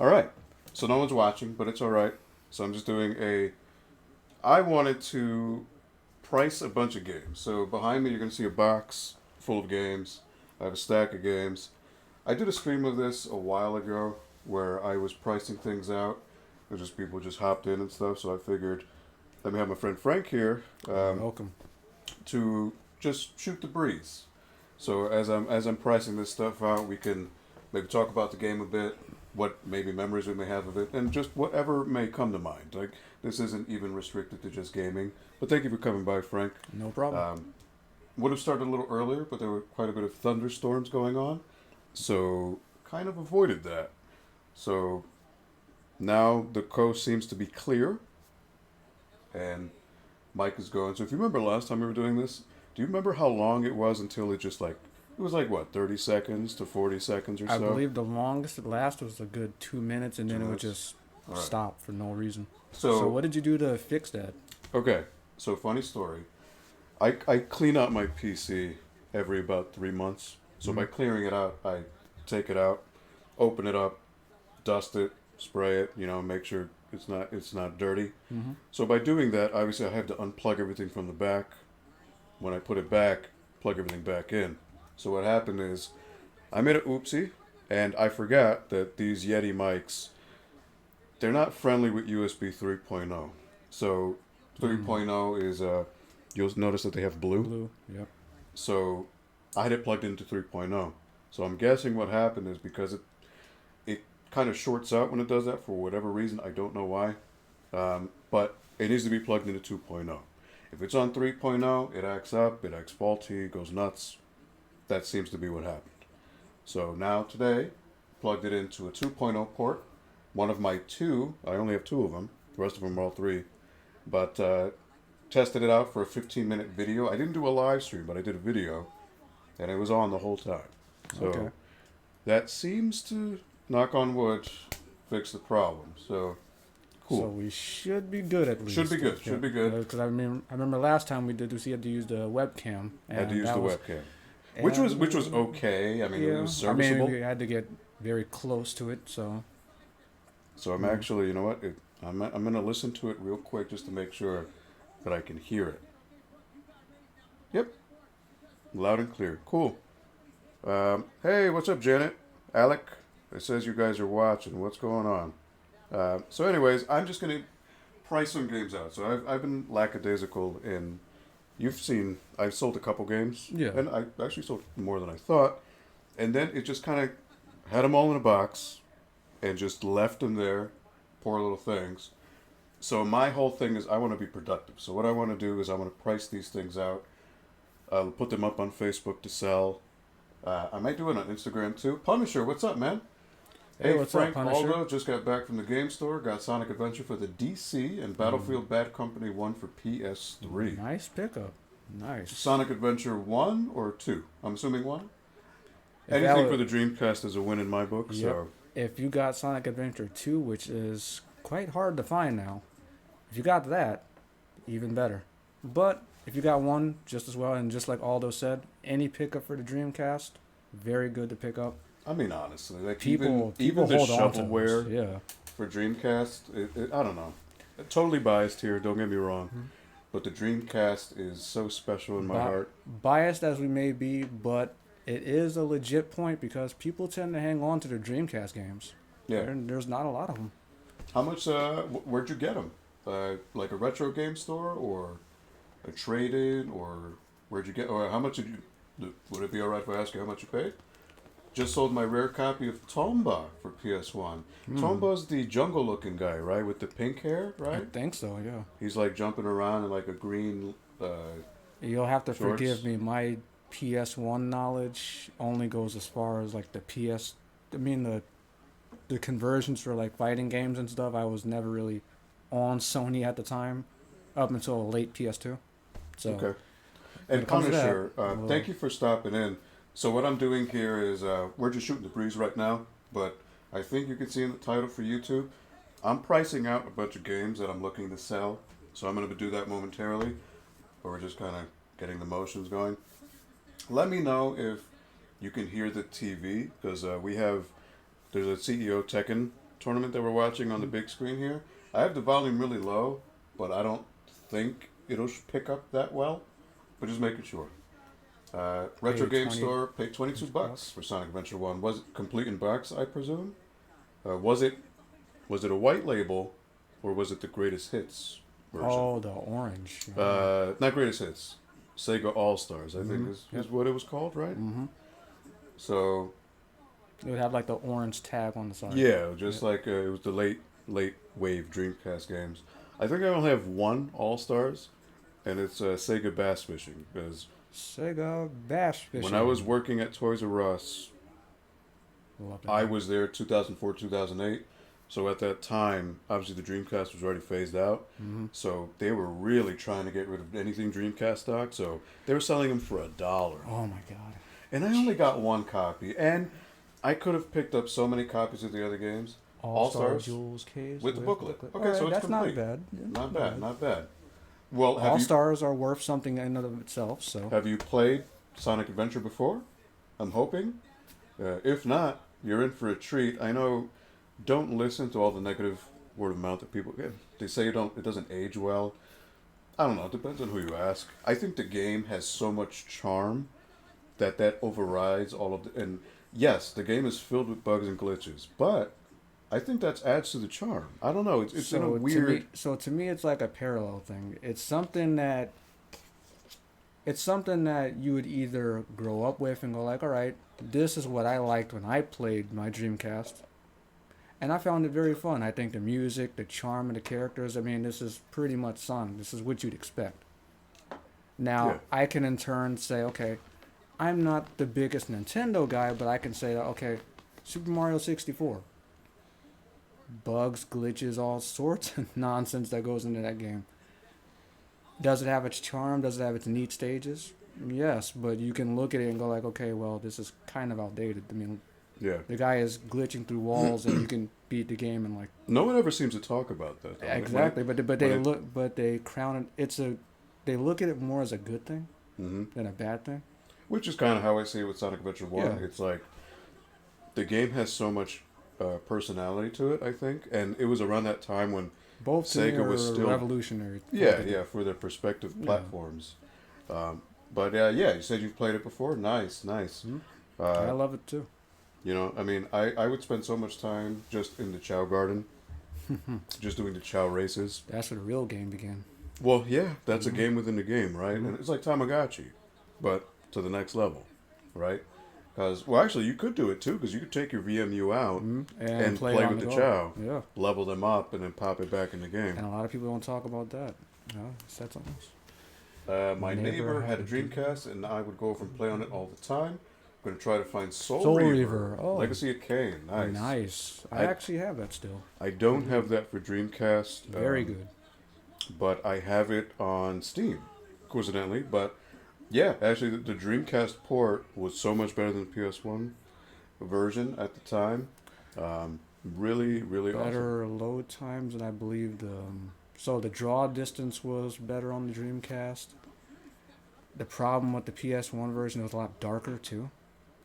All right. So no one's watching, but it's all right. So I'm just doing a. I wanted to price a bunch of games. So behind me, you're going to see a box full of games. I have a stack of games. I did a stream of this a while ago where I was pricing things out. It was just people just hopped in and stuff. So I figured, let me have my friend Frank here Welcome. to just shoot the breeze. So as I'm pricing this stuff out, we can maybe talk about the game a bit, what maybe memories we may have of it, and just whatever may come to mind. Like this isn't even restricted to just gaming. But thank you for coming by, Frank. No problem. Would have started a little earlier, but there were quite a bit of thunderstorms going on, so kind of avoided that. So now the coast seems to be clear, and Mike is going. So if you remember last time we were doing this, do you remember how long it was until it just like it was like what 30 seconds to 40 seconds or I so? believe the longest it last was a good 2 minutes, and Two then it would minutes. just All right. stop for no reason. So So what did you do to fix that? okay. So funny story. I clean out my PC every about 3 months. So by Mhm. clearing it out, I take it out, open it up, dust it, spray it. Make sure it's not dirty. Mm-hmm. So by doing that, obviously I have to unplug everything from the back. When I put it back, plug everything back in. So what happened is I made an oopsie, and I forgot that these Yeti mics, they're not friendly with USB 3.0. So 3.0 is you'll notice that they have blue. Blue. Yep. So I had it plugged into 3.0. So I'm guessing what happened is because it kind of shorts out when it does that for whatever reason. I don't know why. But it needs to be plugged into 2.0. If it's on 3.0, it acts up, it acts faulty, goes nuts. That seems to be what happened. So now today, plugged it into a 2.0 port. One of my two, I only have two of them. The rest of them are all three. But tested it out for a 15-minute video. I didn't do a live stream, but I did a video, and it was on the whole time. So Okay. that seems to, knock on wood, fix the problem. So So cool. we should be good at least. Should be good. Should be good. Because I remember last time we did this, you had to use the webcam. Had to use that the was, webcam, which was okay. I mean, it Yeah. was I mean, serviceable. we had to get very close to it, so. So I'm Mhm. actually, you know what? I'm gonna listen to it real quick just to make sure that I can hear it. Yep, loud and clear. Cool. Hey, what's up, Janet? Alec? It says you guys are watching. What's going on? So, anyways, I'm just gonna price some games out. So I've been lackadaisical in. You've seen I've sold a couple games, Yeah. and I actually sold more than I thought. And then it just kind of had them all in a box, and just left them there, poor little things. So my whole thing is I want to be productive. So what I want to do is I want to price these things out. I'll put them up on Facebook to sell. I might do it on Instagram too. Punisher, what's up, man? Hey, what's up, Frank Punisher? Aldo just got back from the game store. Got Sonic Adventure for the DC and Battlefield Bad Company 1 for PS3. Nice pickup. Nice. Sonic Adventure 1 or 2? I'm assuming 1. If that Anything wa- for the Dreamcast is a win in my book. Yep. So If you got Sonic Adventure 2, which is quite hard to find now, if you got that, even better. But if you got one, just as well, and just like Aldo said, any pickup for the Dreamcast, very good to pick up. I mean, honestly, like People even the hold on to shovelware those. Yeah. for Dreamcast, I don't know. Totally biased here. Don't get me wrong, Mhm. but the Dreamcast is so special in my Bi- heart. Biased as we may be, but it is a legit point because people tend to hang on to their Dreamcast games. Yeah. There's not a lot of them. How much? Where'd you get them? Like a retro game store or a trade-in, or where'd you get? Or how much did you? Would it be alright if I ask you how much you paid? Just sold my rare copy of Tomba for PS1. Tomba's the jungle-looking guy, right, with the pink hair, I right? think so, yeah. He's like jumping around in like a green. You'll have to Shorts. forgive me. My PS1 knowledge only goes as far as like the conversions for like fighting games and stuff. I was never really on Sony at the time, up until late PS2. So Okay. when And it comes to that, Punisher, well- thank you for stopping in. So what I'm doing here is we're just shooting the breeze right now, but I think you can see in the title for YouTube, I'm pricing out a bunch of games that I'm looking to sell. So I'm going to do that momentarily, but we're just kind of getting the motions going. Let me know if you can hear the TV because there's a CEO Tekken tournament that we're watching on the big screen here, I have the volume really low, but I don't think it'll pick up that well. But just making sure. Retro Paid Game 20 Store paid $22 for Sonic Adventure 1. Was it complete in box, I presume? Was it a white label, or was it the greatest hits version? Oh, the orange. Not greatest hits. Sega All Stars, I think is what it was called, right? Mm-hmm. So It would have like the orange tag on the side. yeah, just like it was the late wave Dreamcast games. I think I only have one All Stars, and it's Sega Bass Fishing. Because Sega Bass Fishing. when I was working at Toys R Us, Love that I game. was there 2004 2008. So at that time, obviously the Dreamcast was already phased out. Mm-hmm. So they were really trying to get rid of anything Dreamcast stock. So they were selling them for $1. Oh my god. And I only got one copy. And I could have picked up so many copies of the other games. All-Star All-Stars Jules case with the booklet. Okay, Alright, so it's that's complete. not bad. Yeah, Not bad, not bad. Well, have All you Stars are worth something in and of itself. So have you played Sonic Adventure before? I'm hoping. If not, you're in for a treat. I know. Don't listen to all the negative word of mouth that people. They say it doesn't age well. I don't know. It depends on who you ask. I think the game has so much charm that overrides all of the. And yes, the game is filled with bugs and glitches, but I think that adds to the charm. I don't know. It's in a weird. To me, it's like a parallel thing. It's something that you would either grow up with and go like, all right, this is what I liked when I played my Dreamcast. And I found it very fun. I think the music, the charm of the characters, I mean, this is pretty much Sonic. This is what you'd expect. Now, Yeah. I can in turn say, okay, I'm not the biggest Nintendo guy, but I can say that, okay, Super Mario 64. Bugs, glitches, all sorts of nonsense that goes into that game. Does it have its charm? Does it have its neat stages? Yes, but you can look at it and go like, okay, well, this is kind of outdated. I mean, Yeah. the guy is glitching through walls and you can beat the game in like No one ever seems to talk about that. Though. exactly. But when they crown it. They look at it more as a good thing Mm-hmm. than a bad thing. Which is kind of how I see it with Sonic Adventure 1. Yeah. It's like the game has so much personality to it, I think. And it was around that time when Both to me Sega was are still- revolutionary. Yeah, for their respective Yeah. platforms. But yeah, you said you've played it before. Nice. Mhm. I love it too. You know, I mean, I would spend so much time just in the Chow Garden, just doing the Chow races. That's where the real game began. Well, yeah, that's Mhm. a game within the game, right? Mhm. And it's like Tamagotchi, but to the next level, right? Because, well, actually, you could do it too, because you could take your VMU out, And play on with the go. Chow. Yeah, level them up, and then pop it back in the game. and a lot of people don't talk about that. No, that's something else. My Never neighbor had had a a Dreamcast, and I would go over and play on it all the time. I'm going to try to find Soul, Soul Reaver. Reaver, oh. Legacy of Kain. Nice. Nice. I I- actually have that still. I don't have that for Dreamcast. Very good. But I have it on Steam, coincidentally. But yeah, actually, the Dreamcast port was so much better than the PS1 version at the time. Really, really awesome. Better load times, and I believe so the draw distance was better on the Dreamcast. The problem with the PS1 version was a lot darker too,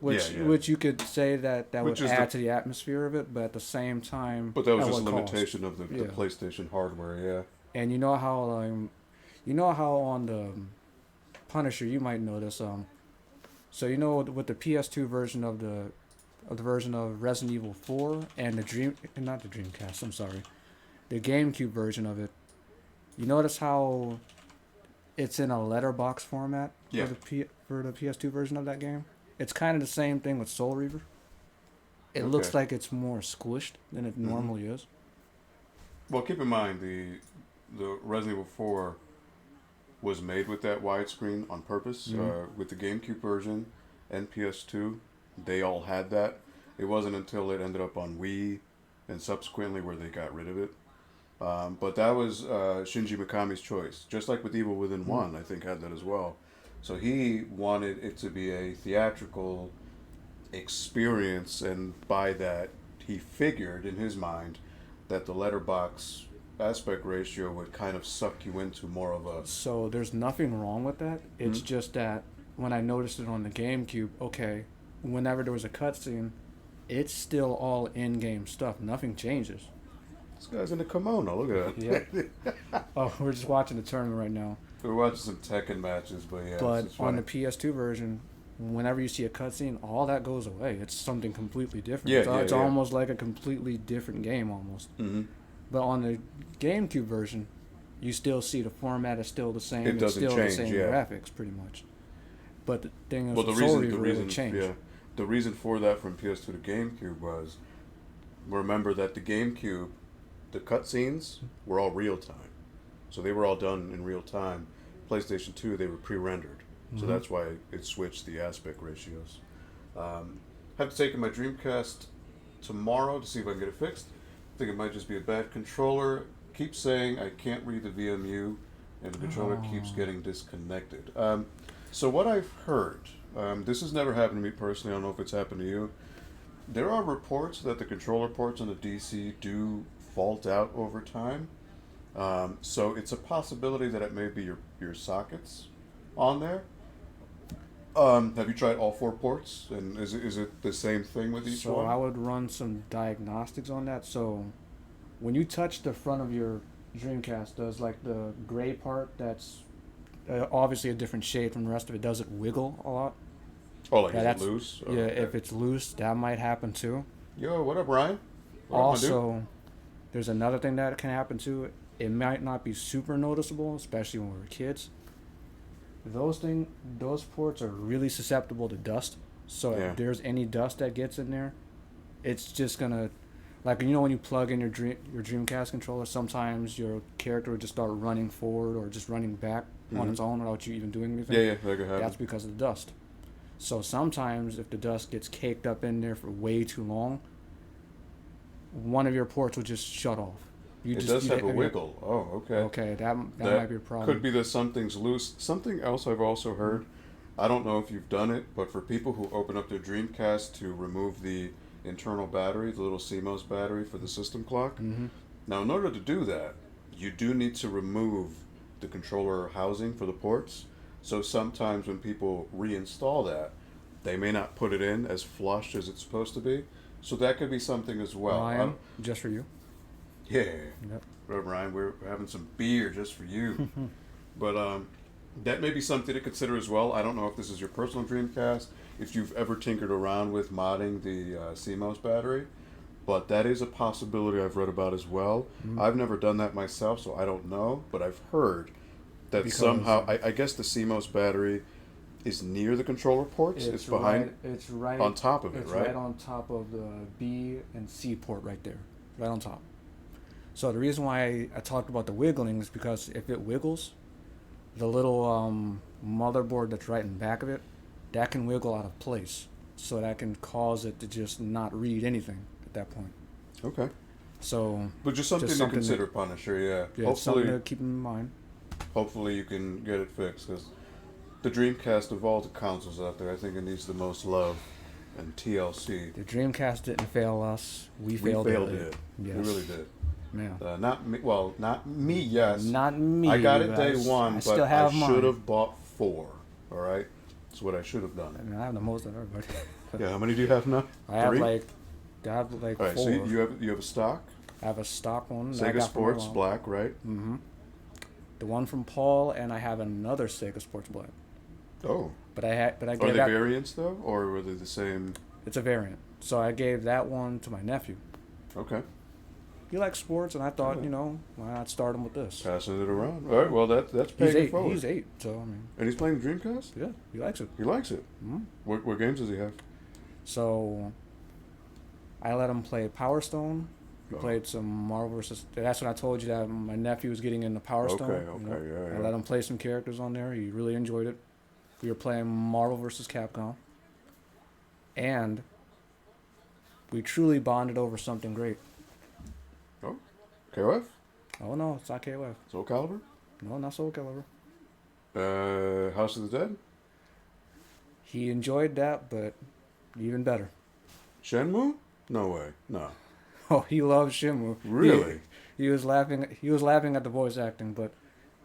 which Yeah. which you could say that Which would is add to the atmosphere of it, but at the same time, But that was at just a what cost? limitation of the Yeah. PlayStation hardware, yeah. And you know how on the Punisher you might notice so you know with the PS2 version of the version of Resident Evil 4 and the Dreamcast, I'm sorry, the GameCube version of it, you notice how it's in a letterbox format Yeah. for the PS2 version of that game? It's kind of the same thing with Soul Reaver. It looks Okay. like it's more squished than it normally is. Well, keep in mind the Resident Evil 4 was made with that widescreen on purpose. Mhm. With the GameCube version and PS2, they all had that. It wasn't until it ended up on Wii and subsequently where they got rid of it. But that was Shinji Mikami's choice. Just like with Evil Within 1, I think had that as well. So he wanted it to be a theatrical experience, and by that, he figured in his mind that the letterbox aspect ratio would kind of suck you into more of a. So there's nothing wrong with that. It's just that when I noticed it on the GameCube, okay, whenever there was a cutscene, it's still all in-game stuff. Nothing changes. This guy's in a kimono. Look at that. Yeah. Oh, we're just watching the tournament right now. We're watching some Tekken matches, but yeah. But it's on funny. the PS2 version, whenever you see a cutscene, all that goes away. It's something completely different. Yeah, It's yeah. almost like a completely different game almost. Mm-hmm. But on the GameCube version, you still see the format is still the same. It doesn't it's still change, the same yeah. graphics, pretty much. But the thing is, Well, the Soul reason, Reaver really changed. yeah, the reason for that from PS2 to GameCube was, remember that the GameCube, the cutscenes were all real time, so they were all done in real time. PlayStation 2, they were pre-rendered, so Mhm. that's why it switched the aspect ratios. Have to take in my Dreamcast tomorrow to see if I can get it fixed. I think it might just be a bad controller. Keep saying I can't read the VMU, and the controller keeps getting disconnected. So what I've heard, this has never happened to me personally. I don't know if it's happened to you. There are reports that the controller ports on the DC do fault out over time. So it's a possibility that it may be your sockets on there. Have you tried all 4 ports? And is it the same thing with each So one? I would run some diagnostics on that. So when you touch the front of your Dreamcast, does like the gray part that's obviously a different shade from the rest of it, does it wiggle a lot? Oh, like Yeah, is it that's- loose? Oh, Yeah, okay. if it's loose, that might happen too. Yo, what up, Ryan? What up, my dude? Also, there's another thing that can happen too. It might not be super noticeable, especially when we're kids. Those ports are really susceptible to dust. So Yeah. if there's any dust that gets in there, it's just gonna, like, you know, when you plug in your Dreamcast controller, sometimes your character would just start running forward or just running back on Mhm. its own without you even doing anything. Yeah, that could happen. That's because of the dust. So sometimes if the dust gets caked up in there for way too long, one of your ports will just shut off. It does have a wiggle. Oh, okay. Okay, that That might be a problem. Could be that something's loose. Something else I've also heard, I don't know if you've done it, but for people who open up their Dreamcast to remove the internal battery, the little CMOS battery for the system clock, Mm-hmm. now in order to do that, you do need to remove the controller housing for the ports. So sometimes when people reinstall that, they may not put it in as flush as it's supposed to be. So that could be something as well. Ryan, just for you. Yeah. Yep. Ryan, we're having some beer just for you. But that may be something to consider as well. I don't know if this is your personal Dreamcast, if you've ever tinkered around with modding the CMOS battery, but that is a possibility I've read about as well. Mhm. I've never done that myself, so I don't know, but I've heard that Because- somehow, I guess the CMOS battery is near the controller ports. It's behind, It's right on top of it, It's right? right on top of the B and C port right there, right on top. So the reason why I talked about the wiggling is because if it wiggles, the little motherboard that's right in back of it, that can wiggle out of place. So that can cause it to just not read anything at that point. Okay. So But just something Just to something consider, Punisher, yeah. yeah, it's something Hopefully, to keep in mind. hopefully you can get it fixed, because the Dreamcast of all the consoles out there, I think it needs the most love and TLC. The Dreamcast didn't fail us. We We failed, failed it. it. Yes. We really did. Man. Not me. Well, not me. Yes, Not me. I got it day I one, I but still have I mine. should have bought 4. All right, that's what I should have I done. mean, I have the most of everybody. Yeah, how many do you have now? I have 3? like All right, 4. so you have a stock I have a stock one. that I Sega got from Sports my mom. Black, right? Mm-hmm. The one from Paul, and I have another Sega Sports Black. Oh, But I are gave they that. variants though, or were they the same? It's a variant. So I gave that one to my nephew. Okay, He likes sports, and I thought, Yeah. why not start him with this? passing it around. All right, well that's He's paying it 8. forward. He's 8. So I mean, And he's playing Dreamcast. yeah, he likes it. He likes it. hmm What games does he have? So I let him play Power Stone. We Oh. played some Marvel vs. That's when I told you that my nephew was getting into Power Stone. Okay, yeah. I let him play some characters on there. He really enjoyed it. We were playing Marvel vs. Capcom. And we truly bonded over something great. KOF, Oh, no, it's not KOF. Soul Calibur, No, not Soul Calibur. House of the Dead, He enjoyed that, but even better. Shenmue. No way, no. Oh, he loves Shenmue. Really? He was laughing. He was laughing at the voice acting, but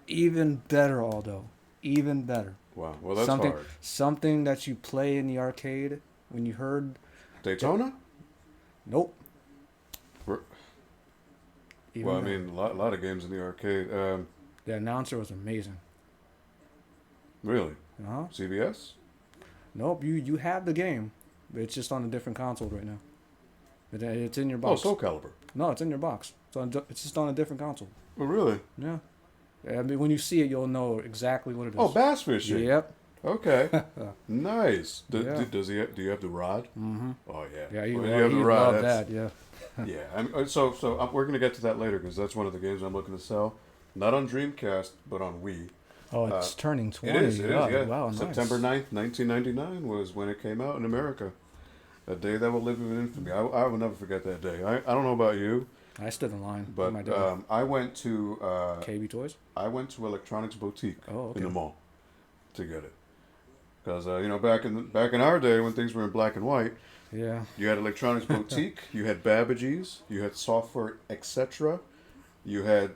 even better, Aldo. Even better. Wow. Well, that's something, hard. Something that you play in the arcade when you heard. Daytona. Nope. We're- Even Well, I the- mean, a lot of games in the arcade. the announcer was amazing. Really? Uh huh. CBS? Nope. You have the game, but it's just on a different console right now. It's in your Oh, box. Soul Calibur. No, it's in your box. It's just on a different console. Oh, really? Yeah. I mean, when you see it, you'll know exactly what it is. Oh, bass fishing. Yep. Okay. Nice. Yeah. Does he? Do you have the rod? Mm-hmm. Oh yeah. Yeah, you, Well, well, you have the you rod. love That's- that. Yeah. Yeah. We're gonna get to that later because that's one of the games I'm looking to sell. Not on Dreamcast, but on Wii. Oh, it's turning 20. It is. Yeah. Wow, nice. September 9th, 1999 was when it came out in America. A day that will live in infamy. I will never forget that day. I don't know about you, I stood in line. but with my dad. I went to KB Toys. I went to Electronics Boutique Oh, okay. in the mall to get it. Because back in our day when things were in black and white, Yeah. you had Electronics Boutique, you had Babbage's, you had Software Etc., you had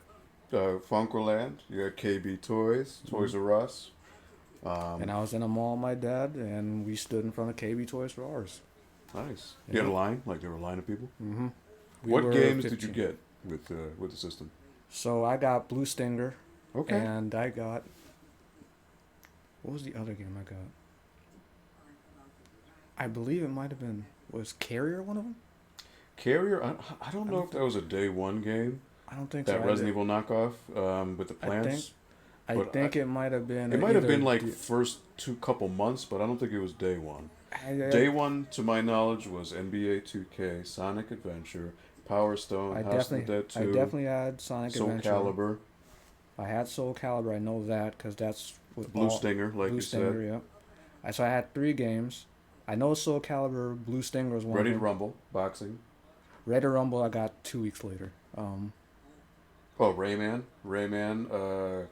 Funkerland, you had KB Toys, Toys R Us. And I was in a mall with my dad, and we stood in front of KB Toys for ours. Nice. You had a line, like there were a line of people. Mm-hmm. What games did you get with the system? So I got Blue Stinger, Okay. and I got. What was the other game I got? I believe it might have been. Was Carrier one of them? Carrier, I don't know if that was a day one game. I don't think That so. Resident Evil knockoff with the plants. I but think it might have been. It might have either been like D- first couple months, but I don't think it was day one. I- Day one, to my knowledge, was NBA 2K, Sonic Adventure, Power Stone, I House of the Dead 2, definitely had Sonic Soul Adventure. Calibur, I had Soul Calibur. I know that because that's what Blue Stinger, like Blue you Stinger. said, Yeah. So I had 3 games. I know Soul Calibur, Blue Stinger was one. Ready of to them. Rumble, boxing. Ready to Rumble. I got 2 weeks later. Oh, Rayman. I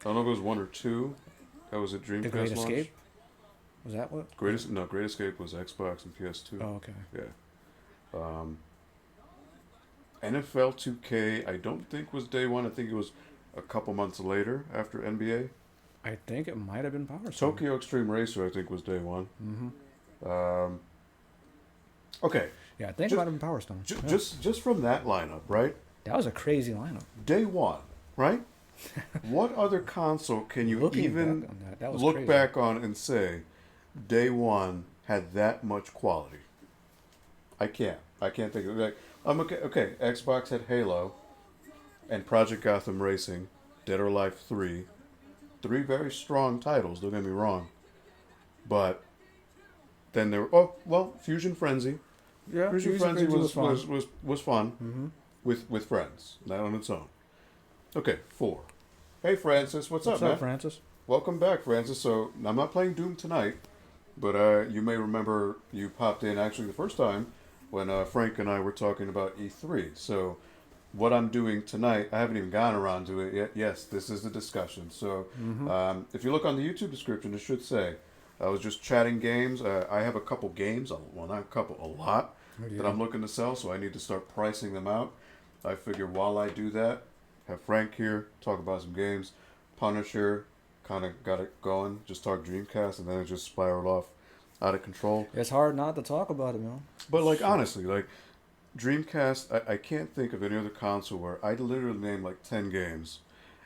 don't know if it was 1 or 2. That was a Dreamcast The Great launch. Escape. Was that what? Great Escape was Xbox and PS2. Oh, okay. Yeah. NFL 2K, I don't think was day one. I think it was a couple months later after NBA. I think it might have been Power Stone. Tokyo Extreme Racer, I think, was day one. Mm-hmm. Okay, Yeah, I think Ju- it might have been Power Stone. Yeah. just from that lineup, right? That was a crazy lineup. Day one, right? What other console can you Looking even back on that was look crazy. back on and say, day one had that much quality? I can't think of it. Like, okay. Xbox had Halo, and Project Gotham Racing, Dead or Alive 3. 3 very strong titles. Don't get me wrong, but then there were Fusion Frenzy. Yeah, Fusion Frenzy was fun Mm-hmm. with friends, not on its own. Okay, 4. Hey Francis, what's up, man? Francis? Welcome back, Francis. So I'm not playing Doom tonight, but you may remember you popped in actually the first time when Frank and I were talking about E3. So what I'm doing tonight, I haven't even gotten around to it yet. Yes, this is the discussion. So if you look on the YouTube description, it should say I was just chatting games. I have a couple games, well not a couple, a lot that I'm looking to sell. So I need to start pricing them out. I figure while I do that, have Frank here talk about some games. Punisher kind of got it going. Just talk Dreamcast, and then it just spiraled off out of control. It's hard not to talk about it, man. But like honestly, like Dreamcast, I can't think of any other console where I literally name like 10 games,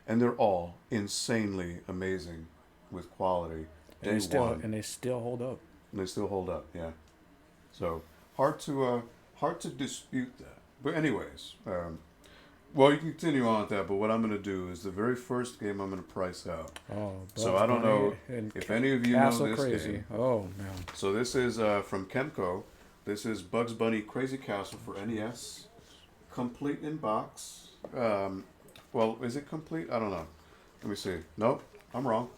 and they're all insanely amazing with quality. And Day one, they still hold up. and they still hold up. Yeah. So hard to dispute that. But anyways, well, you can continue on with that. But what I'm gonna do is the very first game I'm gonna price out. Oh, So Bugs I don't Bunny know and if any of you know Castle this Crazy. game. Oh man. So this is from Kemco. This is Bugs Bunny Crazy Castle for NES, complete in box. Well, is it complete? I don't know. Let me see. Nope, I'm wrong.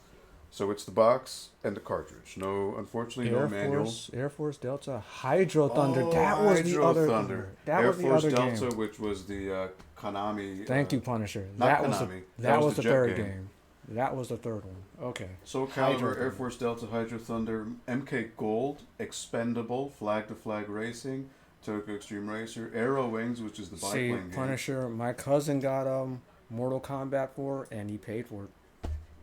So it's the box and the cartridge. No, unfortunately, no manual. Air Force Delta, Hydro Thunder. That was the Hydro other. Thunder. That Air was the Force other Delta, game. which was the Konami. Thank you, Punisher. not That was Konami. that was the Jet third game. That was the third one. Okay. Soul Hydro Calibur, Air Thunder. Force Delta, Hydro Thunder, MK Gold, Expendable, Flag to Flag Racing, Tokyo Extreme Racer, Arrow Wings, which is the See, biplane game. Punisher. My cousin got Mortal Kombat 4, and he paid for it.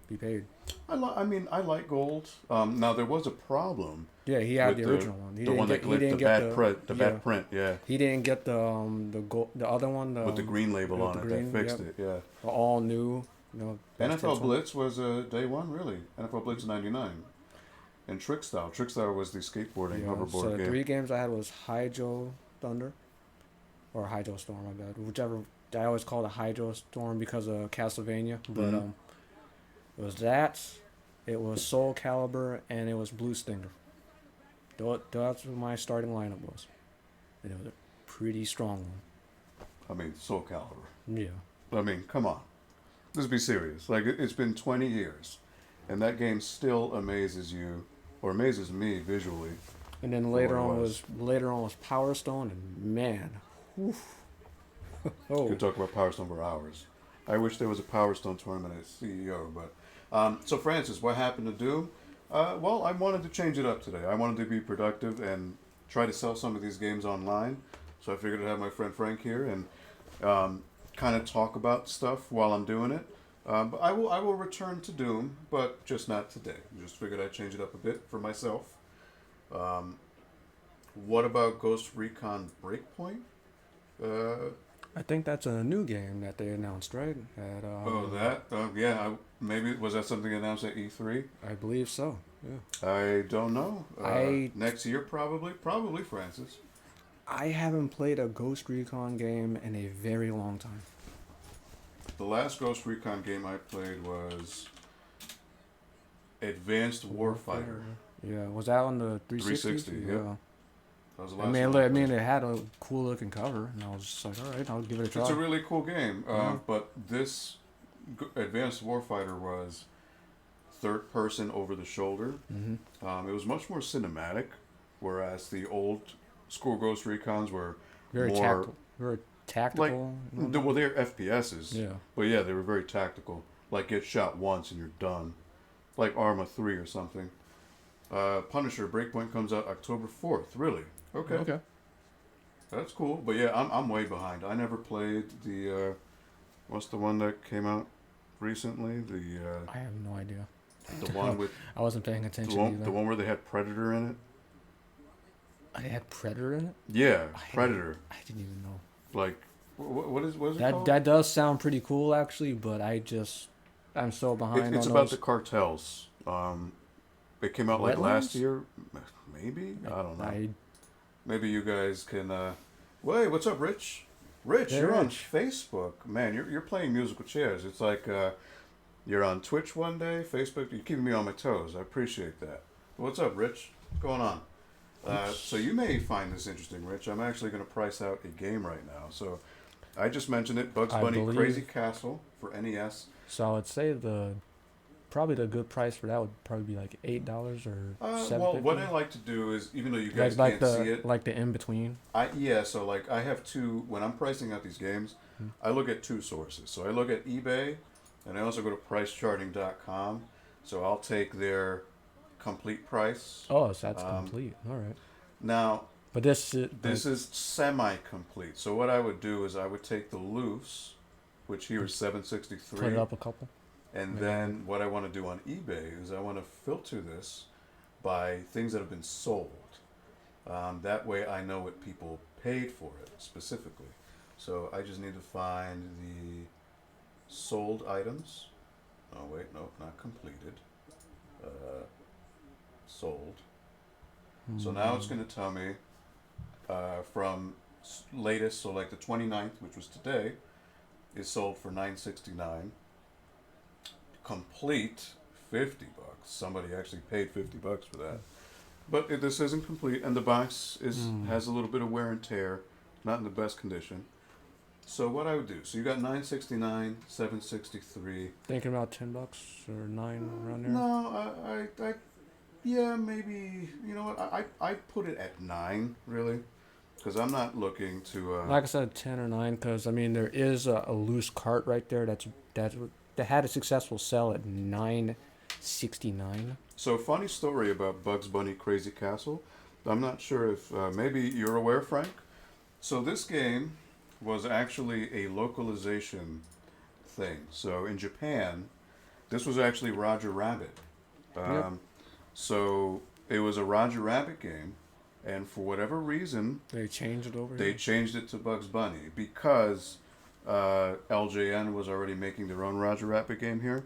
He paid. I like Gold. Now there was a problem Yeah, he had with the original one. He the didn't one get. that He lit the didn't get bad print, the yeah. bad print. Yeah, He didn't get the other one. with the green label with on the it green, that fixed yep. it. Yeah. All new. Best hits NFL one. Blitz was day one, really. NFL Blitz '99. And Trick Style. Trick Style was the skateboarding Yeah. hoverboard So the game. 3 games I had was Hydro Thunder, or Hydro Storm. My bad. Whichever. I always call it Hydro Storm because of Castlevania. But Mhm. it was that. It was Soul Calibur and it was Blue Stinger. That's what my starting lineup was. And it was a pretty strong one. I mean, Soul Calibur. Yeah. I mean, come on. Let's be serious. Like, it's been 20 years, and that game still amazes you, or amazes me visually. And then what later it on was. was Power Stone, and man, oof. You could talk about Power Stone for hours. I wish there was a Power Stone tournament at CEO, but... so, Francis, what happened to Doom? Well, I wanted to change it up today. I wanted to be productive and try to sell some of these games online. So I figured I'd have my friend Frank here and kind of talk about stuff while I'm doing it. But I will return to Doom, but just not today. Just figured I'd change it up a bit for myself. What about Ghost Recon Breakpoint? I think that's a new game that they announced, right? Maybe was that something announced at E3? I believe so. Yeah. I don't know. I- Next year probably Francis. I haven't played a Ghost Recon game in a very long time. The last Ghost Recon game I played was Advanced Warfighter. Yeah, was that on the 360? 360, yeah. That was the last I mean, one I played. mean, it had a cool looking cover, and I was just like, all right, I'll give it a try. It's a really cool game, Yeah. but this Advanced Warfighter was third person over the shoulder. Mm-hmm. It was much more cinematic, whereas the old school Ghost Recons were Very more very tactical. well, they're FPSs. Yeah. But yeah, they were very tactical. Like get shot once and you're done. Like Arma 3 or something. Punisher Breakpoint comes out October 4th. Really? Okay. Okay. That's cool. But yeah, I'm way behind. I never played the what's the one that came out recently? I have no idea. The one with I wasn't paying the attention one, either. the one where they had Predator in it. It had Predator in it? Yeah, Predator. I didn't even know. Like what is it That called? that does sound pretty cool actually, but I'm so behind It's on about those. the cartels. It came out like Wetlands? last year, maybe. I don't know. Maybe you guys can. Wait, what's up, Rich? Rich, Hey, you're on Rich. Facebook, man. You're playing musical chairs. It's like you're on Twitch one day, Facebook. You're keeping me on my toes. I appreciate that. What's up, Rich? What's going on? So you may find this interesting, Rich. I'm actually going to price out a game right now. So I just mentioned it, Bugs I Bunny believe- Crazy Castle for NES. So I would say probably the good price for that would probably be like $8 or $7.50. Well, what I like to do is, even though you guys like can't see it, the in between. So like I have two. When I'm pricing out these games, I look at two sources. So I look at eBay, and I also go to PriceCharting.com. So I'll take their complete price. Oh, so that's complete. All right. Now But this is semi-complete. So what I would do is I would take the loose, which here is $763. put it up a couple. And then what I want to do on eBay is I want to filter this by things that have been sold. That way I know what people paid for it specifically. So I just need to find the sold items. Oh wait, nope, not completed. Sold. So now it's going to tell me from latest, so like the 29th, which was today, is sold for $9.69. Complete, $50. Somebody actually paid $50 for that. But this isn't complete, and the box has a little bit of wear and tear, not in the best condition. So what I would do? So you got $9.69, $7.63. Thinking about $10 or $9 around there. No, yeah, maybe. You know what? I put it at $9 really, because I'm not looking to. Like I said, 10 or 9, because I mean there is a loose cart right there that had a successful sell at $9.69. So funny story about Bugs Bunny Crazy Castle. I'm not sure if maybe you're aware, Frank. So this game was actually a localization thing. So in Japan, this was actually Roger Rabbit. Yep. So it was a Roger Rabbit game, and for whatever reason, They changed it over they here. changed it to Bugs Bunny because LJN was already making their own Roger Rabbit game here.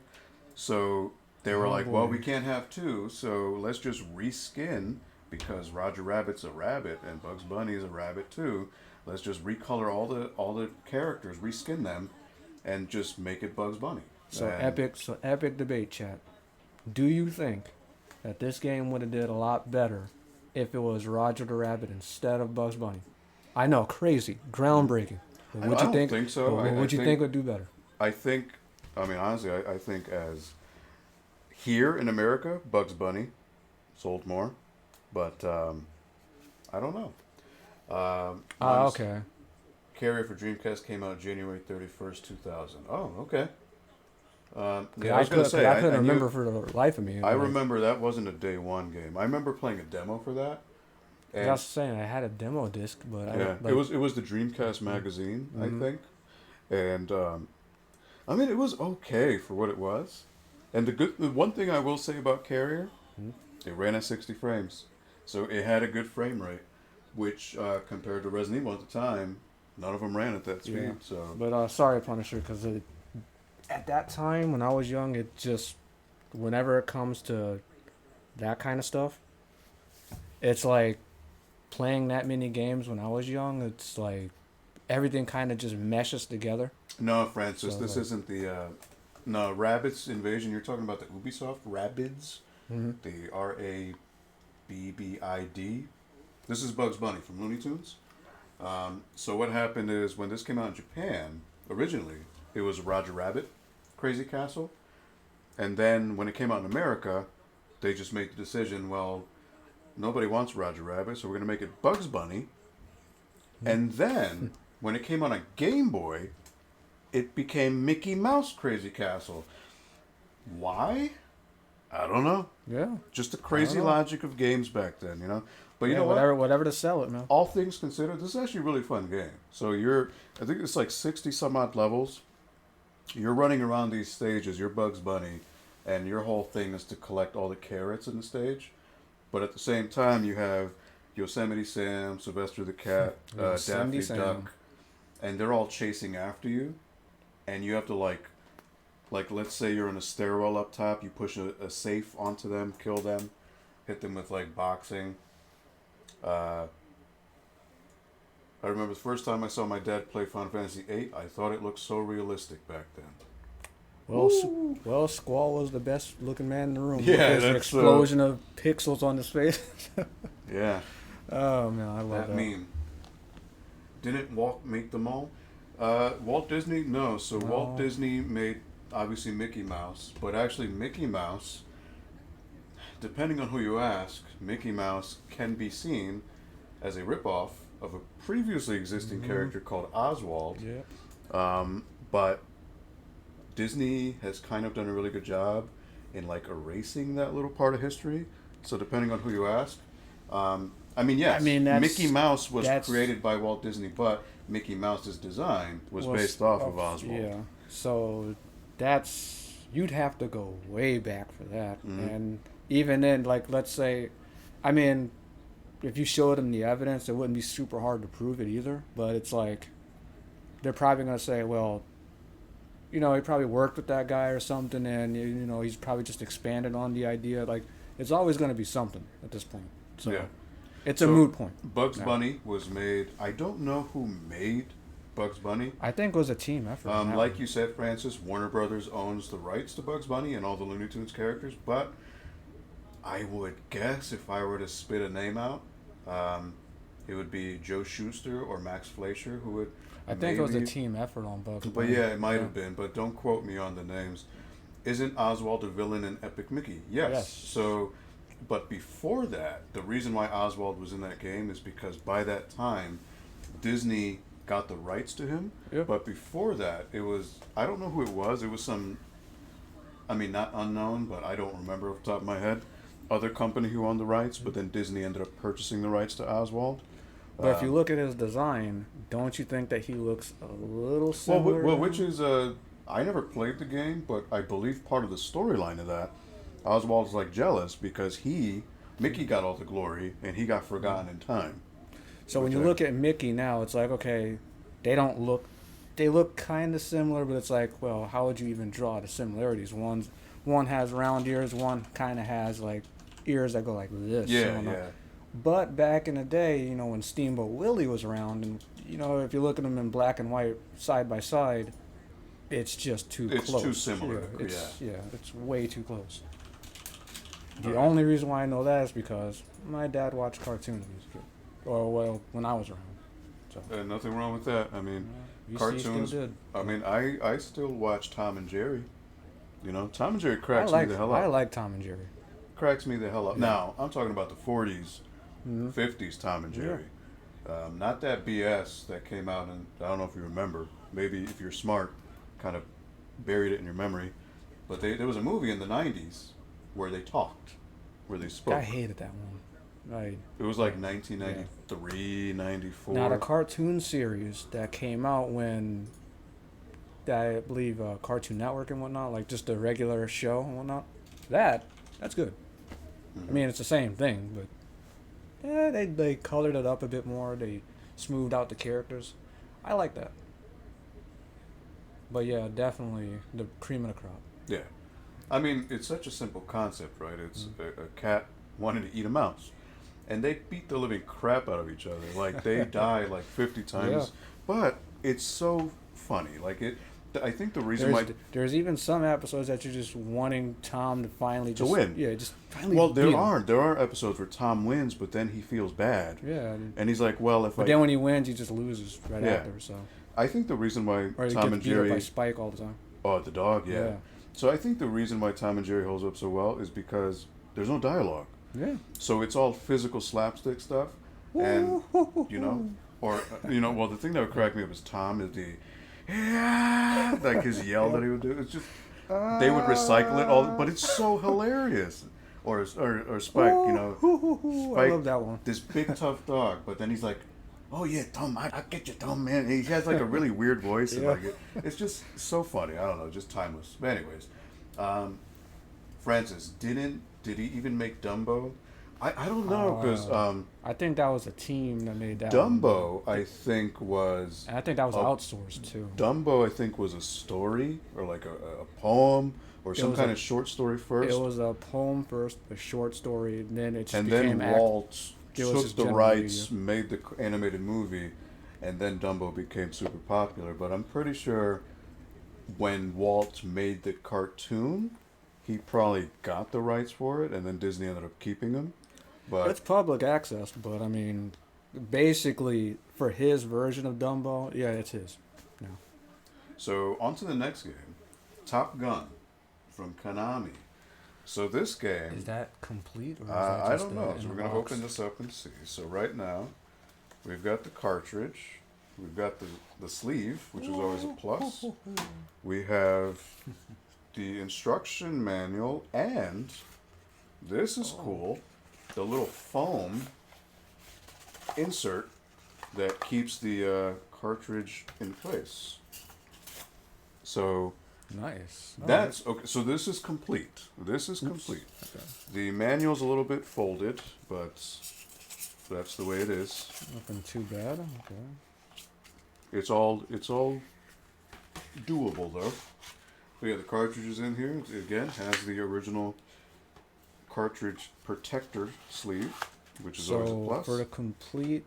So they were Oh, like, well, boy. we can't have two, so let's just reskin because Roger Rabbit's a rabbit and Bugs Bunny is a rabbit too. Let's just recolor all the characters, reskin them, and just make it Bugs Bunny. So And epic debate, chat. Do you think that this game would have did a lot better if it was Roger the Rabbit instead of Bugs Bunny? I know, crazy, groundbreaking. But I would you don't think so. What I would you think- think would do better? I think, I mean, honestly, I think as here in America, Bugs Bunny sold more, but I don't know. Mine's- Okay. Carrier for Dreamcast came out January 31st, 2000. Oh, okay. Yeah, Yeah, I was going to say, I I couldn't knew- remember for the life of me. I remember that wasn't a day one game. I remember playing a demo for that. I And was saying I had a demo disc, but I yeah, don't, like, it was the Dreamcast magazine, Mhm. I think, and I mean it was okay for what it was. And the one thing I will say about Carrier, Mhm. it ran at 60 frames, so it had a good frame rate, which compared to Resident Evil at the time, none of them ran at that speed. Yeah. So But sorry, Punisher, because at that time when I was young, it just whenever it comes to that kind of stuff, it's like playing that many games when I was young. It's like everything kind of just meshes together. no, Francis, So, this like- isn't the no Rabbids Invasion. You're talking about the Ubisoft Rabbids. Mm-hmm. The Rabbid. This is Bugs Bunny from Looney Tunes. So what happened is when this came out in Japan, originally it was Roger Rabbit, Crazy Castle, and then when it came out in America, they just made the decision. Well, nobody wants Roger Rabbit, so we're gonna make it Bugs Bunny. And then when it came out on Game Boy, it became Mickey Mouse Crazy Castle. Why? I don't know. Yeah. Just the crazy know. logic of games back then, you know. But you Yeah, know what? whatever to sell it, man. All things considered, this is actually a really fun game. So I think it's like 60 some odd levels. You're running around these stages. You're Bugs Bunny, and your whole thing is to collect all the carrots in the stage. But at the same time, you have Yosemite Sam, Sylvester the Cat, Yosemite Daffy Sam. Duck, and they're all chasing after you, and you have to like let's say you're in a stairwell up top, you push a safe onto them, kill them, hit them with like boxing. I remember the first time I saw my dad play Final Fantasy VIII, I thought it looked so realistic back then. Well, Squall was the best looking man in the room. Yeah, With his that's, explosion of pixels on his face. Yeah, Oh man, I love that that. meme. Didn't Walt make them all? Walt Disney? No. So Walt No. Disney made obviously Mickey Mouse, but actually Mickey Mouse, depending on who you ask, Mickey Mouse can be seen as a ripoff of a previously existing Mhm. character called Oswald. Yeah. But Disney has kind of done a really good job in like erasing that little part of history. So depending on who you ask, I mean, yes, I mean, that's- Mickey Mouse was that's- created by Walt Disney, but Mickey Mouse's design was Was based off of Oswald. Yeah. So you'd have to go way back for that. Mhm. And even then, like, let's say, I mean, if you showed them the evidence, it wouldn't be super hard to prove it either. But it's like, they're probably going to say, well, he probably worked with that guy or something, and, he's probably just expanded on the idea. Like, it's always going to be something at this point. So Yeah. it's a So- moot point. Bugs Yeah. Bunny was made. I don't know who made Bugs Bunny. I think it was a team effort. on that Like one. you said, Francis, Warner Brothers owns the rights to Bugs Bunny and all the Looney Tunes characters, but I would guess if I were to spit a name out, it would be Joe Schuster or Max Fleischer who would. I think it was a maybe- team effort on Bugs But Bunny. yeah, it might have been, but don't quote me on the names. Isn't Oswald a villain in Epic Mickey? Yes. Yes. So, but before that, the reason why Oswald was in that game is because by that time, Disney got the rights to him. Yep. But before that, it was, I don't know who it was. It was some, I mean, not unknown, but I don't remember off the top of my head, other company who owned the rights, but then Disney ended up purchasing the rights to Oswald. But if you look at his design, don't you think that he looks a little Well, similar? which is I never played the game, but I believe part of the storyline of that, Oswald's like jealous because he Mickey got all the glory, and he got forgotten in time. So when Which you I- look at Mickey now, it's like, okay, they don't look, they look kind of similar, but it's like, well, how would you even draw the similarities? One has round ears, one kind of has like ears that go like this. Yeah, I don't know. yeah. But back in the day, you know, when Steamboat Willie was around, and you know, if you look at them in black and white side by side, it's just too It's close. too similar, Yeah, it's way too close. The Alright. only reason why I know that is because my dad watched cartoons when he was a kid, or well, when I was around. So Nothing wrong with that. I mean, UC cartoons. still did. I mean, I still watch Tom and Jerry. You know, Tom and Jerry I cracks like me the hell up. I like Tom and Jerry. Cracks me the hell up. Yeah. Now, I'm talking about the 40s, Mhm. 50s Tom and Jerry. Not that BS that came out, and I don't know if you remember. Maybe if you're smart, kind of buried it in your memory. But there was a movie in the 90s where they talked, where they spoke. I hated that one. Right. It was like 1993, 94. Now the cartoon series that came out when I believe Cartoon Network and whatnot, like just a regular show and whatnot. That's good. Mhm. I mean, it's the same thing, but yeah, they colored it up a bit more. They smoothed out the characters. I like that. But yeah, definitely the cream of the crop. Yeah. I mean, it's such a simple concept, right? It's a cat wanting to eat a mouse. And they beat the living crap out of each other. Like, they die like 50 times. Yeah. But it's so funny. Like, I think the reason There's even some episodes that you're just wanting Tom to finally To just win. Yeah, just finally. Well, beat him. there are episodes where Tom wins, but then he feels bad. Yeah, And he's like, well, but then when he wins, he just loses right Yeah. after. So I think the reason why or he Tom gets and beat up by Jerry... Spike all the time. Oh, the dog, yeah. Yeah. So I think the reason why Tom and Jerry holds up so well is because there's no dialogue. Yeah. So it's all physical slapstick stuff, and you know, or well, the thing that would crack me up is Tom is like his yell that he would do. It's just they would recycle it all, but it's so hilarious. Or Spike, you know, I Spike, love that one. this big tough dog, but then he's like, "Oh yeah, Tom, I'll get you, Tom, man." And he has like a really weird voice, and Yeah. like it's just so funny. I don't know, just timeless. But anyways, Francis did he even make Dumbo? I don't know because I think that was a team that made that one. Dumbo I think was And I think that was Oh. outsourced too. Dumbo I think was a story or like a poem or some was kind a- of short story first, It was a poem first, a short story, and then it just and became then Walt it was took his the general rights, made the animated movie, and then Dumbo became super popular. But I'm pretty sure when Walt made the cartoon, he probably got the rights for it, and then Disney ended up keeping them. But It's public access, but I mean, basically for his version of Dumbo, yeah, it's his. so on to the next game, Top Gun from Konami. So this game, Is that complete? Or is I don't know. So we're gonna open this up and see. So right now, we've got the cartridge, we've got the sleeve, which is always a plus. We have the instruction manual, and this is cool, the little foam insert that keeps the cartridge in place. So Nice. that's okay. So this is complete. This is complete. Okay. The manual's a little bit folded, but that's the way it is. Nothing too bad. Okay. It's all doable though. We have the cartridges in here. It, again, has the original cartridge protector sleeve, which is always a So plus. for the complete,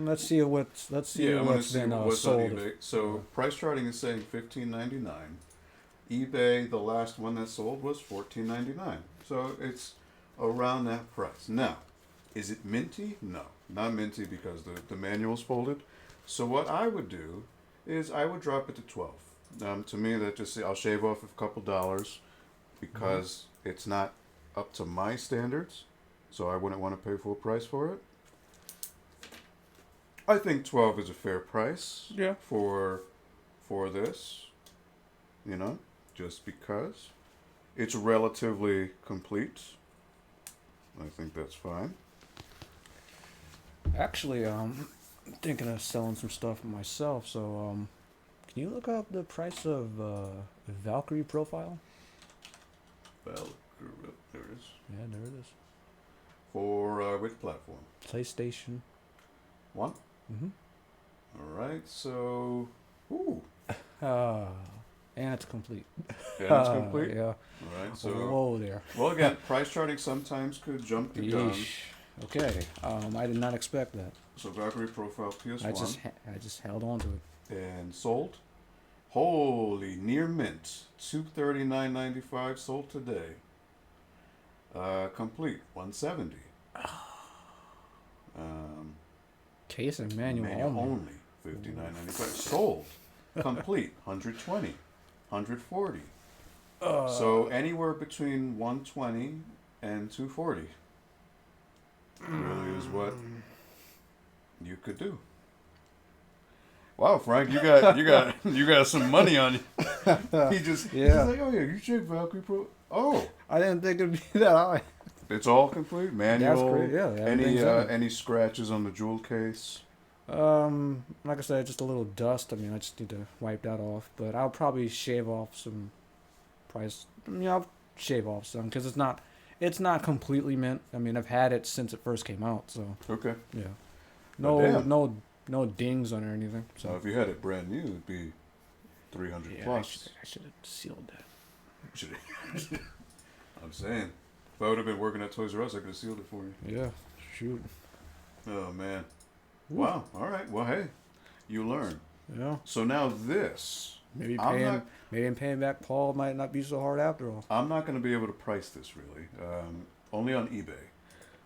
let's see I'm gonna what's see been what's on sold. eBay. So price charting is saying $15.99. eBay, the last one that sold was $14.99. So it's around that price. Now, is it minty? No, not minty because the manual's folded. So what I would do is I would drop it to 12. To me, that just I'll shave off a couple dollars because it's not up to my standards, so I wouldn't want to pay full price for it. I think 12 is a fair price Yeah. for this, you know, just because it's relatively complete. I think that's fine. Actually, I'm thinking of selling some stuff for myself. So, can you look up the price of Valkyrie profile? Well, there it is. Yeah, there it is. For which platform? PlayStation. One? Mm-hmm. Alright, so... Ooh. And it's complete. And it's complete? Yeah. Alright, so... Whoa there. Well, again, price charting sometimes could jump the gun. Yeesh. Okay. I did not expect that. So Valkyrie Profile PS1. I just held on to it. And sold? Holy, near mint. $239.95 sold today. Complete, $170. Case and manual only. $59.95. Sold. Complete, $120. $140. So anywhere between $120 and $240 really is what you could do. Wow, Frank, you got some money on you. He's like, oh yeah, you check Valkyrie Pro. Oh, I didn't think it'd be that high. it's all complete, manual. That's great. Yeah. Any scratches on the jewel case? Like I said, just a little dust. I mean, I just need to wipe that off. But I'll probably shave off some price. I mean, I'll shave off some because it's not completely mint. I mean, I've had it since it first came out. So Okay. yeah, Oh, damn. no dings on it or anything. So So if you had it brand new, it'd be 300 yeah, plus. I should have sealed that. Should- I'm saying, if I would have been working at Toys R Us, I could have sealed it for you. Yeah, shoot. Oh man. Ooh. Wow. All right. Well, hey, you learn. Yeah, So now this, maybe I'm paying not- paying back Paul might not be so hard after all. I'm not going to be able to price this really. Only on eBay.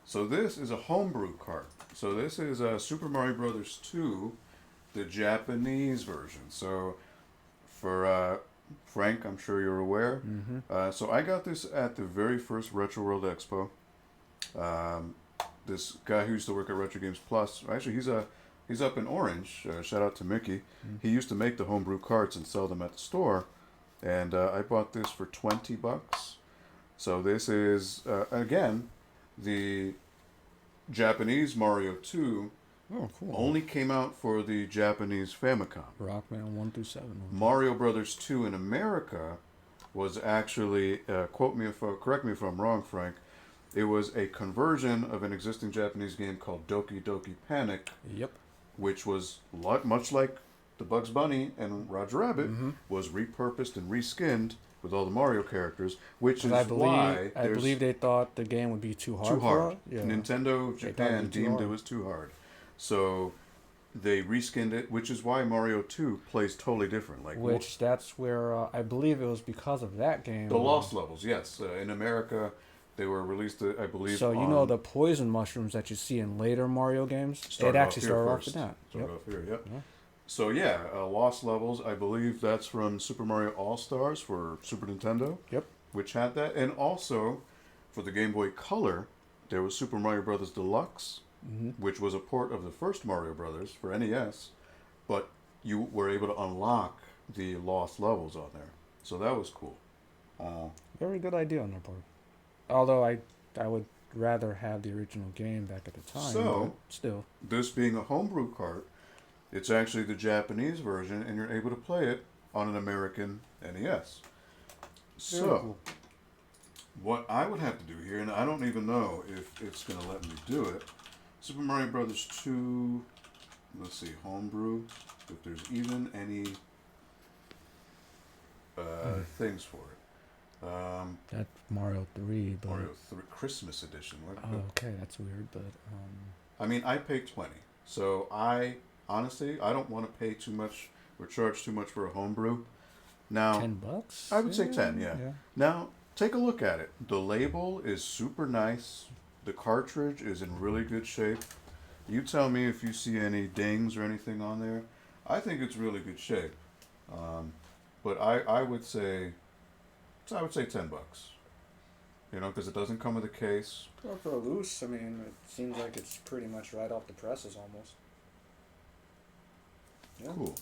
So this is a homebrew cart. So this is Super Mario Brothers 2, the Japanese version. So for Frank, I'm sure you're aware. Mm-hmm. So I got this at the very first Retro World Expo. This guy who used to work at Retro Games Plus, actually he's up in Orange. Shout out to Mickey. Mm-hmm. He used to make the homebrew carts and sell them at the store, and I bought this for $20. So this is again the Japanese Mario 2. Oh, cool. Only came out for the Japanese Famicom. Rockman 1 through 7. Mario Brothers 2 in America was actually, correct me if I'm wrong, Frank, it was a conversion of an existing Japanese game called Doki Doki Panic, Yep. which was much like the Bugs Bunny and Roger Rabbit, Mm-hmm. was repurposed and reskinned with all the Mario characters, which is I why there's believe they thought the game would be too hard. too hard. For it. Yeah. Nintendo They thought Japan it'd be too deemed it hard. was too hard. So they reskinned it, which is why Mario 2 plays totally different. Like Which that's where I believe it was because of that game. the Lost Levels, yes. In America, they were released, I believe. So you know the poison mushrooms that you see in later Mario games, it actually started off with that. Started off here, yep. Yeah. So yeah, Lost Levels, I believe that's from Super Mario All Stars for Super Nintendo. Yep. Which had that, and also for the Game Boy Color, there was Super Mario Brothers Deluxe, Mm-hmm. which was a port of the first Mario Brothers for NES, but you were able to unlock the lost levels on there. So that was cool. Very good idea on their part. Although I would rather have the original game back at the time. So- but still. This being a homebrew cart, it's actually the Japanese version, and you're able to play it on an American NES. Very So, cool. what I would have to do here, and I don't even know if it's going to let me do it, Super Mario Brothers 2, let's see, homebrew, if there's even any things for it. That's Mario 3, but Mario 3 Christmas Edition. oh, okay, that's weird, but I mean, I paid 20, so I honestly don't want to pay too much or charge too much for a homebrew. Now, $10? I would say 10, yeah. Now, take a look at it. The label is super nice. The cartridge is in really good shape. You tell me if you see any dings or anything on there. I think it's really good shape. But I would say $10. You know, because it doesn't come with a case. Well, for a loose, I mean, it seems like it's pretty much right off the presses almost. Yeah. Cool.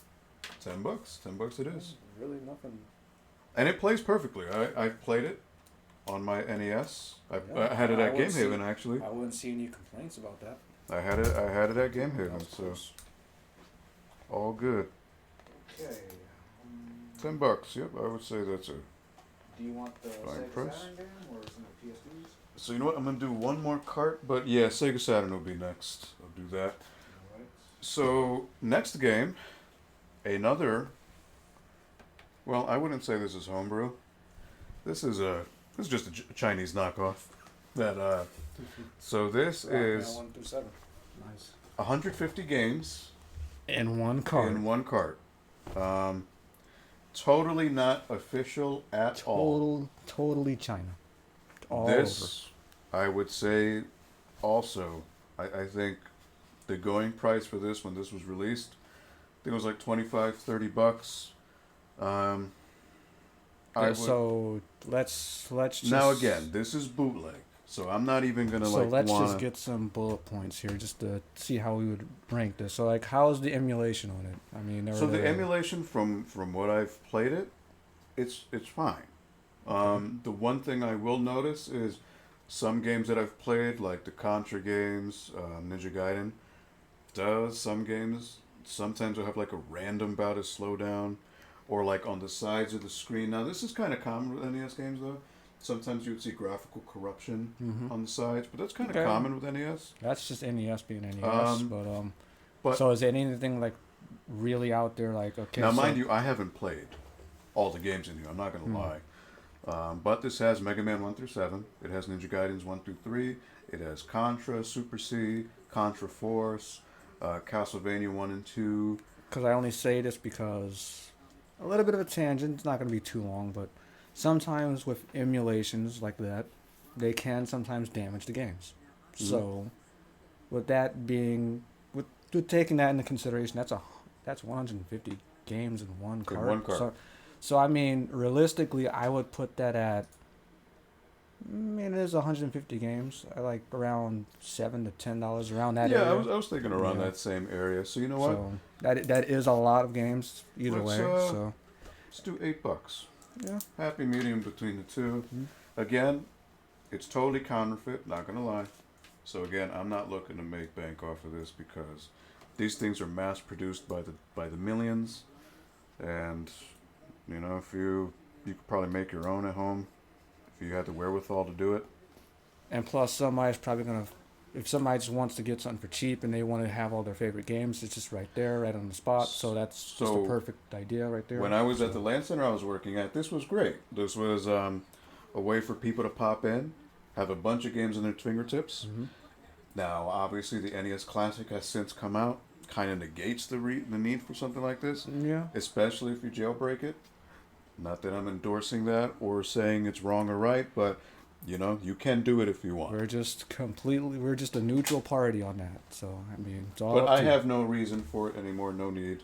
$10. $10 it is. Really nothing. And it plays perfectly. I've played it on my NES. I had it I at would Game see- Haven actually. I wouldn't see any complaints about that. I had it at Game Haven, That's so close. all good. Okay. $10. Yep, I would say that's a Do you want the Fine Sega price. Saturn game or some of the PS2s? So you know what? I'm gonna do one more cart, but yeah, Sega Saturn will be next. I'll do that. Alright. So next game, another. Well, I wouldn't say this is homebrew. This is just a Chinese knockoff. That So this is 1 through 7. Nice. 150 games In one card. in one cart. Totally not official at all. Totally China. All This, I would say, also, I think the going price for this when this was released, I think it was like 25, 30 bucks. over. I Yeah, would, so let's just now again, this is bootleg, so I'm not even gonna So like let's wanna. just get some bullet points here, just to see how we would rank this. So like, how's the emulation on it? I mean, So the emulation from what I've played it's fine. The one thing I will notice is some games that I've played, like the Contra games, Ninja Gaiden, some games sometimes will have like a random bout of slowdown, or like on the sides of the screen. Now this is kind of common with NES games though. Sometimes you would see graphical corruption Mhm. on the sides, but that's kind of Okay. common with NES. That's just NES being NES, But so is there anything like really out there? Like, okay, now, so, mind you, I haven't played all the games in here. I'm not gonna lie. But this has Mega Man 1 through 7. It has Ninja Gaidens 1 through 3. It has Contra, Super C, Contra Force, Castlevania 1 and 2. because I only say this because a little bit of a tangent. It's not going to be too long, but sometimes with emulations like that, they can sometimes damage the games. Mm-hmm. So, with that being, with taking that into consideration, that's 150 games in one cart. one cart. So I mean, realistically, I would put that at. I mean, it is 150 games. I like around $7 to $10 around that Yeah, area. I was thinking around Yeah. that same area. So you know what? So that is a lot of games either Let's, way. uh, So Let's do $8. yeah. Happy medium between the two. Mhm. Again, it's totally counterfeit. Not gonna lie. So again, I'm not looking to make bank off of this because these things are mass produced by the millions, and you know if you could probably make your own at home if you had the wherewithal to do it. And plus, somebody's probably gonna, if somebody just wants to get something for cheap and they want to have all their favorite games, it's just right there, right on the spot. So that's just So, a perfect idea right there. When I was at the land center I was working at, this was great. This was a way for people to pop in, have a bunch of games on their fingertips. Hmm. Now, obviously, the NES Classic has since come out, kind of negates the need for something like this, Yeah. especially if you jailbreak it. Not that I'm endorsing that or saying it's wrong or right, but you know, you can do it if you want. We're just a neutral party on that. So I mean, it's all. But up I to you. have no reason for it anymore, no need.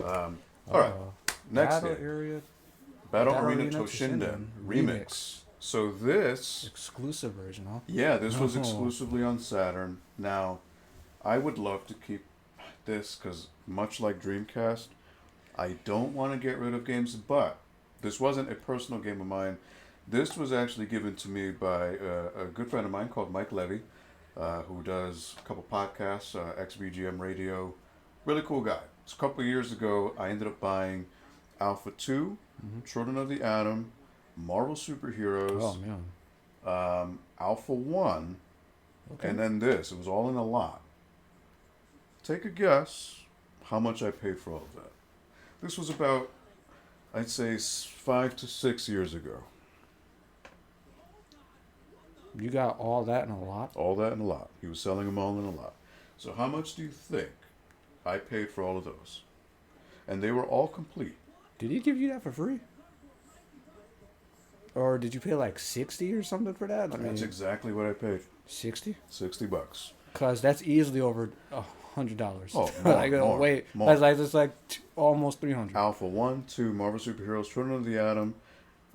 All right, next Battle game. Area Battle Battle Arena Arena Toshinden Toshinden Remix. So this, exclusive version, huh? yeah, this was Oh. exclusively on Saturn. Now, I would love to keep this because much like Dreamcast, I don't want to get rid of games, but this wasn't a personal game of mine. This was actually given to me by a good friend of mine called Mike Levy, who does a couple podcasts, XBGM Radio. Really cool guy. So a couple of years ago, I ended up buying Alpha 2, Mhm. Children of the Atom, Marvel Superheroes, Oh man. Alpha 1, Okay. and then this. It was all in a lot. Take a guess how much I paid for all of that. This was about, I'd say, 5 to 6 years ago. You got all that in a lot. All that in a lot. He was selling them all in a lot. So how much do you think I paid for all of those? And they were all complete. Did he give you that for free? Or did you pay like 60 or something for that? I mean, That's exactly what I paid. 60? $60. Cause that's easily over $100. Oh, more, like, more, wait, more. that's like it's like almost 300. Alpha 1, 2, Marvel Superheroes, Children of the Atom,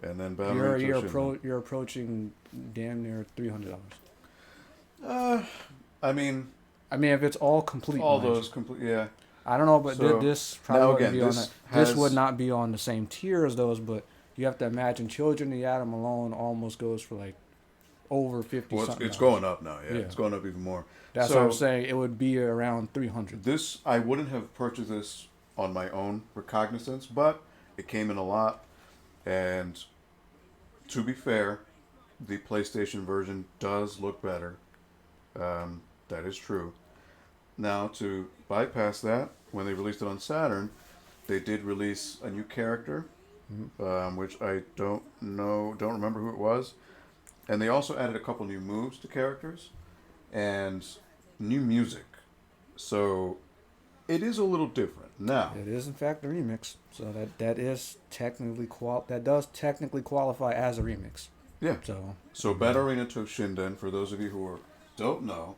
and then Battle You're Arena Toshinden. you're approaching damn near $300. I mean, I mean, if it's all complete, all mind you. those complete, yeah. I don't know, but So, this probably now wouldn't again, be on this that. This has- would not be on the same tier as those, but you have to imagine Children of the Atom alone almost goes for like over 50 Well, something. it's dollars. going up now, yeah. Yeah. It's going up even more. That's So- what I'm saying. It would be around 300. This, I wouldn't have purchased this on my own recognizance, but it came in a lot, and To be fair, the PlayStation version does look better. That is true. Now, to bypass that, when they released it on Saturn, they did release a new character, which I don't remember who it was. And they also added a couple new moves to characters and new music. So it is a little different. Now, It is in fact a remix, so that is technically that does technically qualify as a remix. yeah. So So Batarina Toshinden, for those of you who don't know,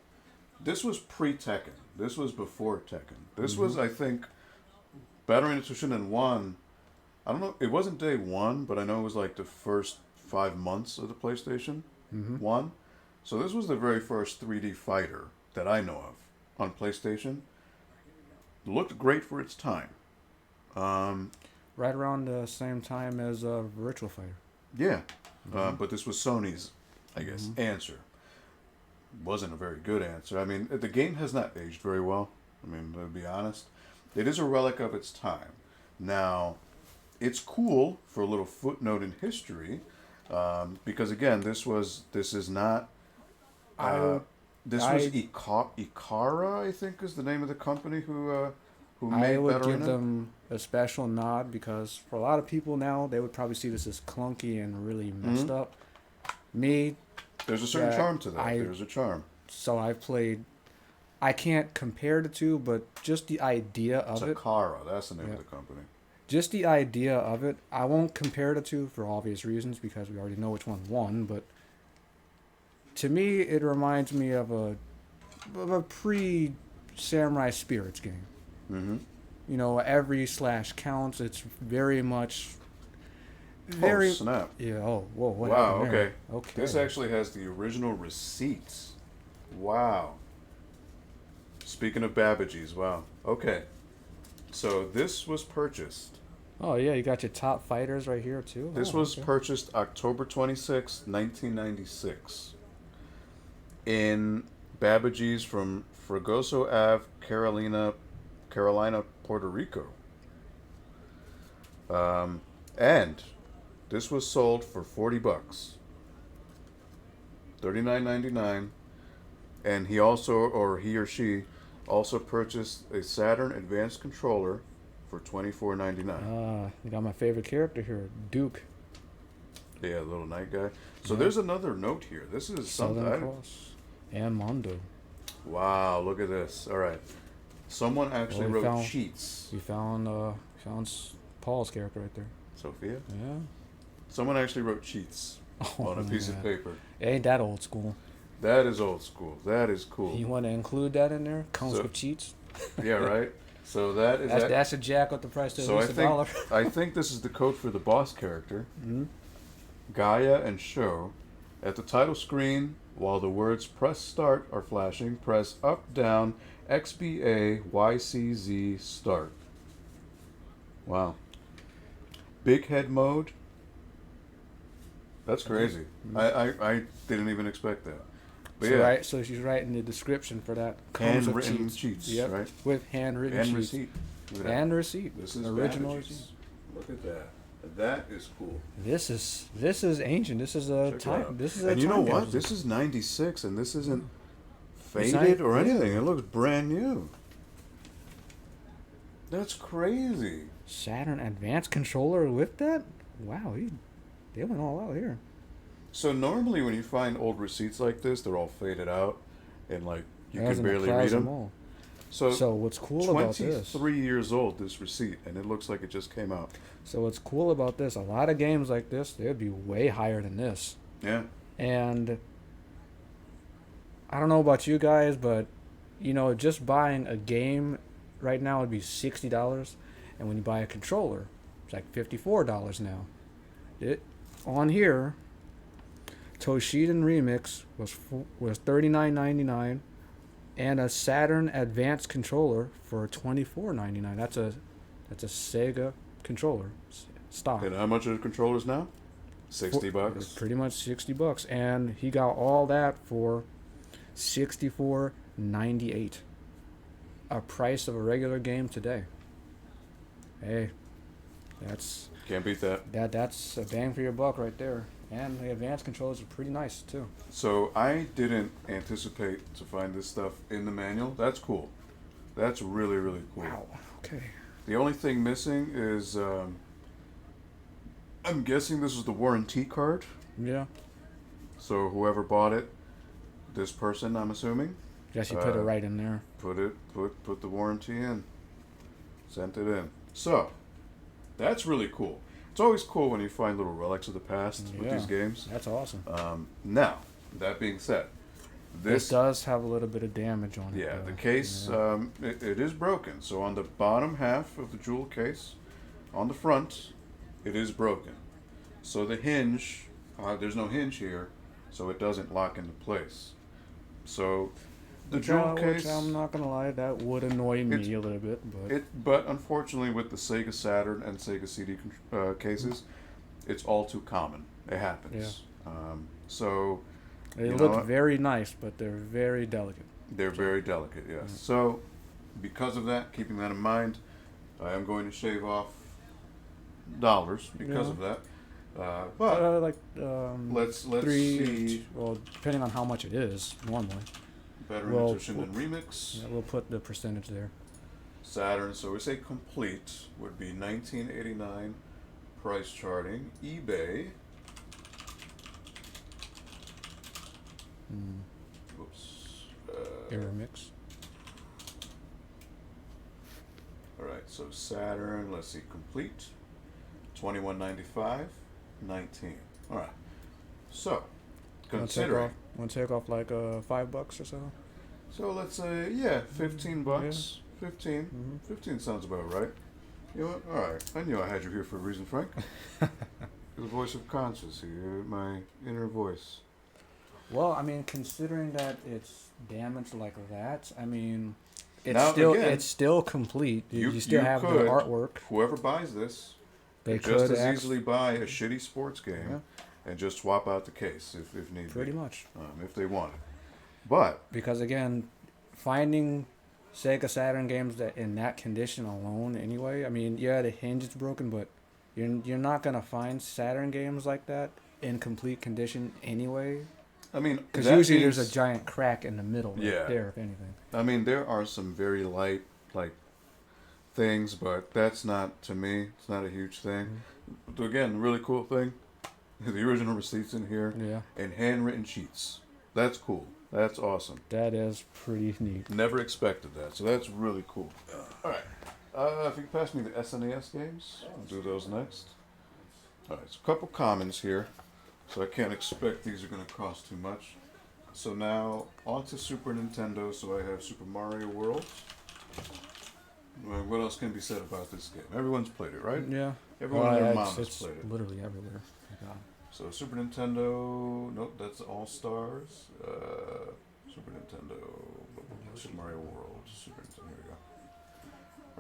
this was pre-Tekken. This was before Tekken. This was, I think, Batarina Toshinden 1. I don't know. It wasn't day one, but I know it was like the first 5 months of the PlayStation 1. So this was the very first 3D fighter that I know of on PlayStation. Looked great for its time. right around the same time as Virtual Fighter. Yeah. But this was Sony's, I guess, answer. Wasn't a very good answer. I mean, the game has not aged very well. I mean, to be honest. It is a relic of its time. Now, it's cool for a little footnote in history, because again, this is not. This was Ikara, I think, is the name of the company who made I would Batarina. give them a special nod because for a lot of people now, they would probably see this as clunky and really messed up. Me, There's a certain Yeah, charm to that. There's a charm. so I've played. I can't compare the two, but just the idea It's of it, Ikara. That's the name Yeah. of the company. just the idea of it, I won't compare the two for obvious reasons because we already know which one won. But to me, it reminds me of a pre-Samurai Spirits game. Mm-hmm. You know, every slash counts. It's very much. Oh, snap. Yeah. Oh, whoa. What Wow, happened there? okay. Okay. This actually has the original receipts. Wow. Speaking of Babbagees, wow. Okay. So this was purchased. Oh yeah, you got your top fighters right here too. This Oh, was okay. purchased October 26, 1996. In Babbagees from Fregoso Ave, Carolina, Puerto Rico. And this was sold for $40. $39.99. And he or she also purchased a Saturn Advanced controller for $24.99. You got my favorite character here, Duke. Yeah, little night guy. So Yeah. there's another note here. This is something. Southern Cross. And Mondo. Wow, look at this. All right. Someone actually Well, we wrote found- cheats. We found Paul's character right there. Sophia? Yeah. Someone actually wrote cheats Oh, on a piece of man. paper. Ain't that old school? That is old school. That is cool. You want to include that in there? Comes So- with cheats. Yeah, right? So that is That should jack up the price to So at I least think $1. I think this is the code for the boss character. Mhm. Gaia and Sho. At the title screen, while the words press start are flashing, press up, down, XBA, YCZ, start. Wow. Big head mode. That's crazy. I didn't even expect that. But So, yeah, right, so she's writing the description for that. Comes with handwritten cheats, Yep, right? with handwritten And cheats. receipt. Look at that. And receipt. This is original Babbage's. receipt. Look at that. That is cool. This is ancient. This is a Check it time. out. This is a And you know time what? capsule. This is 96 and this isn't It's faded not- or yeah. anything. It looks brand new. That's crazy. Saturn Advanced controller with that? Wow, they went all out here. So normally when you find old receipts like this, they're all faded out and like you can As in the barely read Plaza them. Mall. So, So what's cool about this? 23 years old, this receipt, and it looks like it just came out. So what's cool about this? A lot of games like this, they'd be way higher than this. Yeah. And I don't know about you guys, but you know, just buying a game right now would be $60, and when you buy a controller, it's like $54 now. It on here, Toshiden Remix was $39.99, and a Saturn Advanced controller for $24.99. That's a Sega controller stock. And how much are the controllers now? 60 bucks. Pretty much $60, and he got all that for $64.98. A price of a regular game today. Hey, that's Can't beat that. that's a bang for your buck right there. And the advanced controls are pretty nice too. So I didn't anticipate to find this stuff in the manual. That's cool. That's really, really cool. Wow. Okay. The only thing missing is, I'm guessing this is the warranty card. Yeah. So whoever bought it, this person, I'm assuming, Guess you put it right in there. put the warranty in, sent it in. So that's really cool. It's always cool when you find little relics of the past with Yeah. these games. That's awesome. Now, that being said, This does have a little bit of damage on it. yeah, though. the case, Yeah. it is broken. So on the bottom half of the jewel case, on the front, it is broken. So the hinge, there's no hinge here, so it doesn't lock into place. So the jewel case, Which I'm not gonna lie, that would annoy me a little bit, but but unfortunately with the Sega Saturn and Sega CD cases, it's all too common. It happens. So they you know look what? very nice, but they're very delicate. They're very delicate, yes. Yeah. So, because of that, keeping that in mind, I am going to shave off dollars because Yeah. of that. But Like let's three. see. Well, depending on how much it is, normally, Veteran well, Edition and Remix. yeah, we'll put the percentage there. Saturn, so we say complete would be 1989 price charting. eBay. Oops. Error mix. Alright, so Saturn, let's see, complete. 21.95, 19. Alright. So, considering. Want to take off like $5 or so? So let's say, yeah, 15 bucks. 15. Mm-hmm. 15 sounds about right. You know what? Alright. I knew I had you here for a reason, Frank. You're the voice of conscience here, my inner voice. Well, I mean, considering that it's damaged like that, I mean, Now, again, it's still complete. You you still have the could- artwork. Whoever buys this, They could just could as easily buy a shitty sports game Yeah. and just swap out the case if need pretty be, much. if they want it. But Because again, finding Sega Saturn games that in that condition alone, anyway. I mean, yeah, the hinge is broken, but you're not gonna find Saturn games like that in complete condition anyway. I mean, Because that usually means- there's a giant crack in the middle right Yeah. there, if anything. I mean, there are some very light, like, things, but that's not, to me, it's not a huge thing. Again, really cool thing, the original receipts in here, Yeah, and handwritten sheets. That's cool. That's awesome. that is pretty neat. Never expected that, so that's really cool. Alright, if you could pass me the SNES games, I'll do those next. Alright, so a couple commons here, so I can't expect these are going to cost too much. So now, on to Super Nintendo, so I have Super Mario World. Well, what else can be said about this game? Everyone's played it, right? Yeah. Everyone and their it's, mom has it's played it. literally everywhere. Yeah. So Super Nintendo, nope, that's All Stars. Super Nintendo, Super Mario World, Super Nintendo. Here we go.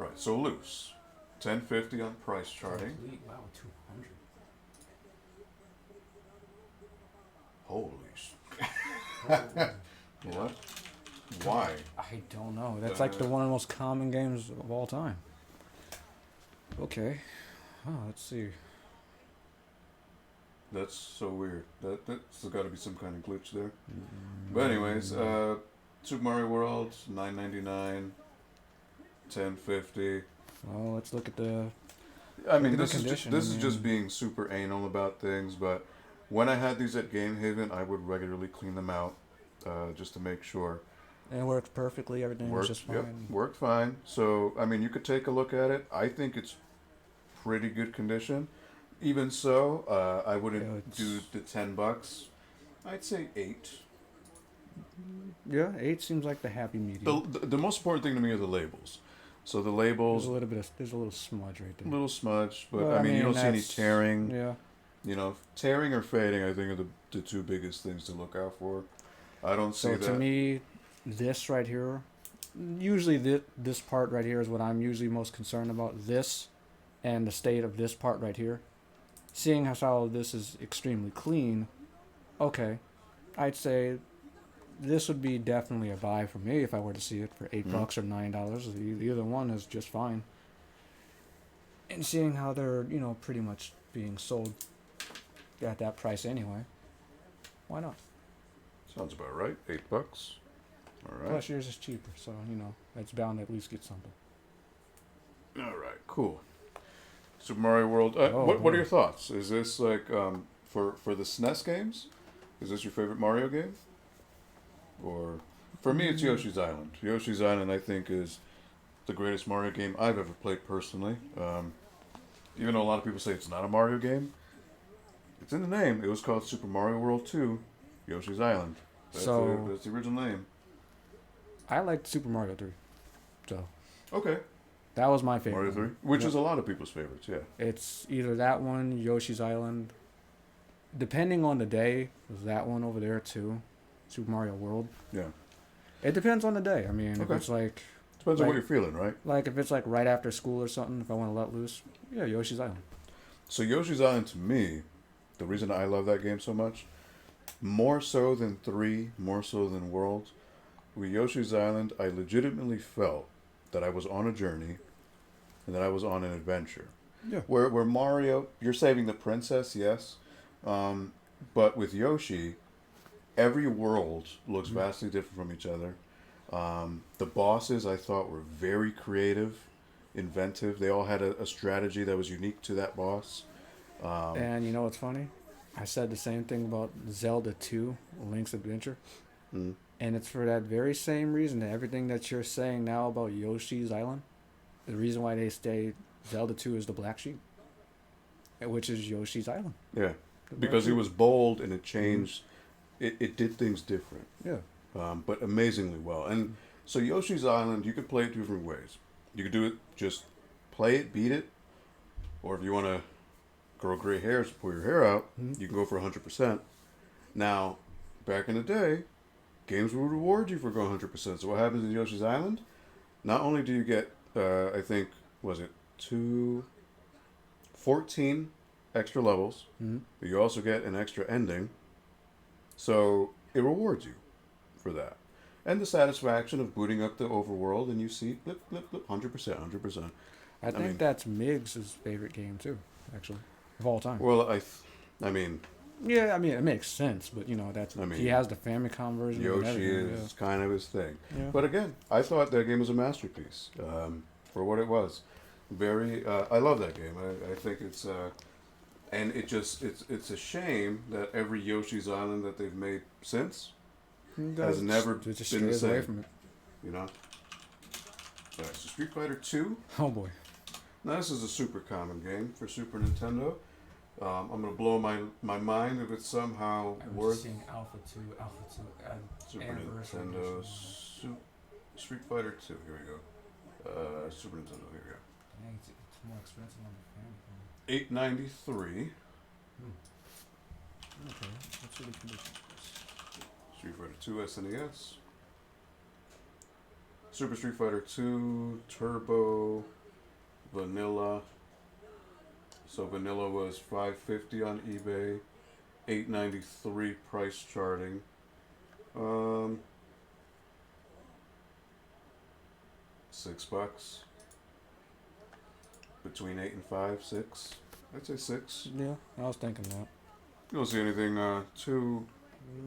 All right, so loose, 1050 on price charting. Wow, 200. Holy sh! What? Why? I don't know. That's like the one of the most common games of all time. Okay. Oh, let's see. That's so weird. That's got to be some kind of glitch there. But anyways, Super Mario World, $9.99, 1050. Well, let's look at the. I mean, Look at the this is just, condition, this I is just mean. being super anal about things. But when I had these at Game Haven, I would regularly clean them out, just to make sure. It worked perfectly. Everything was Worked, just fine. yep, worked fine. So I mean, you could take a look at it. I think it's pretty good condition. Even so, I wouldn't Yeah, do the $10. I'd say 8. Yeah, 8 seems like the happy medium. The most important thing to me are the labels. So the There's labels, a little bit of there's a little smudge right there. little smudge, but Well, I mean, you don't see any that's- tearing. Yeah. You know, tearing or fading, I think, are the two biggest things to look out for. I don't see So that. to me, this right here, usually this part right here is what I'm usually most concerned about. This and the state of this part right here. Seeing how this is extremely clean, okay, I'd say this would be definitely a buy for me if I were to see it for $8 Mhm. or $9. Either one is just fine. And seeing how they're pretty much being sold at that price anyway. Why not? Sounds about right. $8. All right. Plus yours is cheaper, so it's bound to at least get something. All right. Cool. Super Mario World. Oh, what boy. are your thoughts? Is this like for the SNES games? Is this your favorite Mario game? Or for me, it's Yoshi's Island. Yoshi's Island, I think, is the greatest Mario game I've ever played personally. Even though a lot of people say it's not a Mario game, it's in the name. It was called Super Mario World 2, Yoshi's Island. That's the original name. I liked Super Mario 3. So Okay. that was my favorite. Mario 3, which is a lot of people's favorites, yeah. It's either that one, Yoshi's Island. Depending on the day, there's that one over there too. Super Mario World. Yeah. It depends on the day. I mean, if Okay. it's like Depends on what you're feeling, right? if it's like right after school or something, if I want to let loose, yeah, Yoshi's Island. So Yoshi's Island, to me, the reason I love that game so much, more so than 3, more so than Worlds, with Yoshi's Island, I legitimately felt that I was on a journey and that I was on an adventure. Yeah. Where Mario, you're saving the princess, yes, but with Yoshi, every world looks vastly different from each other. The bosses I thought were very creative, inventive. They all had a strategy that was unique to that boss. And you know what's funny? I said the same thing about Zelda 2, Link's Adventure. Mm. And it's for that very same reason that everything that you're saying now about Yoshi's Island, the reason why they say Zelda 2 is the black sheep, which is Yoshi's Island. Yeah, The black because it sheep. was bold and it changed. It did things different, Yeah. but amazingly well. And so Yoshi's Island, you could play it 2 different ways. You could do it just play it, beat it, or if you want to grow gray hairs, pull your hair out, Mhm. you can go for 100%. Now, back in the day, games would reward you for going 100%. So what happens in Yoshi's Island? Not only do you get, I think, was it 14 extra levels, Mhm. but you also get an extra ending. So it rewards you for that. And the satisfaction of booting up the overworld and you see blip, blip, blip, 100%, 100%. I think mean- that's Miggs' favorite game too, actually, of all time. Well, I mean, Yeah, I mean it makes sense, but that's I mean, he has the Famicom version. and Yoshi everything, is kind of his thing. Yeah. But again, I thought that game was a masterpiece for what it was. Very, I love that game. I think it's, and it's a shame that every Yoshi's Island that they've made since, has never It just been the strays away same. from it. you know. Alright, so Street Fighter 2. Oh boy. Now this is a super common game for Super Nintendo. I'm gonna blow my mind if it's somehow worth Alpha 2, Super Anniversary Nintendo edition. Street Fighter 2. Here we go. Super Nintendo. Here we go. It's more expensive on the Famicom. $8.93. Okay, let's see the conditions. Street Fighter 2 SNES. Super Street Fighter 2 Turbo Vanilla. So Vanilla was $5.50 on eBay, $8.93 price charting. $6. Between 8 and 5, 6. I'd say 6. Yeah, I was thinking that. You don't see anything too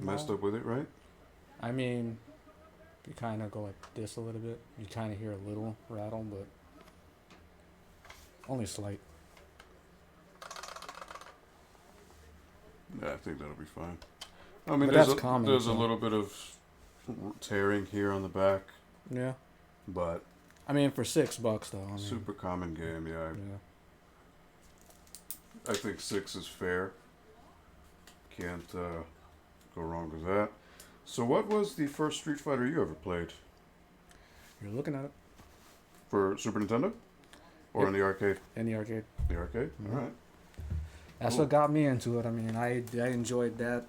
messed up with it, right? I mean, you kind of go like this a little bit. You kind of hear a little rattle, but only slight. Yeah, I think that'll be fine. I mean, But there's that's common, there's a so- little bit of tearing here on the back, Yeah. but I mean, for $6 though. I mean, super common game. Yeah, Yeah. I think 6 is fair. Can't go wrong with that. So, what was the first Street Fighter you ever played You're looking at it for Super Nintendo, or Yep. in the arcade? in the arcade. The arcade. Mhm. All right. That's Cool. what got me into it. I mean, I enjoyed that.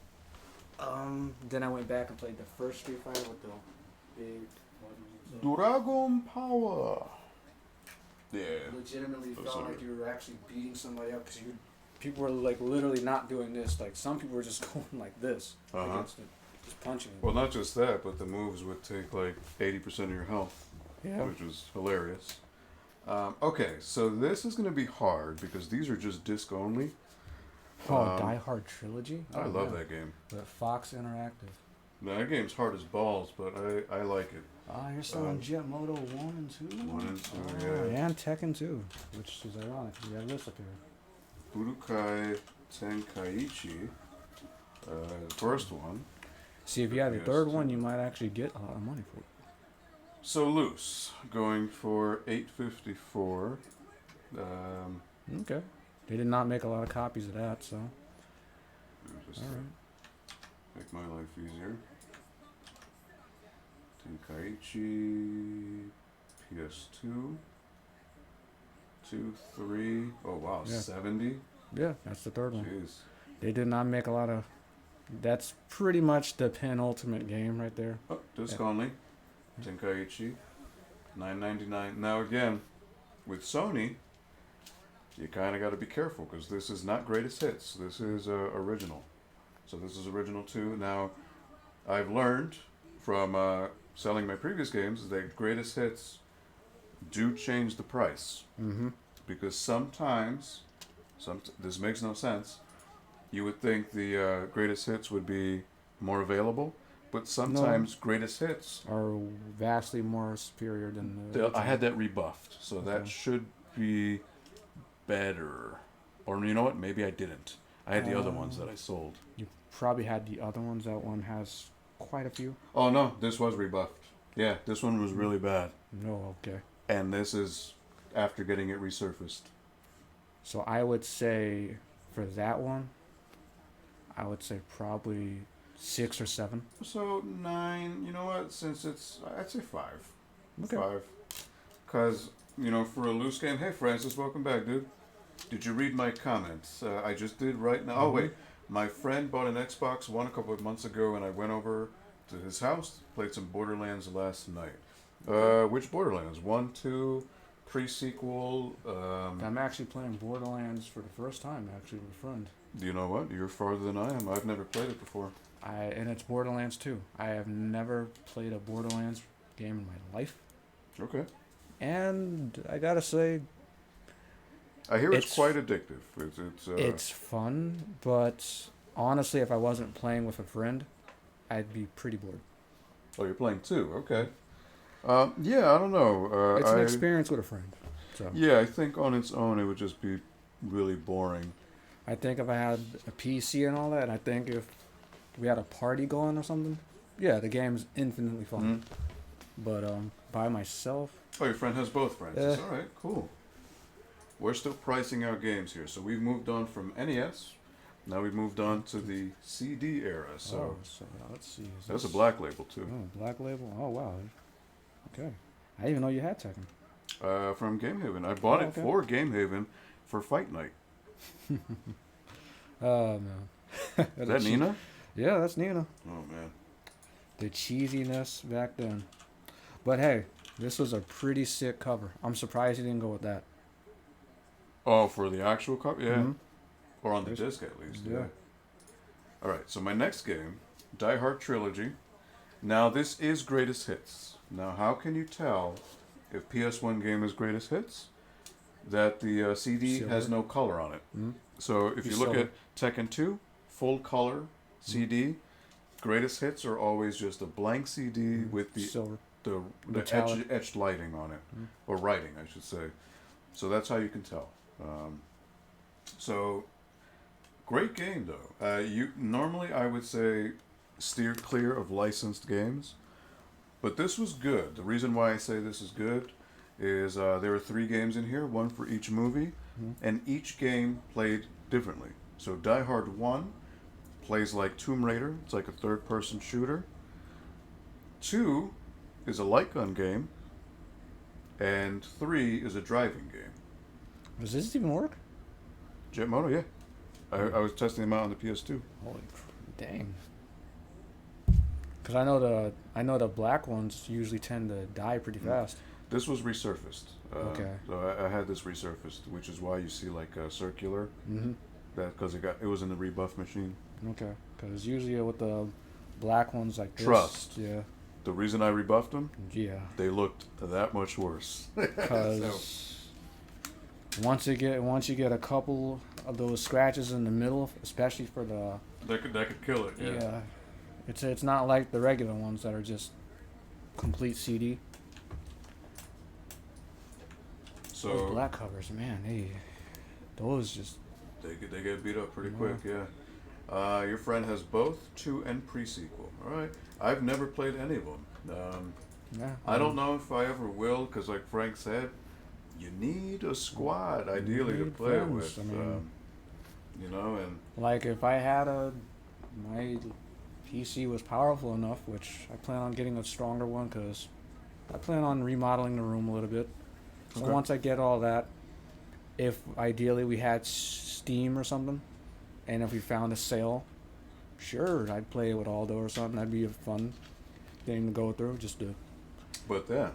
Then I went back and played the first Street Fighter with the big. Dragon Power. Yeah. Legitimately Oh, felt sorry. like you were actually beating somebody up because people were like literally not doing this. Like some people were just going like this Uh-huh. against it, just punching it. Well, not just that, but the moves would take like 80% of your health, Yeah. which was hilarious. Okay, so this is going to be hard because these are just disc only. Oh, Die Hard Trilogy. I Oh, love yeah. that game. With Fox Interactive. Now, that game's hard as balls, but I like it. Ah, you're selling Jet Moto 1 and 2? 1 and 2, Oh, yeah. and Tekken 2, which is ironic because you have this up here. Budokai Tenkaichi, the first one. See, if you had the Yes, third too. one, you might actually get a lot of money for it. So loose, going for $8.54. Okay. They did not make a lot of copies of that, so. Just All to right. make my life easier. Tenkaichi, PS2, 2, 3. Oh wow, Yeah. 70. Yeah, that's the third one. Jeez. They did not make a lot of. That's pretty much the penultimate game right there. Oh, disc Yeah. only. Tenkaichi, $9.99. Now again, with Sony, you kind of got to be careful because this is not greatest hits. This is original. So this is original too. Now, I've learned from selling my previous games that greatest hits do change the price Mm-hmm. because sometimes, this makes no sense. You would think the greatest hits would be more available, but sometimes greatest hits. Are vastly more superior than the. I had that rebuffed, so that Okay. should be better. Or you know what? Maybe I didn't. I had the other ones that I sold. You probably had the other ones. That one has quite a few. Oh no, this was rebuffed. Yeah, this one was really bad. No, okay. And this is after getting it resurfaced. So I would say for that one, I would say probably 6 or 7. So 9, you know what? Since I'd say 5. Okay. 5. Because, for a loose game, hey Francis, welcome back, dude. Did you read my comments? I just did right now. Oh, wait. My friend bought an Xbox One a couple of months ago, and I went over to his house, played some Borderlands last night. Which Borderlands? 1, 2, pre-sequel. I'm actually playing Borderlands for the first time, actually, with a friend. You know what? You're farther than I am. I've never played it before. And it's Borderlands 2. I have never played a Borderlands game in my life. Okay. And I gotta say, I hear it's It's- quite addictive. it's fun, but honestly, if I wasn't playing with a friend, I'd be pretty bored. Oh, you're playing 2. Okay. Yeah, I don't know. It's an experience with a friend. So Yeah, I think on its own it would just be really boring. I think if I had a PC and all that, and I think if we had a party going or something, yeah, the game's infinitely fun. Mhm. But by myself, Oh, your friend has both friends. Yeah. All right, cool. We're still pricing our games here. So we've moved on from NES. Now we've moved on to the CD era. So so let's see. Is that's a this- black label too. Oh, Black Label. Oh wow. Okay. I didn't even know you had Tekken. From Game Haven. I bought Oh, it okay. for Game Haven for Fight Night. Oh no. Is that Nina? Yeah, that's Nina. Oh man. The cheesiness back then. But hey, this was a pretty sick cover. I'm surprised you didn't go with that. Oh, for the actual cover? Yeah. Mhm. Or on the There's- disc at least. yeah. All right. So my next game, Die Hard Trilogy. Now this is greatest hits. Now how can you tell if PS1 game is greatest hits? That the CD has Silver. no color on it. Mhm. So if you It's look silver. at Tekken 2, full color CD, greatest hits are always just a blank CD with the Silver. the Metallic. etched lighting on it, Mhm. or writing, I should say. So that's how you can tell. So great game though. You normally I would say steer clear of licensed games, but this was good. The reason why I say this is good is there are 3 games in here, one for each movie, Mhm. and each game played differently. So Die Hard 1 plays like Tomb Raider. It's like a third-person shooter. 2 is a light gun game, and 3 is a driving game. Does this even work? Jet Moto, yeah. I was testing them out on the PS2. Holy dang. Because I know the black ones usually tend to die pretty fast. This was resurfaced. Okay. So I had this resurfaced, which is why you see like a circular. Mm-hmm. That because it was in the rebuff machine. Okay. Because usually with the black ones like this. Trust. Yeah. The reason I rebuffed them, Yeah. they looked that much worse. Because once you get a couple of those scratches in the middle, especially for the That could kill it. Yeah. yeah. It's not like the regular ones that are just complete CD. So Those black covers, man, those just they get beat up pretty Yeah. quick. Yeah. Your friend has both 2 and pre-sequel. All right. I've never played any of them. yeah. I don't know if I ever will, because like Frank said, you need a squad ideally to need play friends, with. I mean- You know, and Like if I had my PC was powerful enough, which I plan on getting a stronger one because I plan on remodeling the room a little bit. So Okay. once I get all that, if ideally we had Steam or something, and if we found a sale, sure, I'd play it with Aldo or something. That'd be a fun thing to go through. Just to but then,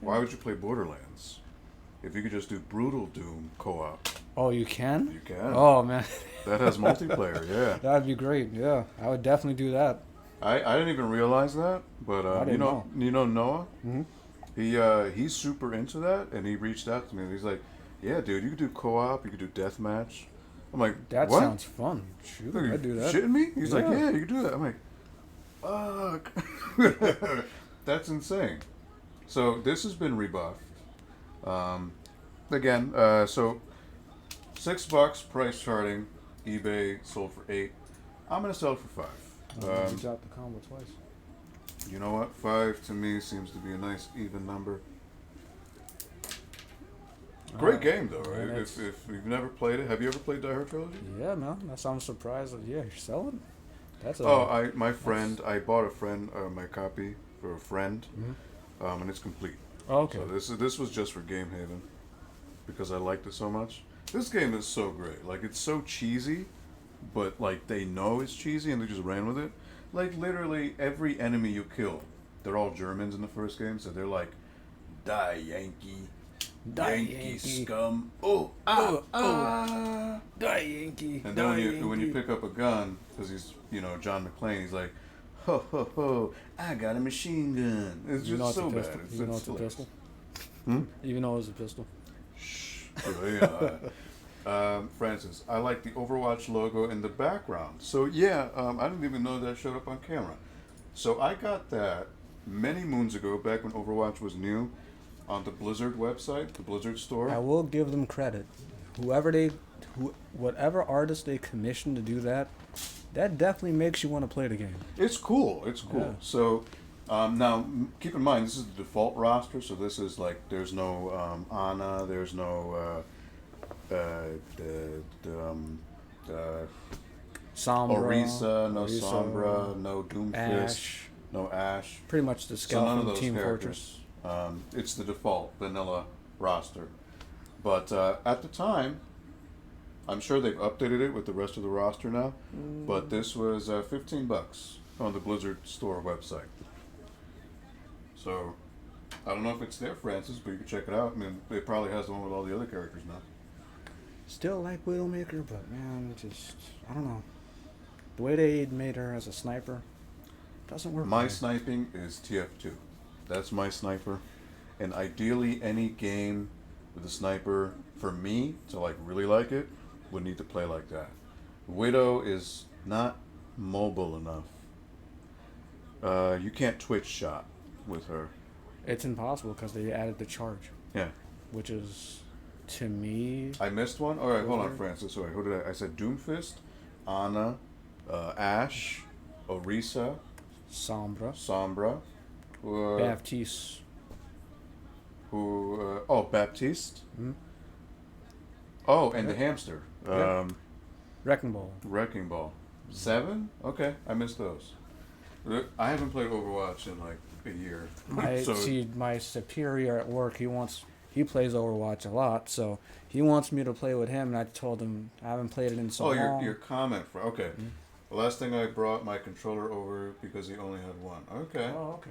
why would you play Borderlands if you could just do Brutal Doom co-op? oh, you can? You can. Oh man, That has multiplayer. Yeah. that'd be great. Yeah, I would definitely do that. I didn't even realize that, but I didn't you know Noah. Mm-hmm. He's super into that, and he reached out to me. And he's like, "Yeah, dude, you could do co-op, you could do deathmatch." I'm like, That "What? sounds fun. Shoot, Are you I'd do that. shitting me?" He's like, Yeah. "Yeah, you can do that." I'm like, "Fuck, that's insane." So this has been rebuffed. Again, so $6 price charting. eBay sold for 8. I'm gonna sell it for 5. You dropped the combo twice. You know what? 5 to me seems to be a nice even number. Great game though, man, right? it's- If you've never played it, have you ever played Die Hard Trilogy? Yeah, man. That's I'm surprised. Yeah, you're selling. That's a. I bought a friend my copy for a friend, Mhm. and it's complete. Okay. So this was just for Game Haven because I liked it so much. This game is so great. Like it's so cheesy, but like they know it's cheesy and they just ran with it. Like literally every enemy you kill, they're all Germans in the first game, so they're like, "Die Yankee, Die Yankee, Yankee. scum, oh ah." Die Yankee. And then when you pick up a gun, because he's John McClane, he's like, "Ho ho ho! I got a machine gun." It's You know just it's a so bad. pistol. It's You know it's a hilarious. pistol. Hmm? Even though it's a pistol. Shh. Francis, I like the Overwatch logo in the background. So yeah, I didn't even know that showed up on camera. So I got that many moons ago, back when Overwatch was new, on the Blizzard website, the Blizzard store. I will give them credit. Whatever artist they commissioned to do that, that definitely makes you want to play the game. It's cool. It's cool. Yeah. So now keep in mind this is the default roster. So this is like there's no Ana, there's no Sombra, Orisa, no Sombra, no Doomfist, Ash. no Ash. Pretty much the So none of skeleton those Team characters. Fortress. It's the default vanilla roster. But at the time, I'm sure they've updated it with the rest of the roster now. But this was $15 on the Blizzard store website. So I don't know if it's there, Francis, but you can check it out. I mean, it probably has the one with all the other characters now. Still like Widowmaker, but man, just I don't know. The way they made her as a sniper doesn't work. My for me. sniping is TF2. That's my sniper. And ideally, any game with a sniper, for me to like really like it, would need to play like that. Widow is not mobile enough. You can't twitch shot with her. It's impossible because they added the charge, Yeah. which is to me. I missed one? Alright, hold on, Over. Francis. Sorry, who did I said Doomfist, Ana, Ash, Orisa, Sombra, Sombra, Baptiste. Baptiste. Mhm. Oh, and the Yeah. hamster. Yeah. Wrecking Ball. Wrecking Ball. 7? Okay, I missed those. I haven't played Overwatch in like a year. My superior at work, he plays Overwatch a lot, so he wants me to play with him, and I told him I haven't played it in so long. your comment for okay. The last thing I brought my controller over because he only had one. Okay. Oh, okay.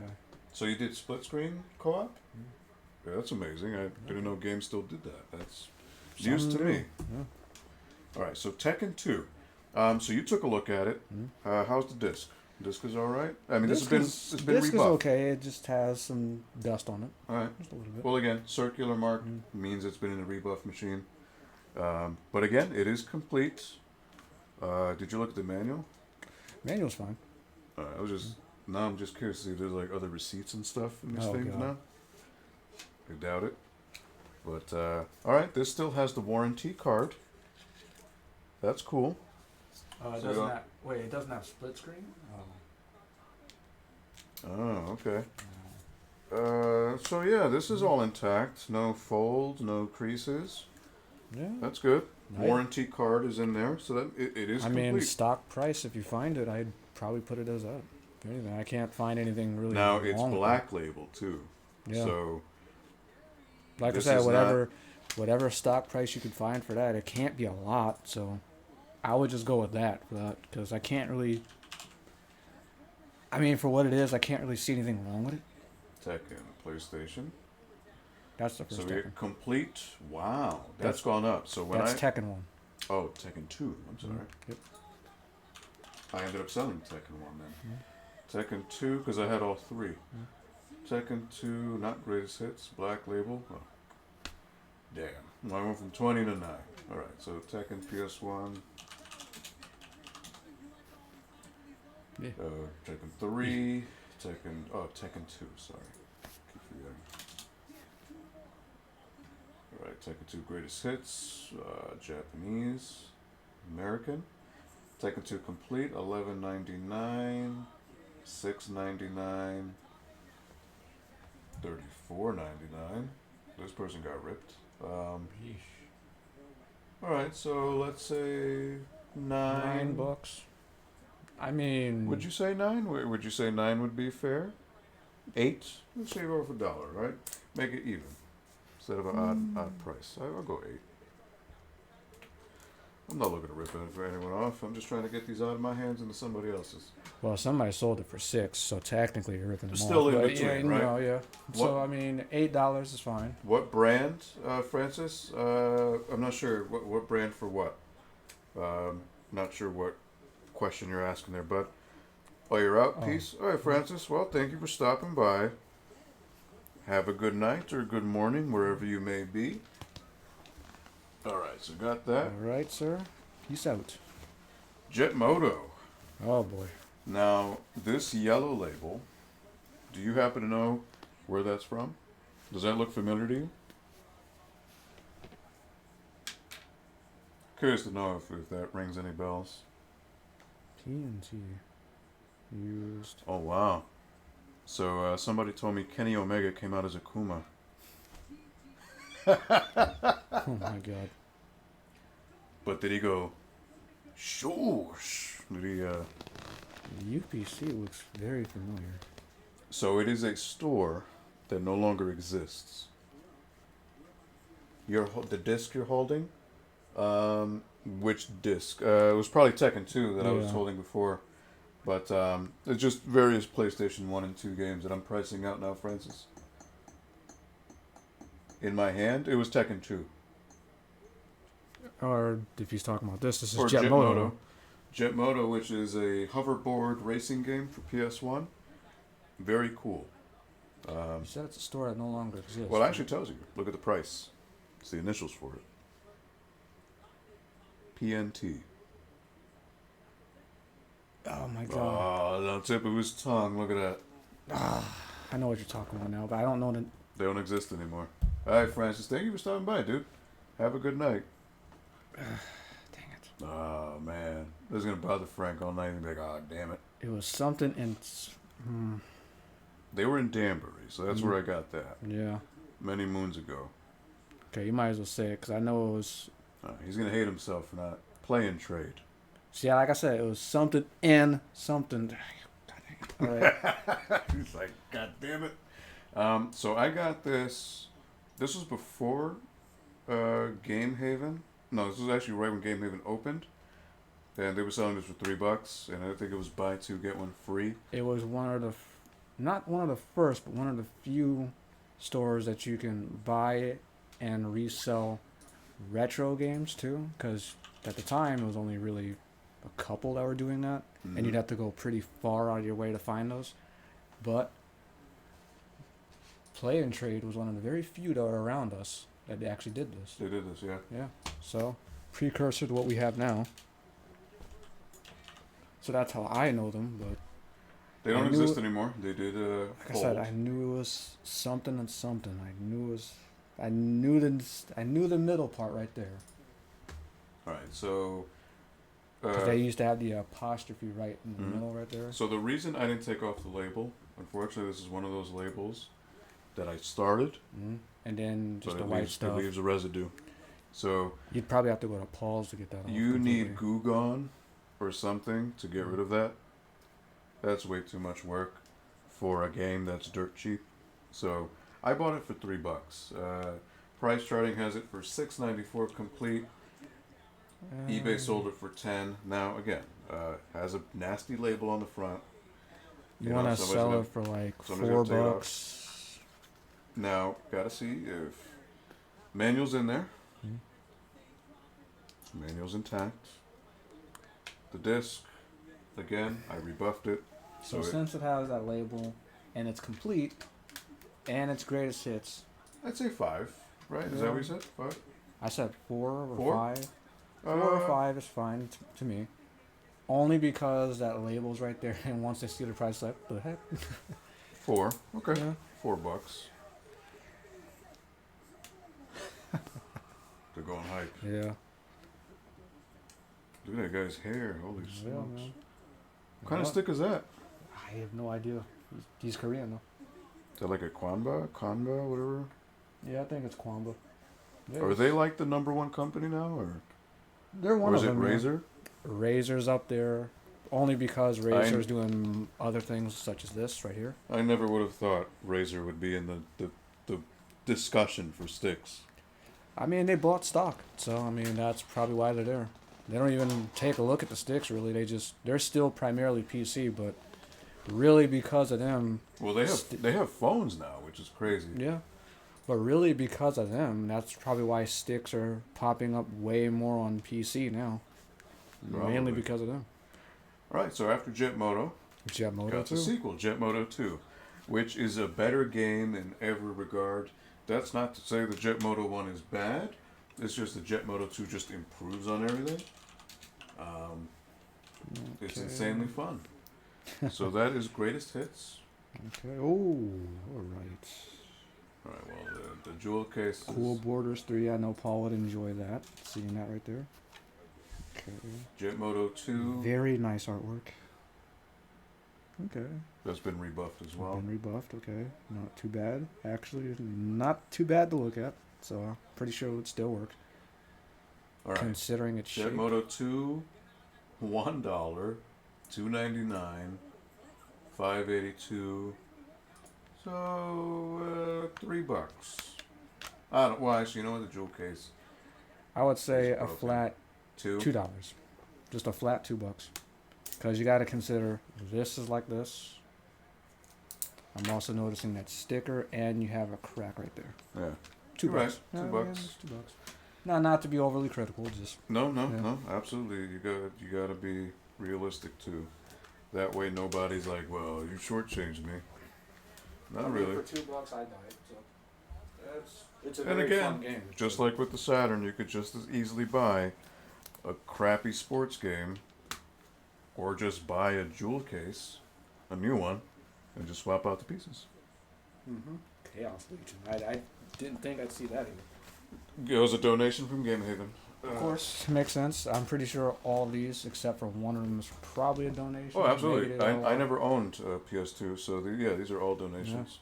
So you did split screen co-op? Yeah, that's amazing. I didn't know games still did that. That's news to Something me. new. Yeah. All right, so Tekken 2. So you took a look at it. How's the disc? Disc is all right. I mean, it's been Disc is rebuffed. okay. It just has some dust on it, All right. just a little bit. Well, again, circular mark means it's been in a rebuff machine. But again, it is complete. Did you look at the manual? Manual's fine. I was just now I'm just curious to see if there's like other receipts and stuff in these Oh, things God. now. I doubt it. But all right, this still has the warranty card. That's cool. It So doesn't you have. Wait, it doesn't have split screen. Oh, okay. So yeah, this is all intact. No folds, no creases. Yeah. That's good. Nice. Warranty card is in there, so that it is I complete. mean, stock price. If you find it, I'd probably put it as that. If anything, I can't find anything really. Now it's wrong with black label too. it. Yeah. So Like I this said, is whatever stock price you could find for that, it can't be a lot. So I would just go with that for that because I can't really. I mean, for what it is, I can't really see anything wrong with it. Tekken PlayStation. That's the first So we Tekken. get complete. Wow, That's- that's gone up. So when That's I Tekken 1. Tekken 2. I'm sorry. Yep. I ended up selling Tekken 1 then. Tekken 2 because I had all three. Tekken 2, not greatest hits, black label. Oh. Damn. Well, I went from 20 to 9. Alright, so Tekken PS1. Yeah. Tekken 3. Tekken 2, sorry. Keep forgetting. Alright, Tekken 2 greatest hits, Japanese, American. Tekken 2 complete, $11.99, $6.99, $34.99. This person got ripped. Alright, so let's say $9. I mean, Would you say 9? Would you say 9 would be fair? 8? Let's shave off $1, right? Make it even. Instead of an odd price. I'll go 8. I'm not looking to rip anyone off. I'm just trying to get these out of my hands into somebody else's. well, somebody sold it for $6, so technically you're ripping them Still off. in But between, yeah, right? No, yeah. So I mean, $8 is fine. What brand, Francis? I'm not sure. What brand for what? Not sure what question you're asking there, but you're out. Oh. Peace. All right, Francis. Well, thank you for stopping by. Have a good night or good morning wherever you may be. All right, so got that. All right, sir. Peace out. Jetmoto. Oh boy. Now, this yellow label, do you happen to know where that's from? Does that look familiar to you? Curious to know if that rings any bells. TNT used. Oh, wow. So, somebody told me Kenny Omega came out as Akuma. Oh my god. But did he go, shoosh? Did he, The UPC looks very familiar. So it is a store that no longer exists. The disc you're holding? Which disc? It was probably Tekken 2 that I was Yeah. holding before. But it's just various PlayStation 1 and 2 games that I'm pricing out now, Francis. In my hand, it was Tekken 2. Or if he's talking about this is Or Jetmoto. Jetmoto, which is a hoverboard racing game for PS1. Very cool. You said it's a store that no longer exists. Well, it actually tells you. Look at the price. It's the initials for it. PNT. Oh my god. Oh, the tip of his tongue. Look at that. I know what you're talking about now, but I don't know the. They don't exist anymore. All right, Francis. Thank you for stopping by, dude. Have a good night. Dang it. Oh, man. This is going to bother Frank all night. He'll be like, oh, damn it. It was something in. They were in Danbury, so that's where I got that. Yeah. Many moons ago. Okay, you might as well say it because I know it was. He's going to hate himself for not playing trade. See, like I said, it was something in something. God dang it. All right. He's like, God damn it. So I got this. This was before Game Haven. No, this was actually right when Game Haven opened. And they were selling this for $3. And I think it was buy two, get one free. It was one of the, not one of the first, but one of the few stores that you can buy and resell retro games too. Because at the time, it was only really a couple that were doing that. And you'd have to go pretty far out of your way to find those. But Play and Trade was one of the very few that were around us that they actually did this. They did this, yeah. Yeah. So, precursor to what we have now. So that's how I know them, but They don't I knew exist it- anymore. They did like I fold. said, I knew it was something and something. I knew the middle part right there. All right, so 'Cause they used to have the apostrophe right in the Mhm. middle right there. so the reason I didn't take off the label, unfortunately, this is one of those labels that I started, And then just but the it white leaves, stuff. it leaves a residue. So You'd probably have to go to Paul's to get that off. you need completely. Goo Gone or something to get rid of that. That's way too much work for a game that's dirt cheap. So I bought it for $3. Price charting has it for $6.94 complete. eBay sold it for 10. Now again, has a nasty label on the front. You know, want to somebody's sell gonna- it for like somebody's $4 gonna take it off. bucks. Now gotta see if manual's in there. Mhm. Manual's intact. The disc, again, I rebuffed it. So So it- since it has that label and it's complete and it's greatest hits, I'd say 5, right? Is that what you said? 5? I said 4 or Four? 5. 4 or Uh, 5 is fine to me. Only because that label's right there, and once they see the price, like, the heck? 4. Okay. Yeah. $4. They're going hype. Yeah. Look at that guy's hair. Holy Yeah, smokes. man. What kind of Well, stick is that? I have no idea. He's Korean, though. Is that like a Kwanba? Kanba? Whatever? Yeah, I think it's Kwamba. Yeah, Are they like the #1 company now? Or, They're one or of is it them. yeah. Razer? Razor's up there, only because Razor's doing other things such as this right here. I never would have thought Razer would be in the discussion for sticks. I mean, they bought stock, so I mean that's probably why they're there. They don't even take a look at the sticks really. They're still primarily PC, but really because of them, Well, they have phones now, which is crazy. yeah. But really because of them, that's probably why sticks are popping up way more on PC now. Mainly Probably. because of them. All right, so after Jet Moto, Jet Moto got the too. sequel, Jet Moto 2, which is a better game in every regard. That's not to say the Jet Moto 1 is bad. It's just the Jet Moto 2 just improves on everything. It's Okay. insanely fun. So that is greatest hits. Okay. Oh, all right. All right, well, the jewel case is Cool Borders 3. I know Paul would enjoy that. Seeing that right there. Okay. Jet Moto 2. Very nice artwork. Okay. That's been rebuffed as well. Been rebuffed. Okay. Not too bad. Actually, not too bad to look at. So I'm pretty sure it would still work. All right. Considering its Jet shape. Moto 2, $1, $2.99, $5.82. So $3. I don't. Well, actually, you know what? The jewel case, I would say It's a broken. flat $2. $2. Just a flat $2. Because you got to consider this is like this. I'm also noticing that sticker, and you have a crack right there. Yeah. $2. You're right, Yeah, $2. yeah, it's $2. Now, not to be overly critical, just No, Yeah. absolutely. You gotta be realistic too. That way, nobody's like, "Well, you shortchanged me." Not really. For $2, I buy it. So it's a And very again, fun game. Just like with the Saturn, you could just as easily buy a crappy sports game, or just buy a jewel case, a new one, and just swap out the pieces. Chaos Legion. I didn't think I'd see that either. It was a donation from Game Haven. Of course, makes sense. I'm pretty sure all these, except for one of them, is probably a donation. Oh, absolutely. Maybe they all I are. never owned a PS2, so these are all donations.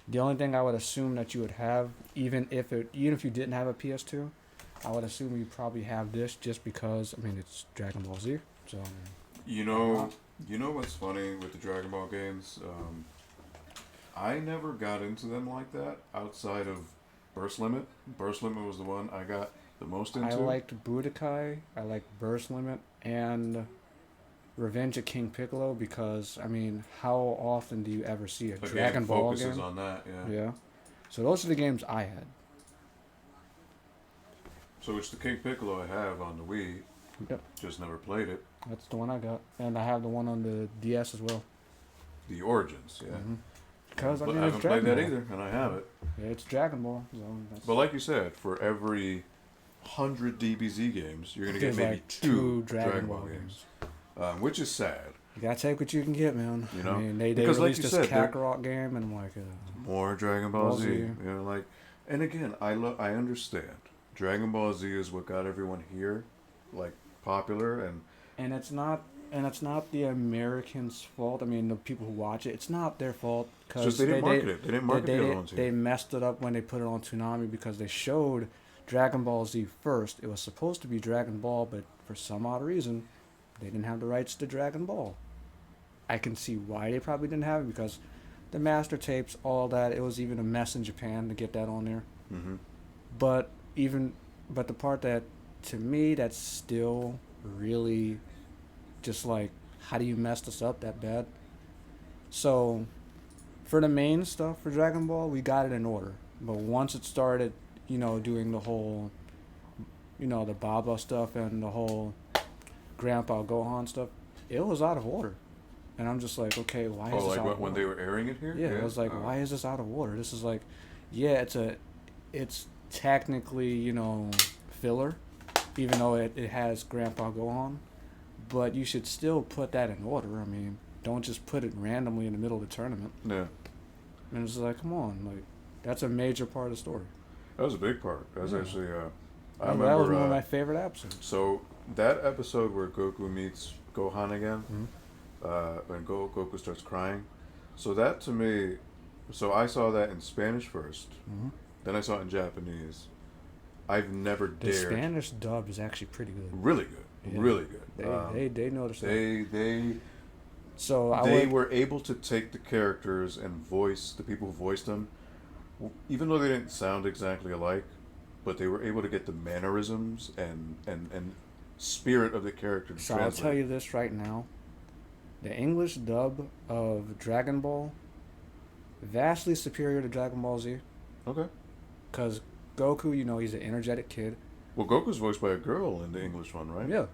The only thing I would assume that you would have, even if you didn't have a PS2, I would assume you probably have this just because I mean it's Dragon Ball Z. So You know what's funny with the Dragon Ball games? I never got into them like that outside of Burst Limit. Burst Limit was the one I got the most into. I liked Budokai, I liked Burst Limit, and Revenge of King Piccolo because I mean, how often do you ever see a Again, Dragon Ball focuses game? on that, yeah. Yeah. So those are the games I had. So it's the King Piccolo I have on the Wii. Yep. Just never played it. That's the one I got, and I have the one on the DS as well. The Origins, yeah. Mhm. Because I But mean, I it's haven't played Dragon that Ball. either, and I have it. Yeah, it's Dragon Ball. So that's, But like you said, for every 100 DBZ games, you're gonna get there's maybe like two Dragon Dragon Ball Ball games, which is sad. You gotta take what you can get, man. You I know? mean, they Because like released you this said, they're- Kakarot game, and I'm like, More Dragon Ball Ball Z. Z. You know, like, and again, I understand. Dragon Ball Z is what got everyone here, like, popular, and it's not the Americans' fault. I mean, the people who watch it, it's not their fault it's because just they didn't market it. They didn't market the other ones they here. messed it up when they put it on Toonami because they showed Dragon Ball Z first. It was supposed to be Dragon Ball, but for some odd reason, they didn't have the rights to Dragon Ball. I can see why they probably didn't have it because the master tapes, all that. It was even a mess in Japan to get that on there. Mm-hmm. But the part that to me that's still really just like, how do you mess this up that bad? So for the main stuff for Dragon Ball, we got it in order. But once it started, doing the whole, the Baba stuff and the whole Grandpa Gohan stuff, it was out of order. And I'm just like, okay, why is Oh, this like out of when order? they were airing it here? Yeah, I was like, why is this out of order? This is like, yeah, it's technically, filler, even though it has Grandpa Gohan, but you should still put that in order. I mean, don't just put it randomly in the middle of the tournament. Yeah. And it's like, come on, like, that's a major part of the story. That was a big part. That was actually, I And remember. that was one of my favorite episodes. So that episode where Goku meets Gohan again, Mm-hmm. when Goku starts crying. So that to me, so I saw that in Spanish first, Mm-hmm. then I saw it in Japanese. I've never The dared. Spanish dub is actually pretty good. Really good, Yeah. really good. They know their stuff. They So they were able to take the characters and voice the people who voiced them, even though they didn't sound exactly alike, but they were able to get the mannerisms and spirit of the character to So I'll translate. tell you this right now. The English dub of Dragon Ball, vastly superior to Dragon Ball Z. Okay. Because Goku, he's an energetic kid. Well, Goku's voiced by a girl in the English one, right? Yeah.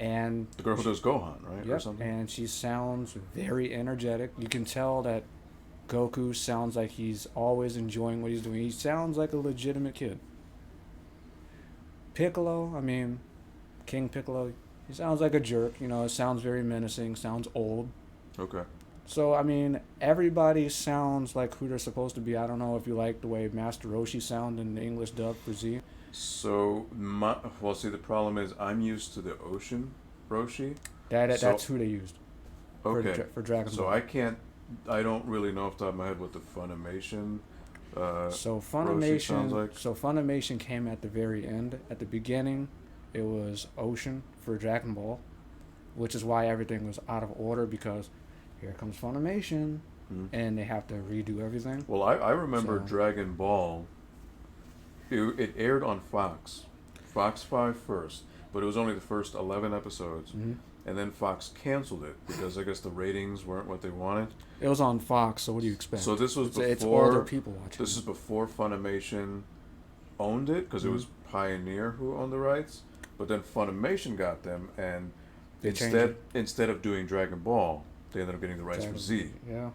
And The girl who does Gohan, right? Or yep, something? and she sounds very energetic. You can tell that Goku sounds like he's always enjoying what he's doing. He sounds like a legitimate kid. Piccolo, I mean, King Piccolo, he sounds like a jerk. It sounds very menacing, sounds old. Okay. So, I mean, everybody sounds like who they're supposed to be. I don't know if you like the way Master Roshi sound in the English dub for Z. So, see, the problem is I'm used to the Ocean Roshi. That's So- who they used Okay. for Dragon So Ball. I don't really know off the top of my head what the Funimation. So Roshi sounds Funimation, like. Funimation came at the very end. At the beginning, it was Ocean for Dragon Ball, which is why everything was out of order because here comes Funimation, and they have to redo everything. Well, I remember So- Dragon Ball. It aired on Fox 5 first, but it was only the first 11 episodes, Hmm. and then Fox canceled it because I guess the ratings weren't what they wanted. It was on Fox, so what do you expect? So this was It's older before. people watching. This is before Funimation owned it because it was Pioneer who owned the rights, but then Funimation got them, and They changed instead of doing Dragon Ball, they ended up getting the rights for Z, Yeah.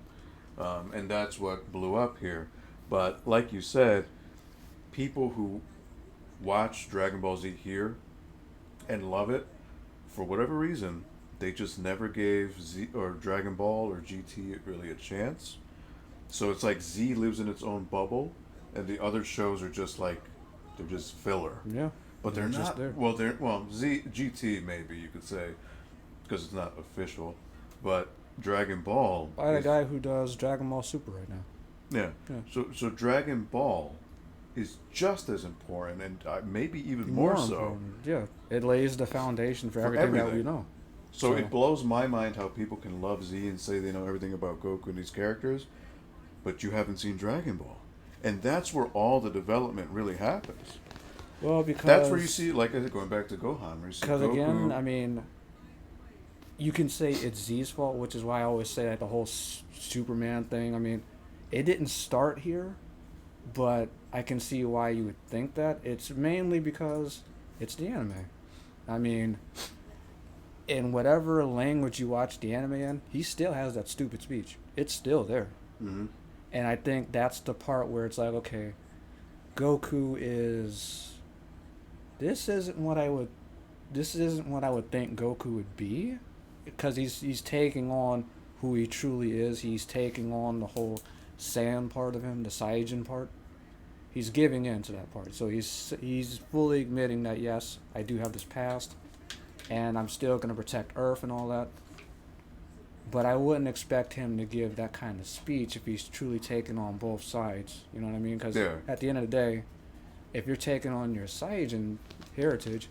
and that's what blew up here. But like you said, people who watch Dragon Ball Z here and love it, for whatever reason, they just never gave Z or Dragon Ball or GT really a chance. So it's like Z lives in its own bubble, and the other shows are just like they're just filler. Yeah. But they're They're just not. there. Well, GT maybe you could say, because it's not official, but Dragon Ball. By the is- guy who does Dragon Ball Super right now. Yeah. Yeah. So Dragon Ball is just as important, and maybe even more so. important. Yeah. It lays the foundation for, For everything that we everything. know. So So- it blows my mind how people can love Z and say they know everything about Goku and these characters, but you haven't seen Dragon Ball, and that's where all the development really happens. Well, because That's where you see, like I said, going back to Gohan, where you see Because Goku. again, I mean, you can say it's Z's fault, which is why I always say that the whole Superman thing. I mean, it didn't start here, but I can see why you would think that. It's mainly because it's the anime. I mean, in whatever language you watch the anime in, he still has that stupid speech. It's still there. Mhm. And I think that's the part where it's like, okay, Goku is. This isn't what I would. This isn't what I would think Goku would be, because he's taking on who he truly is. He's taking on the whole Saiyan part of him, the Saiyajin part. He's giving in to that part. So he's fully admitting that yes, I do have this past, and I'm still gonna protect Earth and all that. But I wouldn't expect him to give that kind of speech if he's truly taking on both sides. You know what I mean? Because Yeah. at the end of the day, if you're taking on your Saiyajin heritage,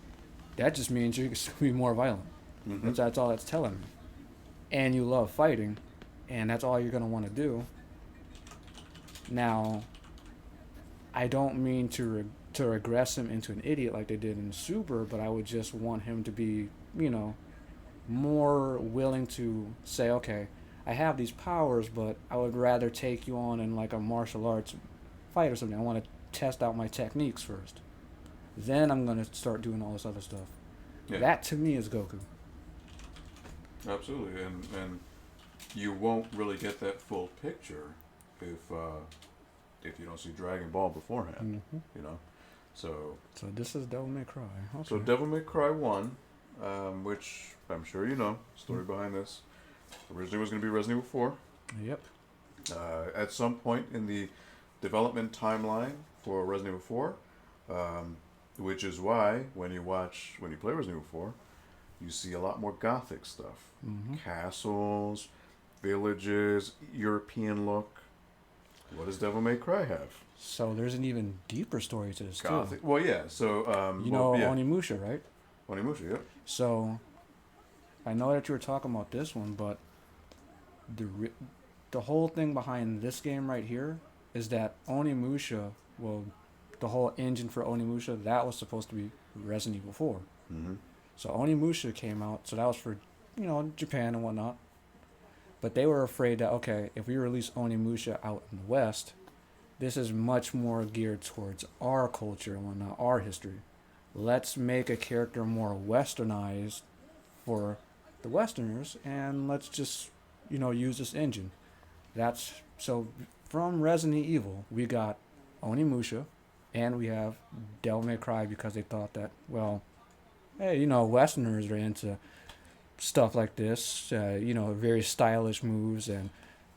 that just means you're going to be more violent. Mm-hmm. That's all that's telling me. And you love fighting, and that's all you're going to want to do. Now, I don't mean to regress him into an idiot like they did in Super, but I would just want him to be, more willing to say, okay, I have these powers, but I would rather take you on in like a martial arts fight or something. I want to test out my techniques first. Then I'm going to start doing all this other stuff. Yeah. That to me is Goku. Absolutely, and you won't really get that full picture if you don't see Dragon Ball beforehand. Mm-hmm. You know, so this is Devil May Cry. Okay. so Devil May Cry 1, which I'm sure you know, story behind this. Originally was going to be Resident Evil 4. Yep. At some point in the development timeline for Resident Evil 4, which is why when you play Resident Evil 4, you see a lot more gothic stuff. Mm-hmm. Castles, villages, European look. What does Devil May Cry have? So there's an even deeper story to this Gothic. too. Well, yeah. So Onimusha, right? Onimusha, yeah. So I know that you were talking about this one, but the whole thing behind this game right here is that Onimusha, well, the whole engine for Onimusha, that was supposed to be Resident Evil 4. Mm-hmm. So Onimusha came out, so that was for, Japan and whatnot. But they were afraid that, okay, if we release Onimusha out in the West, this is much more geared towards our culture and whatnot, our history. Let's make a character more westernized for the Westerners, and let's just, use this engine. So from Resident Evil, we got Onimusha, and we have Devil May Cry because they thought that, well, hey, Westerners are into stuff like this, very stylish moves and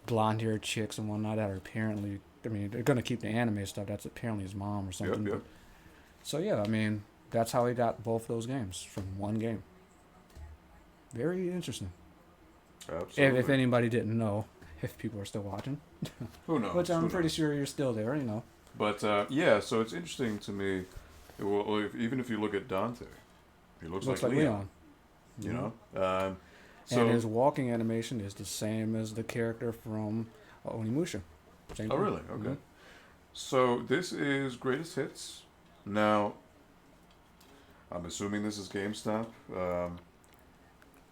blonde-haired chicks and whatnot that are apparently, they're going to keep the anime stuff. That's apparently his mom or something. Yep. So, yeah, that's how he got both those games from one game. Very interesting. Absolutely. If anybody didn't know, if people are still watching. Who knows? Which I'm pretty sure you're still there, But, so it's interesting to me, even if you look at Dante, he looks like Leon. You know? And his walking animation is the same as the character from Onimusha. Same thing. Really? Okay. Mm-hmm. So this is Greatest Hits. Now, I'm assuming this is GameStop.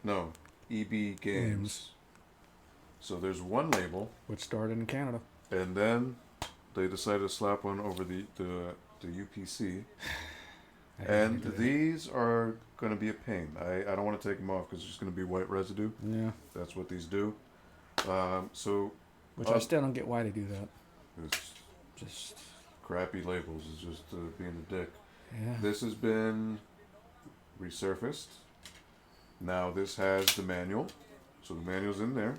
No, EB Games. So there's one label. Which started in Canada. And then they decided to slap one over the UPC. And these are going to be a pain. I don't want to take them off because it's just going to be white residue. Yeah. That's what these do. Which I still don't get why they do that. It's just crappy labels. It's just being a dick. Yeah. This has been resurfaced. Now this has the manual. So the manual's in there.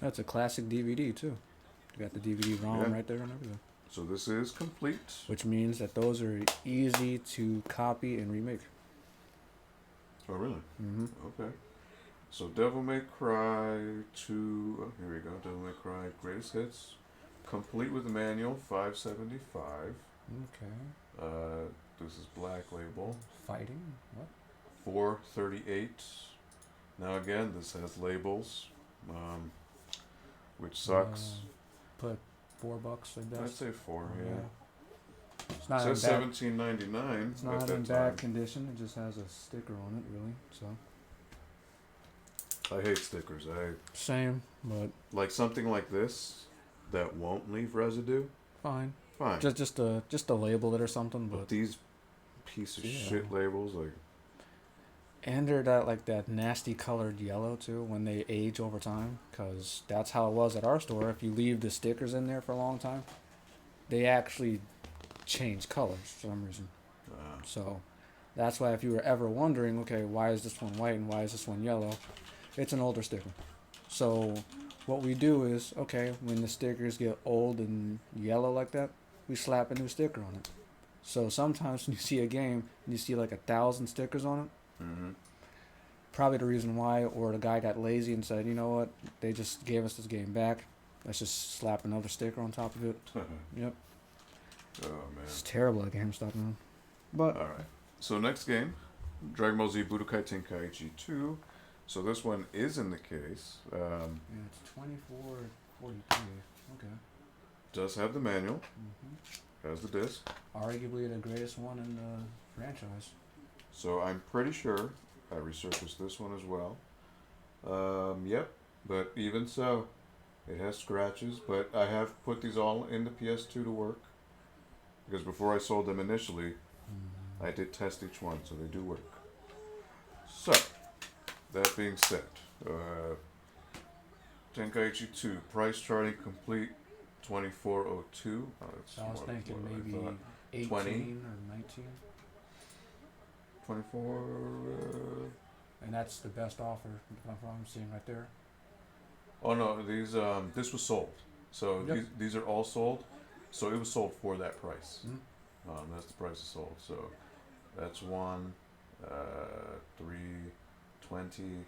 That's a classic DVD too. You got the DVD ROM right there and everything. So this is complete. Which means that those are easy to copy and remake. Oh, really? Mm-hmm. Okay. So Devil May Cry 2. Oh, here we go. Devil May Cry Greatest Hits. Complete with the manual, $5.75. Okay. This is black label. Fighting? What? $4.38. Now again, this has labels, which sucks. Put $4, I guess. I'd say 4. Yeah. It's not it says in bad, $17.99. It's not in bad condition. It just has a sticker on it, really. So. I hate stickers. Same, but like something like this that won't leave residue. Fine. Just to label it or something. But these piece of shit labels, like. And they're that nasty colored yellow too when they age over time, because that's how it was at our store. If you leave the stickers in there for a long time, they actually change colors for some reason. So that's why if you were ever wondering, okay, why is this one white and why is this one yellow, it's an older sticker. So what we do is, okay, when the stickers get old and yellow like that, we slap a new sticker on it. So sometimes when you see a game and you see like 1,000 stickers on it, Mm-hmm. probably the reason why, or the guy got lazy and said, you know what, they just gave us this game back. Let's just slap another sticker on top of it. Yep. Oh man. It's terrible at GameStop, man. But All right. So next game, Dragon Ball Z Budokai Tenkaichi 2. So this one is in the case. yeah, it's 24.43. Okay. Does have the manual. hmm Has the disc. Arguably the greatest one in the franchise. So I'm pretty sure I resurfaced this one as well. Yep. But even so, it has scratches. But I have put these all in the PS2 to work. Because before I sold them initially, I did test each one, so they do work. So, that being said, Tenkaichi 2, price charting complete, 2402. Oh, that's I was more thinking than what I maybe thought. 18 20. or 19. 24. And that's the best offer I'm seeing right there. Oh no, these this was sold. So Yep. these are all sold. So it was sold for that price. Mhm. That's the price it sold. So that's one, 320,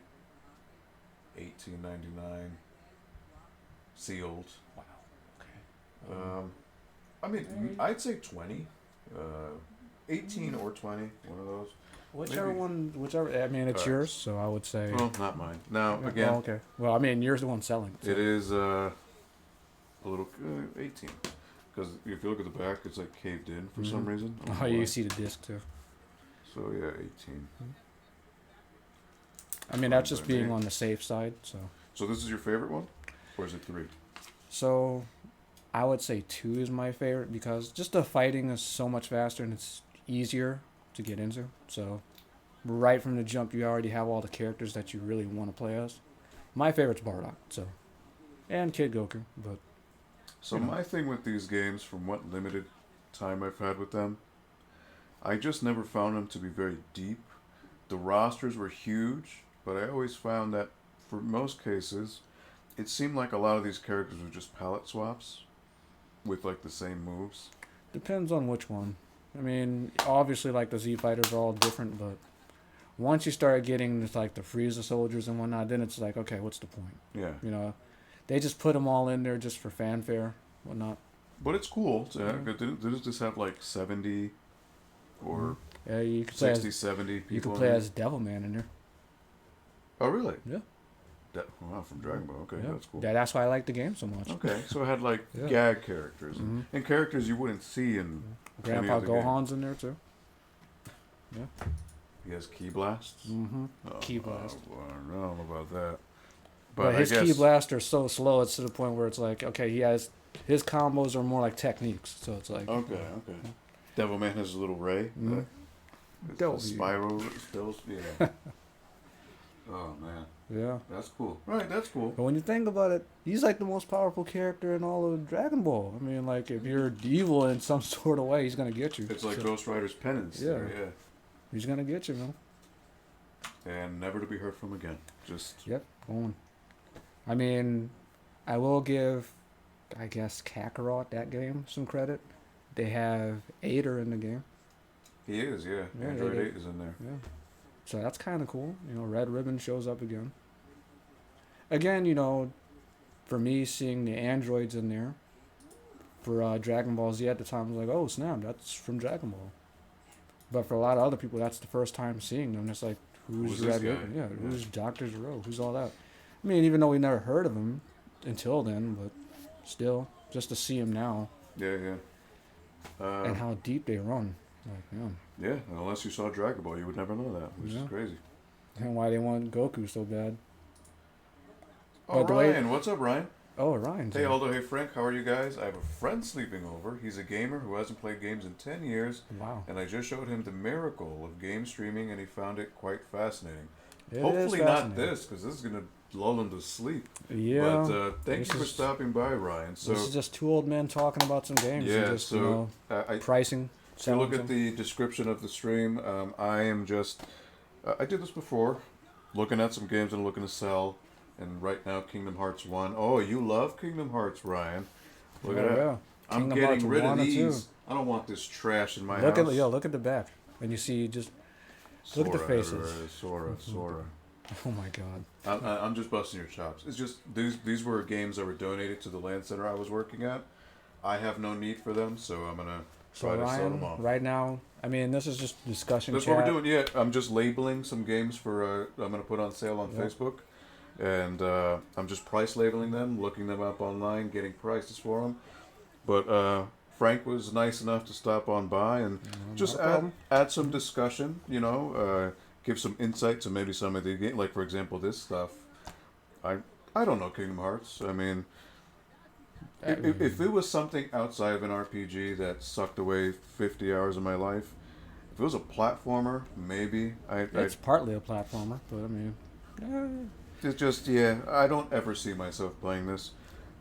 18.99, sealed. Wow. Okay. I mean, I'd say 20, 18 or 20, one of those. Whichever maybe- one, whichever. I mean, it's Alright. yours, so I would say. Well, not mine. Now Yeah, again, oh, okay. Well, I mean, you're the one selling. So. it is a little 18. Because if you look at the back, it's like caved in for some Mhm. reason. I don't Oh, know you why. see the disc too. So yeah, 18. I mean, that's Fine just by being me. on the safe side. So, So this is your favorite one, or is it 3? so I would say 2 is my favorite because just the fighting is so much faster and it's easier to get into. So, right from the jump, you already have all the characters that you really want to play as. My favorite's Bardock. So, and Kid Goku, but So You know. my thing with these games, from what limited time I've had with them, I just never found them to be very deep. The rosters were huge, but I always found that for most cases, it seemed like a lot of these characters were just palette swaps with like the same moves. depends on which one. I mean, obviously, like the Z fighters are all different, but once you start getting to, like the Frieza soldiers and whatnot, then it's like, okay, what's the point? Yeah. You know, they just put them all in there just for fanfare, whatnot. But it's cool. So, Yeah. did it just have like 70 or Yeah, you could play 60, as 70 people? you could in play there? as Devilman in there. Oh, really? Yeah. Wow, from Dragon Ball. Okay, Yeah. that's cool. That's why I like the game so much. Okay, so it had like Yeah. gag characters Mhm. and characters you wouldn't see in. Grandpa other game. Gohan's in there too. Yeah. He has key blasts. Mm-hmm. Oh, Key blast. I don't know about that. But I his guess, key blasts are so slow. It's to the point where it's like, okay, he has his combos are more like techniques. So it's like, Okay, okay. Devilman has a little ray. Mhm. It's Devil- a spiral spills. Yeah. Oh man, yeah. that's cool. Right, that's cool. But when you think about it, he's like the most powerful character in all of Dragon Ball. I mean, like if you're evil in some sort of way, he's gonna get you. It's like So, Ghost Rider's penance. Yeah. Yeah. he's gonna get you, man. And never to be heard from again. Just Yep, going. I mean, I will give, I guess, Kakarot that game some credit. They have Ader in the game. he is. Yeah. Yeah, Android they 8 is in there. Yeah. So that's kind of cool. You know, Red Ribbon shows up again. Again, you know, for me, seeing the androids in there for Dragon Ball Z at the time, I was like, oh, snap, that's from Dragon Ball. But for a lot of other people, that's the first time seeing them. It's like, who's Who's this Red guy? Ribbon? Yeah, Yeah. who's Dr. Zero? Who's all that? I mean, even though we never heard of him until then, but still, just to see him now Yeah, yeah. and how deep they run. Like, yeah. Yeah, and unless you saw Dragon Ball, you would never know that, which Yeah. is crazy. And why they want Goku so bad. Oh, But the way- Ryan, what's up, Ryan? Oh, Ryan's Hey here. Aldo, hey Frank, how are you guys? I have a friend sleeping over. He's a gamer who hasn't played games in 10 years, Wow. and I just showed him the miracle of game streaming, and he found it quite fascinating. It is Hopefully, not fascinating. this, because this is going to lull him to sleep. But Yeah. thank This you for is stopping by, Ryan. this So, is just two old men talking about some games and yeah, just, you know, pricing, if you look selling at some. the description of the stream, I am just, I did this before, looking at some games I'm looking to sell, and right now, Kingdom Hearts 1. Oh, you love Kingdom Hearts, Ryan. Look at Oh that. yeah. I'm Kingdom Hearts getting rid of 1 and 2. these. I don't want this trash in my Look at house. look at the back. And you see just look at the Sora faces. everywhere. Sora. Oh my god. I'm just busting your chops. It's just these were games that were donated to the land center I was working at. I have no need for them, so I'm gonna So try to sell them Ryan, off. right now, I mean, this is just discussion That's chat. what we're doing. Yeah, I'm just labeling some games for. I'm gonna put on sale on Yep. Facebook, and I'm just price labeling them, looking them up online, getting prices for them. But Frank was nice enough to stop on by and just Not a add problem. add some discussion. Give some insight to maybe some of the game, like for example this stuff. I don't know Kingdom Hearts. I mean, if it was something outside of an RPG that sucked away 50 hours of my life, if it was a platformer, maybe It's partly a platformer, but I mean, it's just yeah. I don't ever see myself playing this.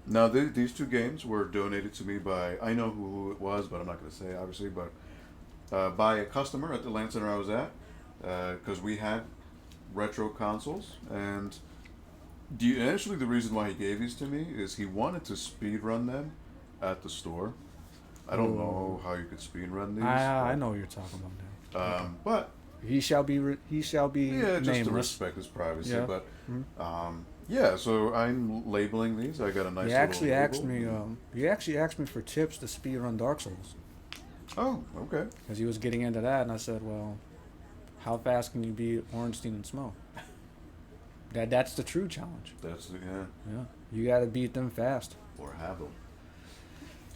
Now these two games were donated to me by I know who it was, but I'm not going to say obviously, but by a customer at the LAN center I was at, because we had retro consoles, and initially the reason why he gave these to me is he wanted to speed run them at the store. I don't know how you could speed run these. I know what you're talking about now. But He shall be yeah, just to nameless. respect his privacy. Yeah. But Mhm. yeah, so I'm labeling these. I got a nice. He actually little asked label. me. He actually asked me for tips to speed run Dark Souls Oh, okay. because he was getting into that, and I said, "Well, how fast can you beat Ornstein and Smough?" That's the true challenge. That's the yeah. Yeah, you got to beat them fast. Or Havel.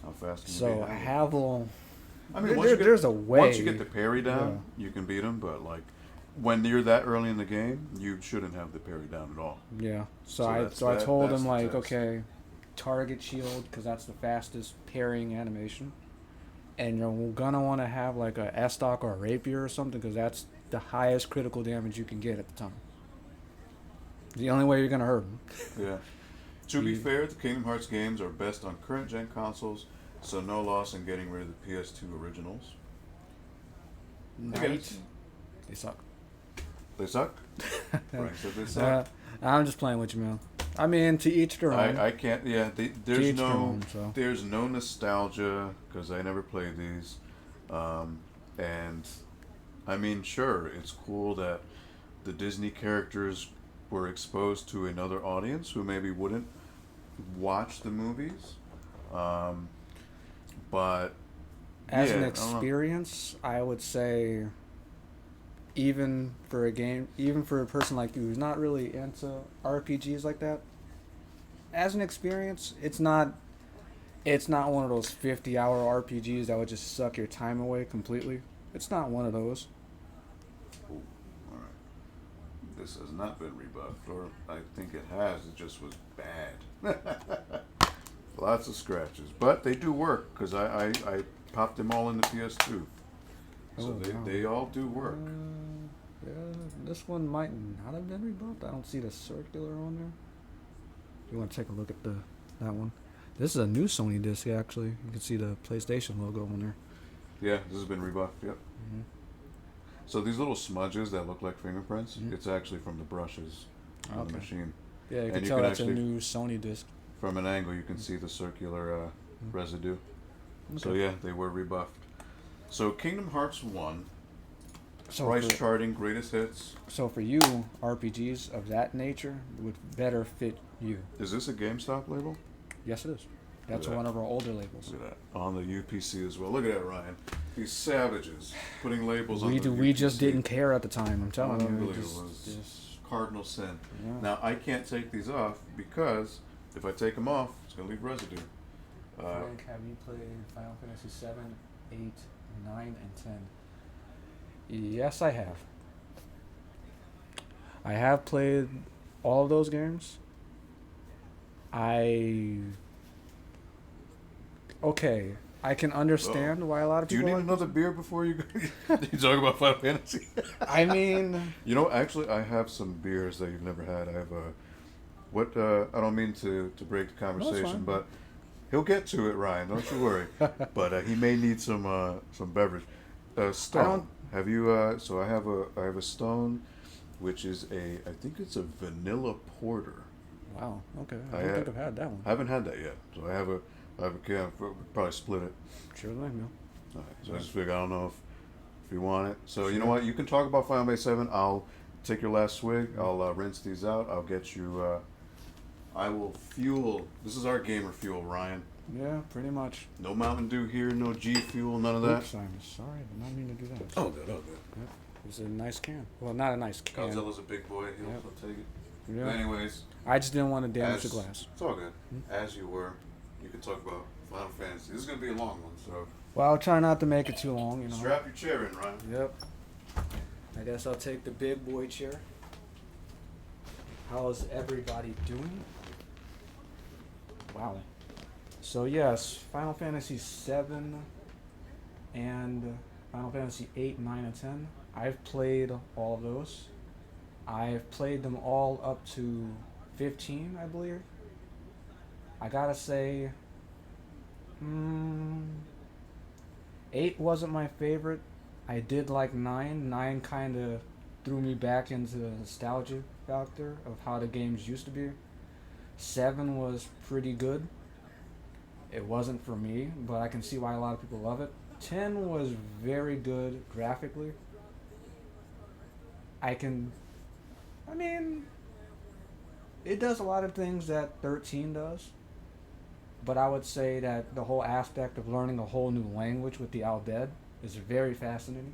How fast can you So beat Havel? Havel. I mean, there- once you get, there's a way. once you get the parry down, you can beat him. But like, when you're that early in the game, you shouldn't have the parry down at all. Yeah. So So that's- I told that's him the like, test. okay, target shield because that's the fastest parrying animation, and you're gonna want to have like a S-stock or a rapier or something because that's the highest critical damage you can get at the time. The only way you're gonna hurt him. Yeah. To be You- fair, the Kingdom Hearts games are best on current gen consoles, so no loss in getting rid of the PS2 originals. Knight, they suck. They suck. Frank said they suck. I'm just playing with you, man. I mean, to each their own. I can't. Yeah, to there's each their no own, so. there's no nostalgia because I never played these, and I mean, sure, it's cool that the Disney characters were exposed to another audience who maybe wouldn't watch the movies, but As yeah, an I don't know. experience, I would say, even for a game, even for a person like you who's not really into RPGs like that, as an experience, it's not one of those 50-hour RPGs that would just suck your time away completely. It's not one of those. Ooh, all right. This has not been rebuffed, or I think it has. It just was bad. Lots of scratches, but they do work because I popped them all in the PS2, so Oh, wow. they all do work. Yeah, this one might not have been rebuffed. I don't see the circular on there. You want to take a look at that one? This is a new Sony disc, actually. You can see the PlayStation logo on there. Yeah, this has been rebuffed. Yep. Mm-hmm. So these little smudges that look like fingerprints, Mhm. it's actually from the brushes on the Okay. machine. Yeah, you And can you tell can that's a actually- new Sony disc. From an angle, you can see the circular Mhm. residue. So Okay. yeah, they were rebuffed. So Kingdom Hearts 1, So price for, charting, greatest hits. so for you, RPGs of that nature would better fit you. Is this a GameStop label? Yes, it is. That's Look at one of our older labels. Look at that. On the UPC as well. Look at that, Ryan. These savages putting labels on the We just UPC. didn't care at the time. I'm telling you. Unbelievable. It was cardinal sin. Yeah. Now, I can't take these off because if I take them off, it's going to leave residue. Frank, have you played Final Fantasy 7, 8, 9, and 10? Yes, I have. I have played all of those games. I okay. I can understand why a lot of Do you people need like another beer before you you talk about Final Fantasy? I mean, You know, actually, I have some beers that you've never had. I have a what? I don't mean to break the no, it's conversation, fine. but he'll get to it, Ryan. Don't you worry. But he may need some beverage. I Stone. don't. Have you? So I have a Stone, which is I think it's a vanilla porter. Wow. Okay. I I don't think I've had that one. haven't had that yet. So I have a can. We'll probably split it. Sure thing, no. All right, so I just figured I don't know if you want it. So you know Sure. what? You can talk about Final Fantasy 7. I'll take your last swig. I'll rinse these out. I'll get you. I will fuel. This is our gamer fuel, Ryan. Yeah, pretty much. No Mountain Dew here. No G Fuel. None of that. Oops, I'm sorry. I did not mean to do that. Oh good. Oh good. Yep. It's a nice can. Well, not a nice can. Godzilla's a big boy. He'll, Yep. he'll take it. Yeah. But anyways, I just didn't want to damage the as glass. it's all good. Hmm. As you were, you can talk about Final Fantasy. This is gonna be a long one, so Well, I'll try not to make it too long, you know. strap your chair in, Ryan. Yep. I guess I'll take the big boy chair. How's everybody doing? Wow. So yes, Final Fantasy 7 and Final Fantasy 8, 9, and 10. I've played all of those. I've played them all up to 15, I believe. I gotta say, 8 wasn't my favorite. I did like 9. 9 kind of threw me back into the nostalgia factor of how the games used to be. 7 was pretty good. It wasn't for me, but I can see why a lot of people love it. 10 was very good graphically. I mean, it does a lot of things that 13 does, but I would say that the whole aspect of learning a whole new language with the Albed is very fascinating.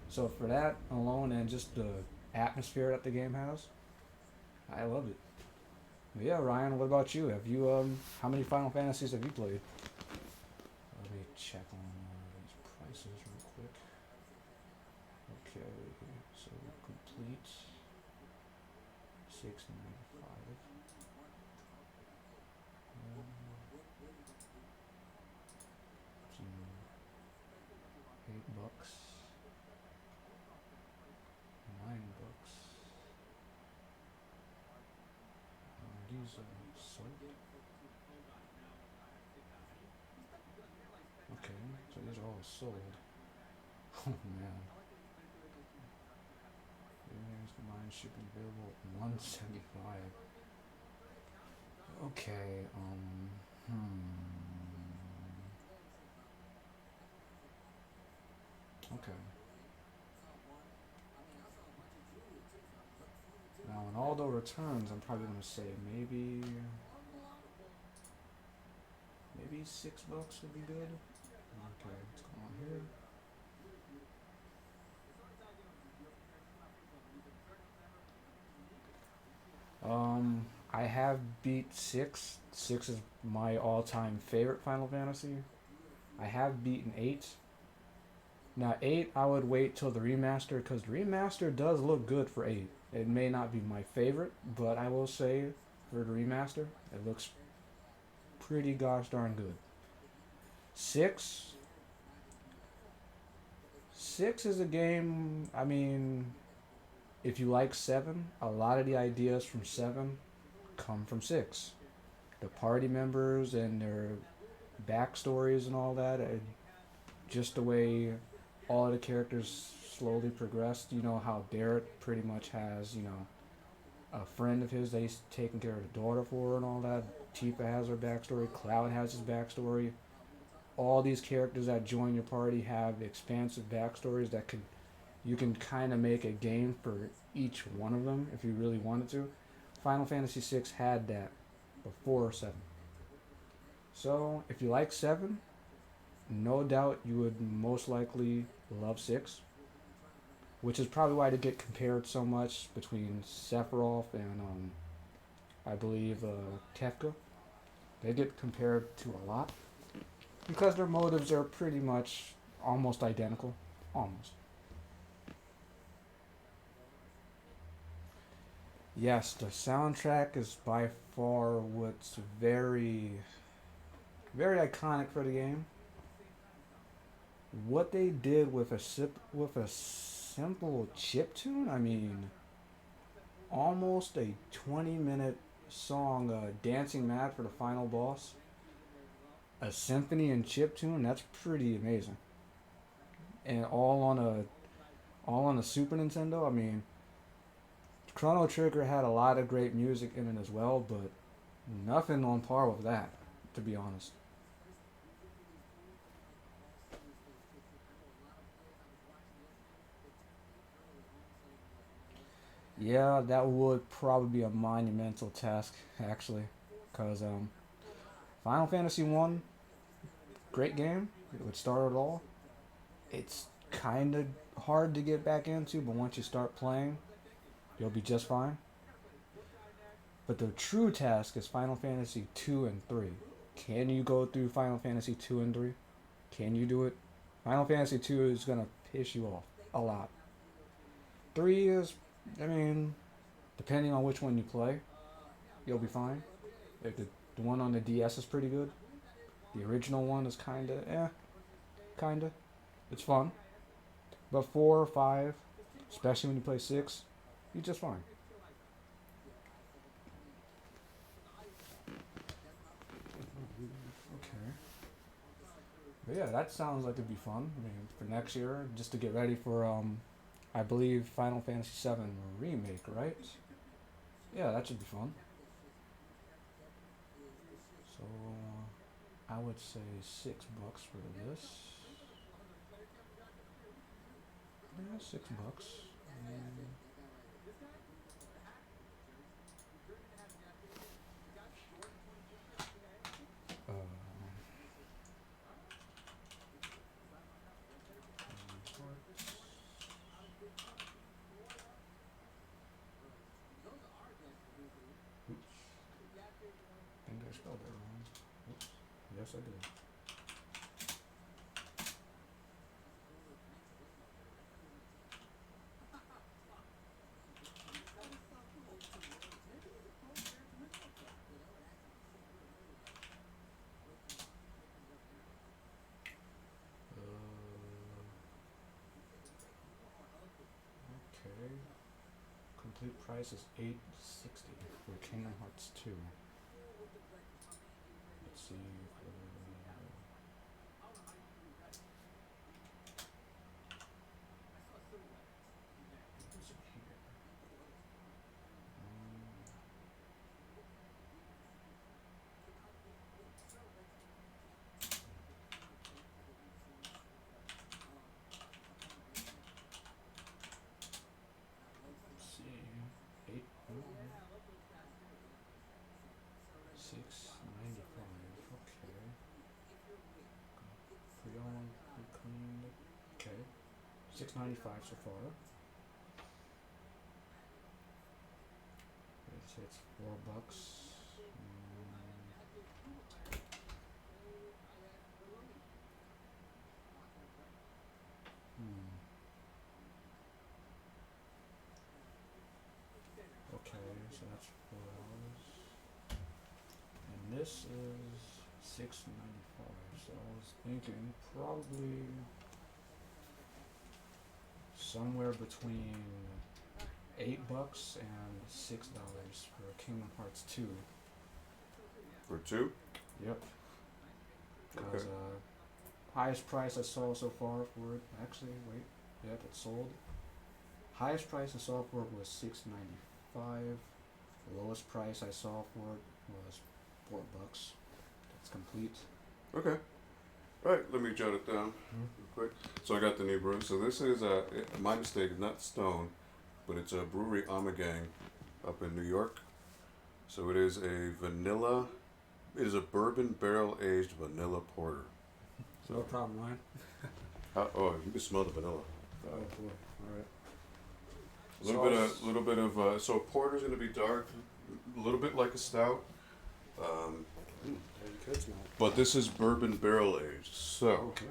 So for that alone and just the atmosphere that the game has, I loved it. But yeah, Ryan, what about you? Have you how many Final Fantasies have you played? Let me check on these prices real quick. Okay, so complete 695. Some $8, $9. These are sold. Okay, so these are all sold. Oh man. Here's the mine shipping available at 175. Okay, Okay. Now in all the returns I'm probably gonna say maybe $6 would be good. Okay, what's going on here? I have beat 6. 6 is my all-time favorite Final Fantasy. I have beaten 8. Now 8, I would wait till the remaster because the remaster does look good for 8. It may not be my favorite, but I will say for the remaster, it looks pretty gosh darn good. 6. 6 is a game, I mean, if you like 7, a lot of the ideas from 7 come from 6. The party members and their backstories and all that, just the way all of the characters slowly progressed. You know how Barrett pretty much has, a friend of his that he's taking care of the daughter for and all that. Tifa has her backstory. Cloud has his backstory. All these characters that join your party have expansive backstories that you can kind of make a game for each one of them if you really wanted to. Final Fantasy VI had that before 7. So if you like 7, no doubt you would most likely love 6, which is probably why they get compared so much between Sephiroth and I believe Kefka. They get compared to a lot because their motives are pretty much almost identical. Almost. Yes, the soundtrack is by far what's very, very iconic for the game. What they did with a simple chip tune, I mean, almost a 20-minute song, "Dancing Mad" for the final boss, a symphony and chip tune. That's pretty amazing, and all on a Super Nintendo. I mean, Chrono Trigger had a lot of great music in it as well, but nothing on par with that, to be honest. Yeah, that would probably be a monumental task, actually, because Final Fantasy One, great game. It would start it all. It's kind of hard to get back into, but once you start playing, you'll be just fine. But the true task is Final Fantasy 2 and 3. Can you go through Final Fantasy 2 and 3? Can you do it? Final Fantasy 2 is going to piss you off a lot. 3 is, I mean, depending on which one you play, you'll be fine. Like the one on the DS is pretty good. The original one is kinda. It's fun. But 4 or 5, especially when you play 6, you're just fine. Okay. But yeah, that sounds like it'd be fun. I mean, for next year, just to get ready for I believe Final Fantasy VII remake, right? Yeah, that should be fun. So I would say $6 for this. Yeah, $6. Uh, I think I spelled that wrong. Oops. Yes, I did. Okay. Complete price is $860 for Kingdom Hearts 2. Let's see. What's it here? Let's see. 8. 695. Okay. Pre-owned, pre-cleaned. Okay. 695 so far. Let's say it's $4. Hmm. Okay, so that's $4. And this is 695. So I was thinking probably somewhere between $8 and $6 for Kingdom Hearts 2. For two? Yep. Because Okay. highest price I saw so far for it. Actually, wait. Yep, it's sold. Highest price I saw for it was $6.95. The lowest price I saw for it was $4. That's complete. Okay. Alright, let me jot it down real quick. So I got the new brew. So this is, my mistake, not Stone, but it's a brewery Amagang up in New York. So it is a vanilla, it is a bourbon barrel aged vanilla porter. No problem, Ryan. Oh, you can smell the vanilla. Oh boy. All right. A little bit of, so porter's gonna be dark, a little bit like a stout. You could smell it. But this is bourbon barrel aged. So Okay.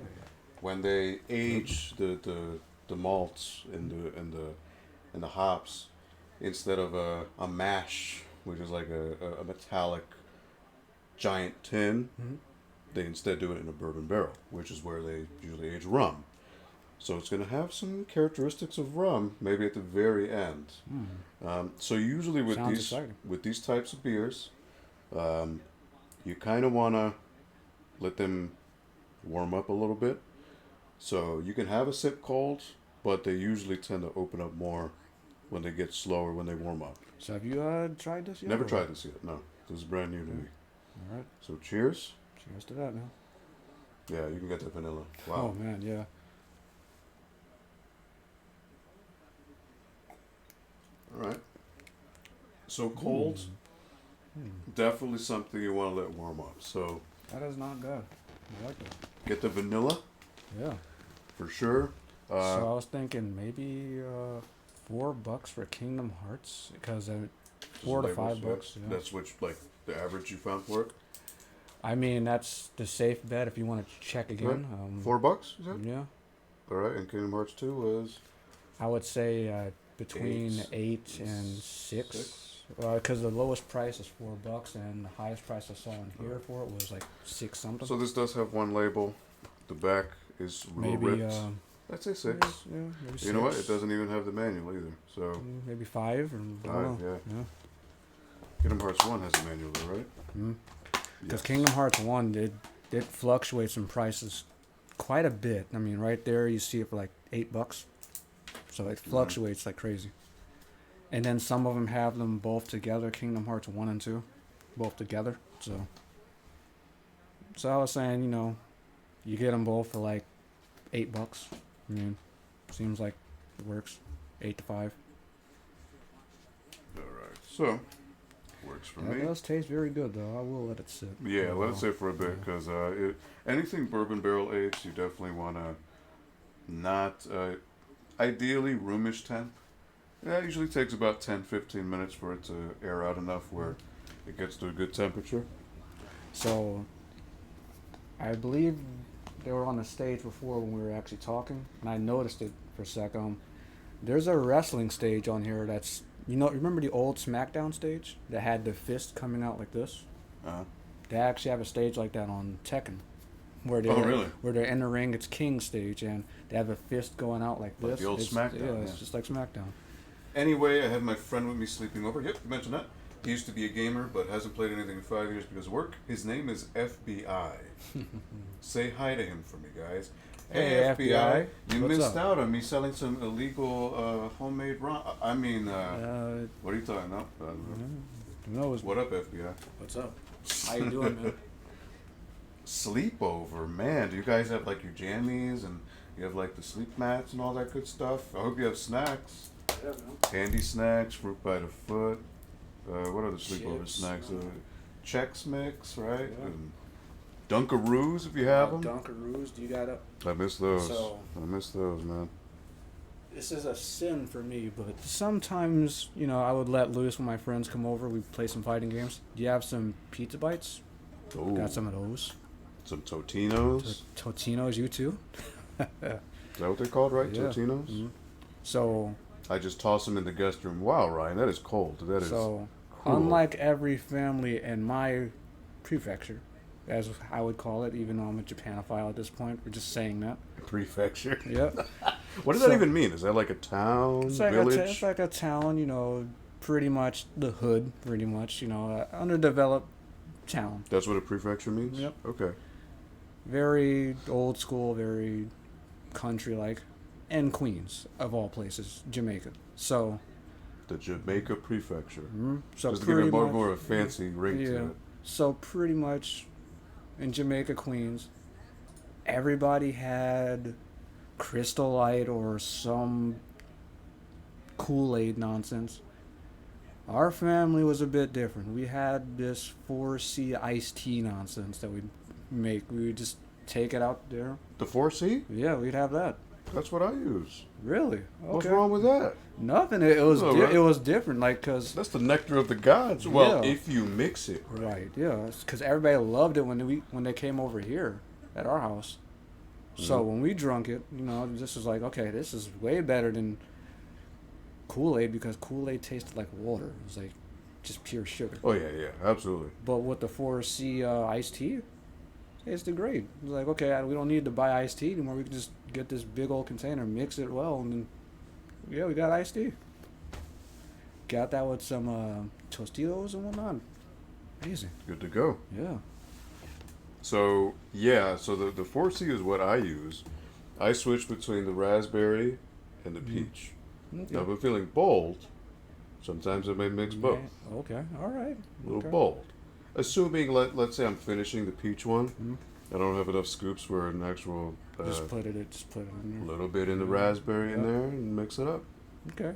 when they age the malts and the hops, instead of a mash, which is like a metallic giant tin, Mm-hmm. they instead do it in a bourbon barrel, which is where they usually age rum. So it's going to have some characteristics of rum, maybe at the very end. So usually with Sounds these exciting. with these types of beers, you kind of want to let them warm up a little bit. So you can have a sip cold, but they usually tend to open up more when they get slower when they warm up. So have you tried this yet? Never or- tried this yet. No, this is brand new to me. All right. So cheers. Cheers to that now. Yeah, you can get the vanilla. Wow. Oh man, yeah. All right. So cold, definitely something you want to let warm up. So That is not bad. I like that. get the vanilla Yeah. for sure. So I was thinking maybe $4 for Kingdom Hearts because $4 to labels, $5. yeah. Yeah. That's which like the average you found for it. I mean, that's the safe bet if you want to check again. $4, is that? Yeah. All right, and Kingdom Hearts 2 was I would say between 8 and 6. Because the lowest price is $4 and the highest price I saw in here for it was like 6 something. So this does have one label. The back is real maybe ripped. I'd say 6. Yeah, maybe You know what? 6. It doesn't even have the manual either. So Maybe 5 or I 5, don't know. yeah. Kingdom Hearts 1 has a manual, though, right? Because Yes. Kingdom Hearts 1 it fluctuates in prices quite a bit. I mean, right there you see it for like $8. So it fluctuates like crazy. And then some of them have them both together, Kingdom Hearts 1 and 2, both together. So I was saying, you get them both for like $8. I mean, seems like it works. 8 to 5. All right. So works for That me. does taste very good though. I will let it sit. Yeah, for a let it while. sit for a bit because anything bourbon barrel aged, you definitely want to not ideally roomish temp. Yeah, it usually takes about 10-15 minutes for it to air out enough where it gets to a good temperature. So, I believe they were on the stage before when we were actually talking, and I noticed it for a sec. There's a wrestling stage on here that's, remember the old SmackDown stage that had the fist coming out like this? Uh-huh. They actually have a stage like that on Tekken, where they Oh, really? where they're in the ring. It's King stage, and they have a fist going out like Like this. the old It's- SmackDown, Yeah, yeah. it's just like SmackDown. Anyway, I have my friend with me sleeping over. Yep, you mentioned that. He used to be a gamer, but hasn't played anything in 5 years because of work. His name is FBI. Say hi to him for me, guys. Hey, FBI. You What's missed up? out on me selling some illegal homemade rum. I mean, what are you talking about? Who knows? What up, FBI? What's up? How you doing, man? Sleepover, man. Do you guys have like your jammies and you have like the sleep mats and all that good stuff? I hope you have snacks. Yeah, man. Candy snacks, fruit by the foot. What other sleepover Chips, snacks? Chex Mix, right? Yeah. And Dunkaroos if you have them. Dunkaroos, do you got it? I miss those. So- I miss those, man. This is a sin for me, but sometimes, I would let loose when my friends come over. We play some fighting games. Do you have some pizza bites? Ooh, Got some of those. some Totinos. Totinos, you too? Is that what they're called, right? Yeah. Totinos. Mhm. So, I just toss them in the guest room. Wow, Ryan, that is cold. That is so cruel. unlike every family in my prefecture, as I would call it, even though I'm a Japanophile at this point, we're just saying that. prefecture. Yep. What does So- that even mean? Is that like a town, It's like village? it's like a town, pretty much the hood, pretty much, underdeveloped town. That's what a prefecture means? Yep. Okay. Very old school, very country like, and Queens of all places, Jamaica. So, The Jamaica prefecture. so Just to give pretty it more, much, more of a fancy ring yeah. to it. So pretty much, in Jamaica, Queens, everybody had Crystal Light or some Kool-Aid nonsense. Our family was a bit different. We had this 4C iced tea nonsense that we'd make. We would just take it out there. The 4C? Yeah, we'd have that. That's what I use. Really? What's Okay. wrong with that? Nothing. It was Oh, right. it was different. Like, cause That's the nectar of the gods. Well, Yeah. if you mix it. right, yeah, because everybody loved it when they came over here at our house. So Mhm. when we drunk it, this is like, okay, this is way better than Kool-Aid because Kool-Aid tasted like water. It was like just pure sugar. Oh yeah, yeah, absolutely. But with the 4C iced tea, it tasted great. It was like, okay, we don't need to buy iced tea anymore. We can just get this big old container, mix it well, and then, yeah, we got iced tea. Got that with some Tostitos and whatnot. Amazing. Good to go. Yeah. So yeah, so the 4C is what I use. I switch between the raspberry and the peach. Okay. Now, if I'm feeling bold, sometimes I may mix both. Yeah, okay. All right. A little Okay. bold. Assuming, let's say I'm finishing the peach one, Mhm. I don't have enough scoops for an actual Just put it in there. little bit in the Yeah. raspberry in Yeah. there and mix it up. Okay.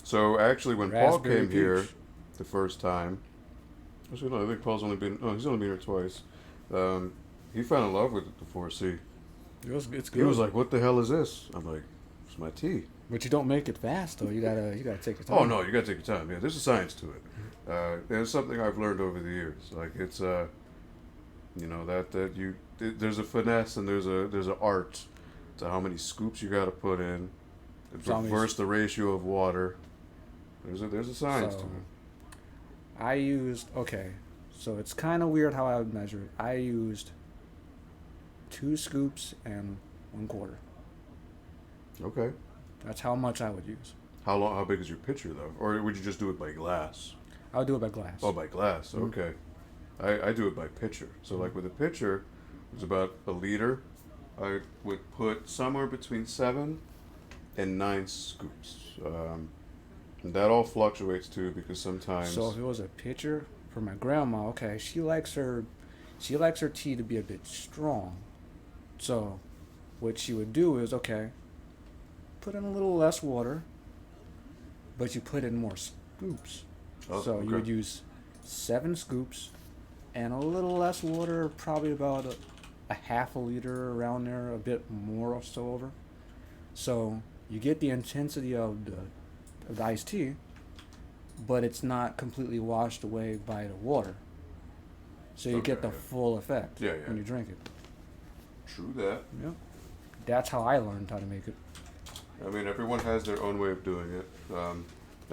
So actually, when Paul Raspberry came here peach. the first time, actually no, I think Paul's only been he's only been here twice. He fell in love with the 4C. It's good. He was like, "What the hell is this?" I'm like, "It's my tea." But you don't make it fast though. You gotta take your time. Oh no, you gotta take your time. Yeah, there's a science to it. It's something I've learned over the years. Like it's there's a finesse and there's a art to how many scoops you gotta put in, reverse the ratio of water. There's a science to So, it. I used so it's kind of weird how I would measure it. I used 2 scoops and 1/4. Okay. That's how much I would use. How big is your pitcher though, or would you just do it by glass? I would do it by glass. Oh, by glass. Mhm. Okay. I do it by pitcher. So like with a pitcher, it's about a liter. I would put somewhere between 7 and 9 scoops. And that all fluctuates too because sometimes. So if it was a pitcher for my grandma, okay, she likes her tea to be a bit strong. So what she would do is put in a little less water, but you put in more scoops. Oh, So okay. you would use 7 scoops and a little less water, probably about a half a liter around there, a bit more or so over. So you get the intensity of the iced tea, but it's not completely washed away by the water. So you get the Okay. full effect Yeah, yeah. when you drink it. True that. Yep. That's how I learned how to make it. I mean, everyone has their own way of doing it.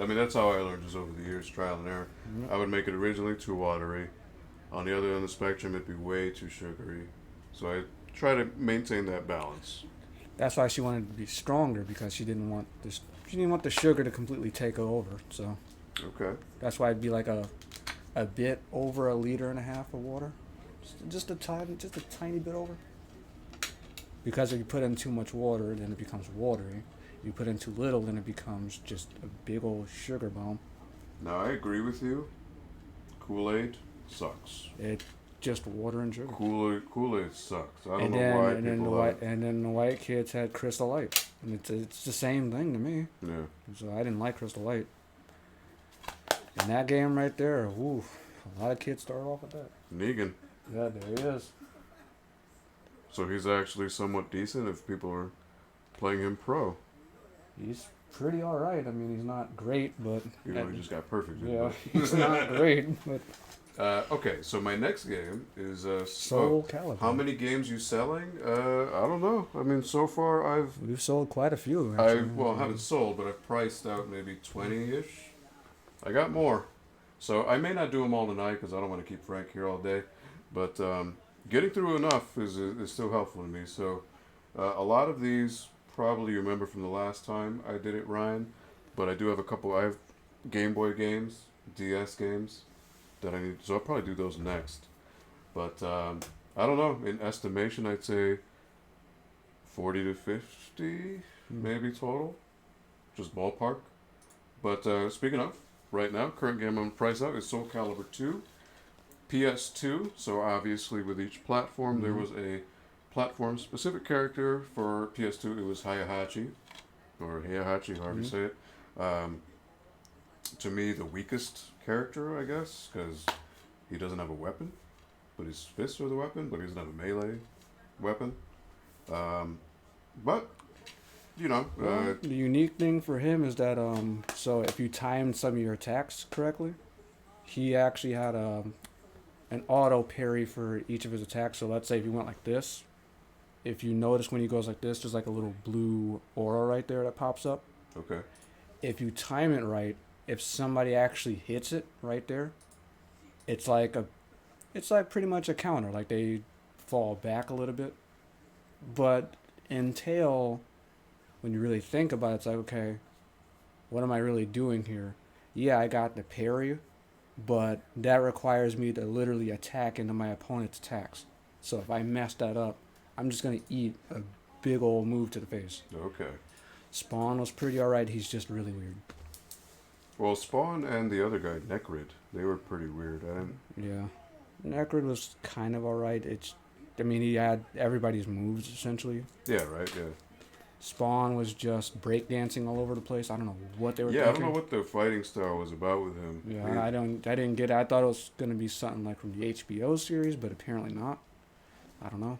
I mean, that's how I learned just over the years, trial and error. Yep. I would make it originally too watery. On the other end of the spectrum, it'd be way too sugary. So I try to maintain that balance. That's why she wanted to be stronger because she didn't want this. She didn't want the sugar to completely take her over. So Okay. that's why it'd be like a bit over a liter and a half of water, just a tiny bit over. Because if you put in too much water, then it becomes watery. You put in too little, then it becomes just a big old sugar bomb. Now, I agree with you. Kool-Aid sucks. It just water and sugar. Kool-Aid sucks. I don't And know then why and then the people white and then the white kids had Crystal Light, and it's the same thing to me. Yeah. So I didn't like Crystal Light. And that game right there, ooh, a lot of kids start off with that. Negan. Yeah, there he is. So he's actually somewhat decent if people are playing him pro. He's pretty all right. I mean, he's not great, but You know, he just got perfect. yeah, he's not great. But Okay, so my next game is Soul Calibur. how many games you selling? I don't know. I mean, so far We've sold quite a few. I Actually. haven't sold, but I've priced out maybe 20-ish. I got more, so I may not do them all tonight because I don't want to keep Frank here all day. But getting through enough is still helpful to me. So a lot of these probably you remember from the last time I did it, Ryan. But I do have a couple. I have Game Boy games, DS games that I need. So I'll probably do those next. But I don't know. In estimation, I'd say 40 to 50, maybe total, just ballpark. But speaking of, right now, current game I'm price out is Soul Calibur 2, PS2. So obviously, with each platform, there was a platform-specific character. For PS2, it was Heihachi, or Heihachi, however you say it. To me, the weakest character, I guess, because he doesn't have a weapon, but his fists are the weapon, but he doesn't have a melee weapon. But you know, Well, the unique thing for him is that so if you timed some of your attacks correctly, he actually had an auto parry for each of his attacks. So let's say if you went like this, if you notice when he goes like this, there's like a little blue aura right there that pops up. okay, if you time it right, if somebody actually hits it right there, it's like a, it's like pretty much a counter. Like they fall back a little bit, but in tail, when you really think about it, it's like, okay, what am I really doing here? Yeah, I got the parry, but that requires me to literally attack into my opponent's attacks. So if I mess that up, I'm just gonna eat a big old move to the face. Okay. Spawn was pretty alright. He's just really weird. Well, Spawn and the other guy, Necrid, they were pretty weird. I didn't. Yeah, Necrid was kind of alright. I mean, he had everybody's moves essentially. Yeah, right. Yeah. Spawn was just breakdancing all over the place. I don't know what they were. Yeah, I thinking. don't know what the fighting style was about with him. Yeah, I didn't get it. I thought it was gonna be something like from the HBO series, but apparently not. I don't know.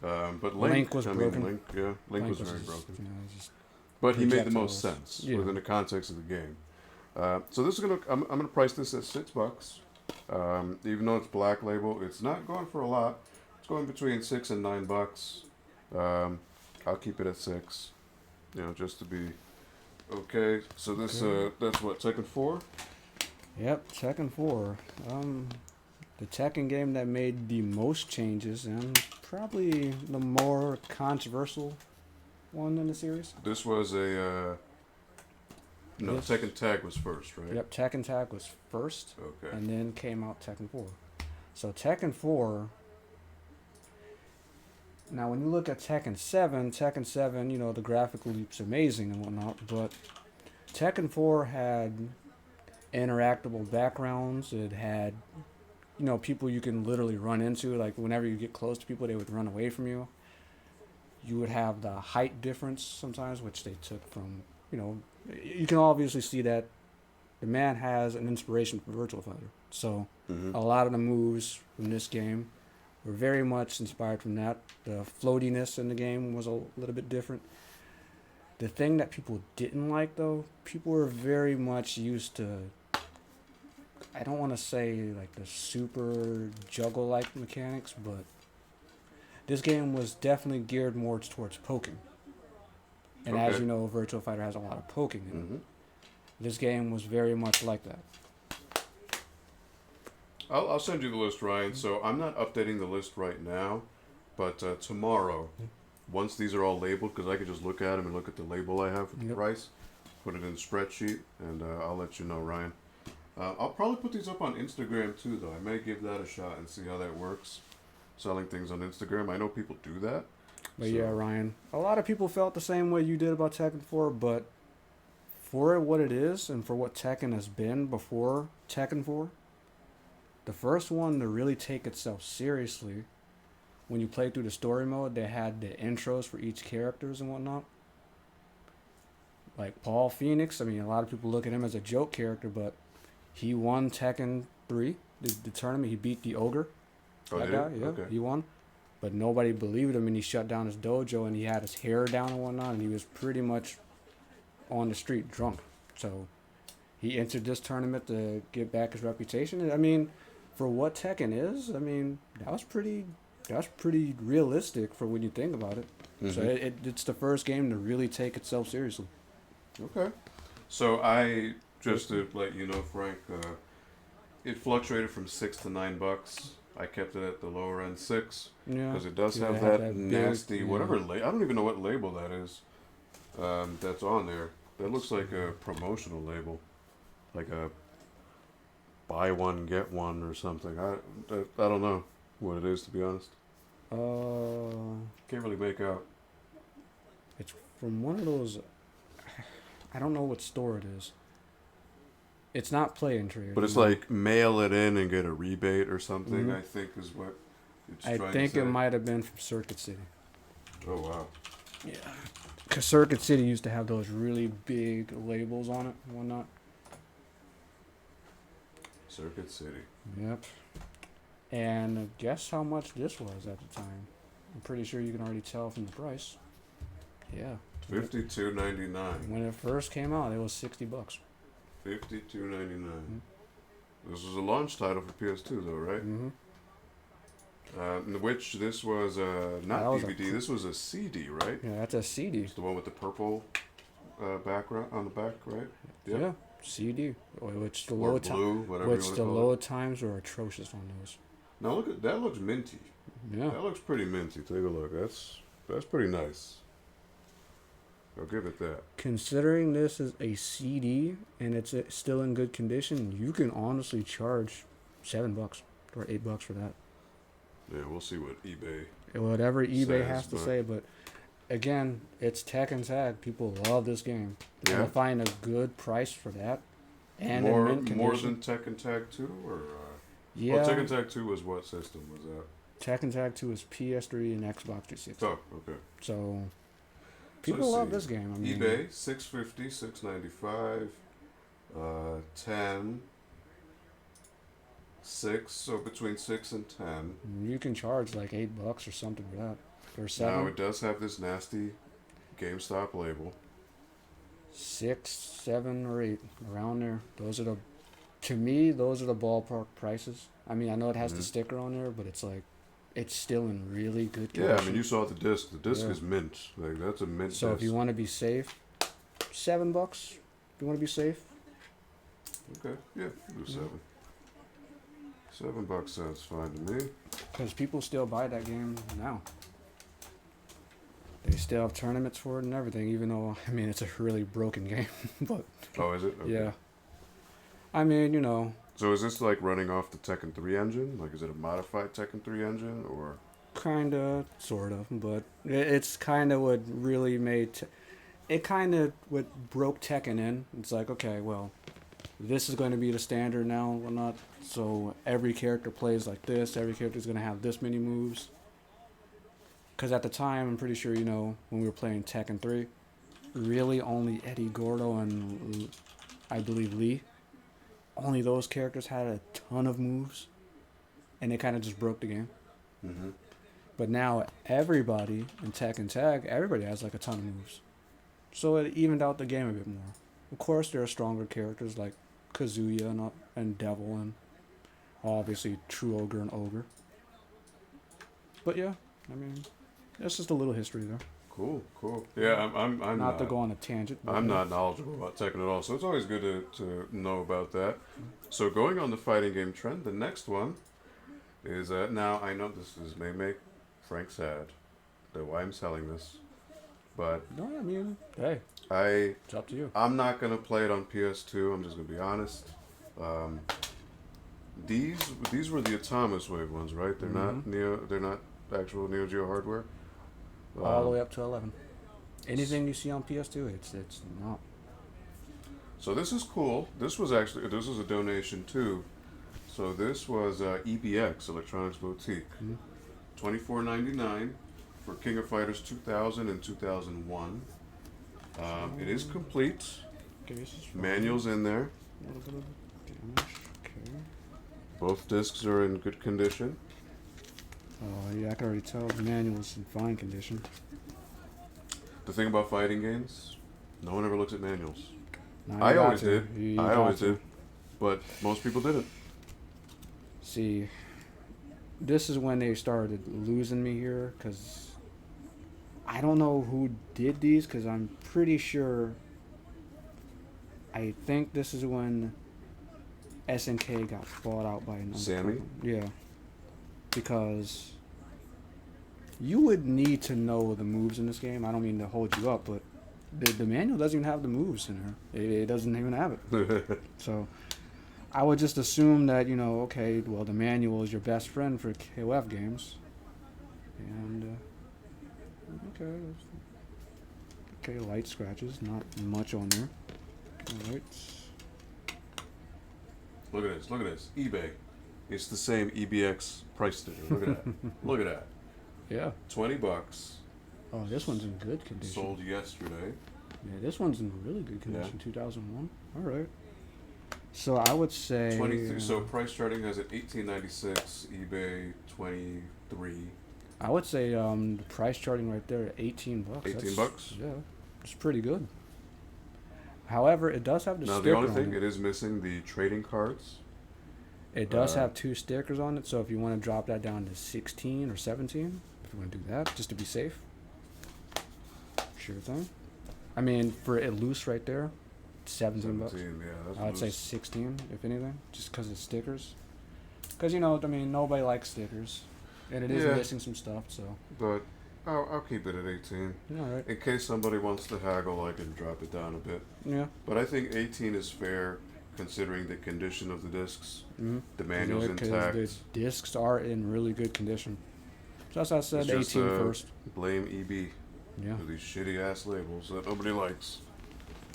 But Link was broken. Link was very just, broken. You know, just But he made the projectiles. most sense Yeah. within the context of the game. So this is gonna. I'm gonna price this at $6. Even though it's Black Label, it's not going for a lot. It's going between $6 and $9. I'll keep it at 6. You know, just to be okay. So this that's what Tekken 4. Yep, Tekken 4. The Tekken game that made the most changes and probably the more controversial one in the series. This was a. No, Yes. Tekken Tag was first, right? Yep, Tekken Tag was first, Okay. and then came out Tekken 4. So Tekken 4. Now, when you look at Tekken 7, you know, the graphical leap's amazing and whatnot, but Tekken 4 had interactable backgrounds. It had, you know, people you can literally run into. Like, whenever you get close to people, they would run away from you. You would have the height difference sometimes, which they took from, you know, you can obviously see that the man has an inspiration for Virtua Fighter. So, Mm-hmm. a lot of the moves from this game were very much inspired from that. The floatiness in the game was a little bit different. The thing that people didn't like, though, people were very much used to, I don't want to say like the super juggle-like mechanics, but this game was definitely geared more towards poking. And as Okay. you know, Virtua Fighter has a lot of poking in it. Mm-hmm. This game was very much like that. I'll send you the list, Ryan. So I'm not updating the list right now, but tomorrow, once these are all labeled, because I could just look at them and look at the label I have for the Yep. price, put it in a spreadsheet, and I'll let you know, Ryan. I'll probably put these up on Instagram too, though. I may give that a shot and see how that works. Selling things on Instagram. I know people do that. But So- yeah, Ryan, a lot of people felt the same way you did about Tekken 4, but for what it is and for what Tekken has been before Tekken 4, the first one to really take itself seriously, when you play through the story mode, they had the intros for each characters and whatnot. Like Paul Phoenix, I mean, a lot of people look at him as a joke character, but he won Tekken 3, the tournament. He beat the Ogre. Oh, That did guy, it? yeah, Okay. he won. But nobody believed him, and he shut down his dojo, and he had his hair down and whatnot, and he was pretty much on the street drunk. So he entered this tournament to get back his reputation. And I mean, for what Tekken is, I mean, that was pretty realistic for when you think about it. So Mhm. it's the first game to really take itself seriously. Okay. So I just to let you know, Frank, it fluctuated from $6 to $9. I kept it at the lower end 6 Yeah, because it does Yeah, have it had that that big- nasty yeah. whatever. I don't even know what label that is. That's on there. That looks like a promotional label, like a buy one get one or something. I don't know what it is, to be honest. Can't really make out. It's from one of those. I don't know what store it is. It's not Play and Trade. But it's like mail it in and get a rebate or something. Mhm. I think is what it's I trying think to it say. might have been from Circuit City. Oh wow. Yeah. Because Circuit City used to have those really big labels on it and whatnot. Circuit City. Yep. And guess how much this was at the time? I'm pretty sure you can already tell from the price. Yeah. $52.99. When it first came out, it was $60. $52.99. This was a launch title for PS2, though, right? Mm-hmm. In which this was not That was a DVD. This was a CD, right? Yeah, that's a CD. It's the one with the purple background on the back, right? Yep. Yeah, CD, which the Or load time, blue, whatever you which want the to call load times are atrocious on those. it. Now look at that. Looks minty. Yeah, That looks pretty minty. Take a look. That's pretty nice. I'll give it that. considering this is a CD and it's still in good condition, you can honestly charge $7 or $8 for that. Yeah, we'll see what eBay. Whatever eBay Says, has to but- say, but again, it's Tekken Tag. People love this game. And Yeah. to find a good price for that, and in more mint more condition, than Tekken Tag 2 or yeah, well, Tekken Tag 2 was what system was that? Tekken Tag 2 is PS3 and Xbox 360. Oh, okay. So So people let's love see. this game. I mean, eBay 650, 695, 10, 6. So between 6 and 10. you can charge like $8 or something for that. Or Now seven, it does have this nasty GameStop label. 6, 7, or 8 around there. Those are the, to me, those are the ballpark prices. I mean, I know it has the Mhm. sticker on there, but it's like, it's still in really good Yeah, condition. I mean you saw the disc. The disc Yeah. is mint. Like that's a mint So if disc. you want to be safe, $7. If you want to be safe, Okay, yeah, do Yeah. 7. $7 sounds fine to me. because people still buy that game now. They still have tournaments for it and everything, even though I mean it's a really broken game. But Oh, is it? Okay. yeah, I mean So is this like running off the Tekken 3 engine? Like, is it a modified Tekken 3 engine or? kinda, sort of, but it's kind of what really made it kind of what broke Tekken in. It's like, okay, well, this is going to be the standard now, or not. So every character plays like this. Every character is going to have this many moves. Because at the time, I'm pretty sure when we were playing Tekken 3, really only Eddie Gordo and I believe Lee, only those characters had a ton of moves, and it kind of just broke the game. Mm-hmm. But now everybody in Tekken Tag, everybody has like a ton of moves. So it evened out the game a bit more. Of course, there are stronger characters like Kazuya and Devil and obviously True Ogre and Ogre. But yeah, I mean, that's just a little history there. Cool, cool. Yeah, I'm not to go on a tangent. but I'm yeah. not knowledgeable about Tekken at all, so it's always good to know about that. So going on the fighting game trend, the next one is now I know this may make Frank sad that why I'm selling this, but No, I mean, hey, it's up to you. I'm not gonna play it on PS2. I'm just gonna be honest. These were the Atomus Wave ones, right? They're not Mhm. They're not actual Neo Geo hardware. All the way up to 11. Anything you see on PS2, it's not. So this is cool. This was a donation too. So this was EBX Electronics Boutique, Mhm. $24.99 for King of Fighters 2000 and 2001. It is complete. Okay, this is fine. Manuals in there. A little bit of damage. Okay. Both discs are in good condition. Oh yeah, I can already tell the manual's in fine condition. The thing about fighting games, no one ever looks at manuals. Now, you I got always to. did. You I got always to. did. But most people didn't. See, this is when they started losing me here, because I don't know who did these, because I'm pretty sure, I think this is when SNK got bought out by another Sammy? company. Yeah. Because you would need to know the moves in this game. I don't mean to hold you up, but the manual doesn't even have the moves in here. It doesn't even have it. So I would just assume that, okay, well, the manual is your best friend for KOF games. And, okay, light scratches, not much on there. Alright. Look at this. Look at this. eBay. It's the same EBX price sticker. Look at that. Look at that. Yeah. $20. Oh, this one's in good condition. Sold yesterday. Yeah, this one's in really good condition, 2001. Alright. So I would say... 23. So price starting has at $18.96. eBay 23. I would say the price charting right there at $18. $18? Yeah, it's pretty good. However, it does have the Now sticker the only on thing, it. it is missing the trading cards. It does uh, have 2 stickers on it, so if you want to drop that down to 16 or 17, if you want to do that, just to be safe, sure thing. I mean, for it loose right there, 17 bucks. 17, yeah, that's I'd say loose. 16, if anything, just because it's stickers. Because, you know, I mean, nobody likes stickers. And it is Yeah. missing some stuff, so. But I'll keep it at 18. Yeah, all right. In case somebody wants to haggle, I can drop it down a bit. Yeah. But I think 18 is fair considering the condition of the discs. Mm-hmm. The manual's Because intact. the discs are in really good condition. So that's why I said It's just, 18 first. Blame EB Yeah. for these shitty ass labels that nobody likes.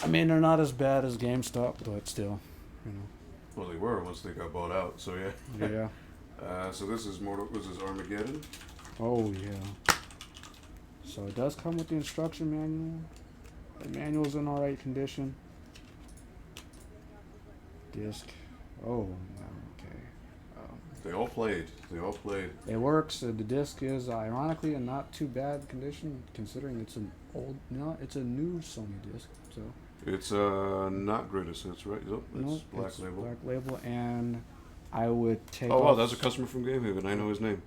I mean, they're not as bad as GameStop, but still, you know. Well, they were once they got bought out, so yeah. Yeah. So this is Armageddon. Oh, yeah. So it does come with the instruction manual. The manual's in alright condition. Disc. Oh, okay. They all played. It works. The disc is ironically in not too bad condition considering it's an old. No, it's a new Sony disc. So It's not greatest hits, right? Nope, it's no, Black it's Label. Black Label, and I would take. Oh wow, off, that's a customer from Gamehaven. I know his name.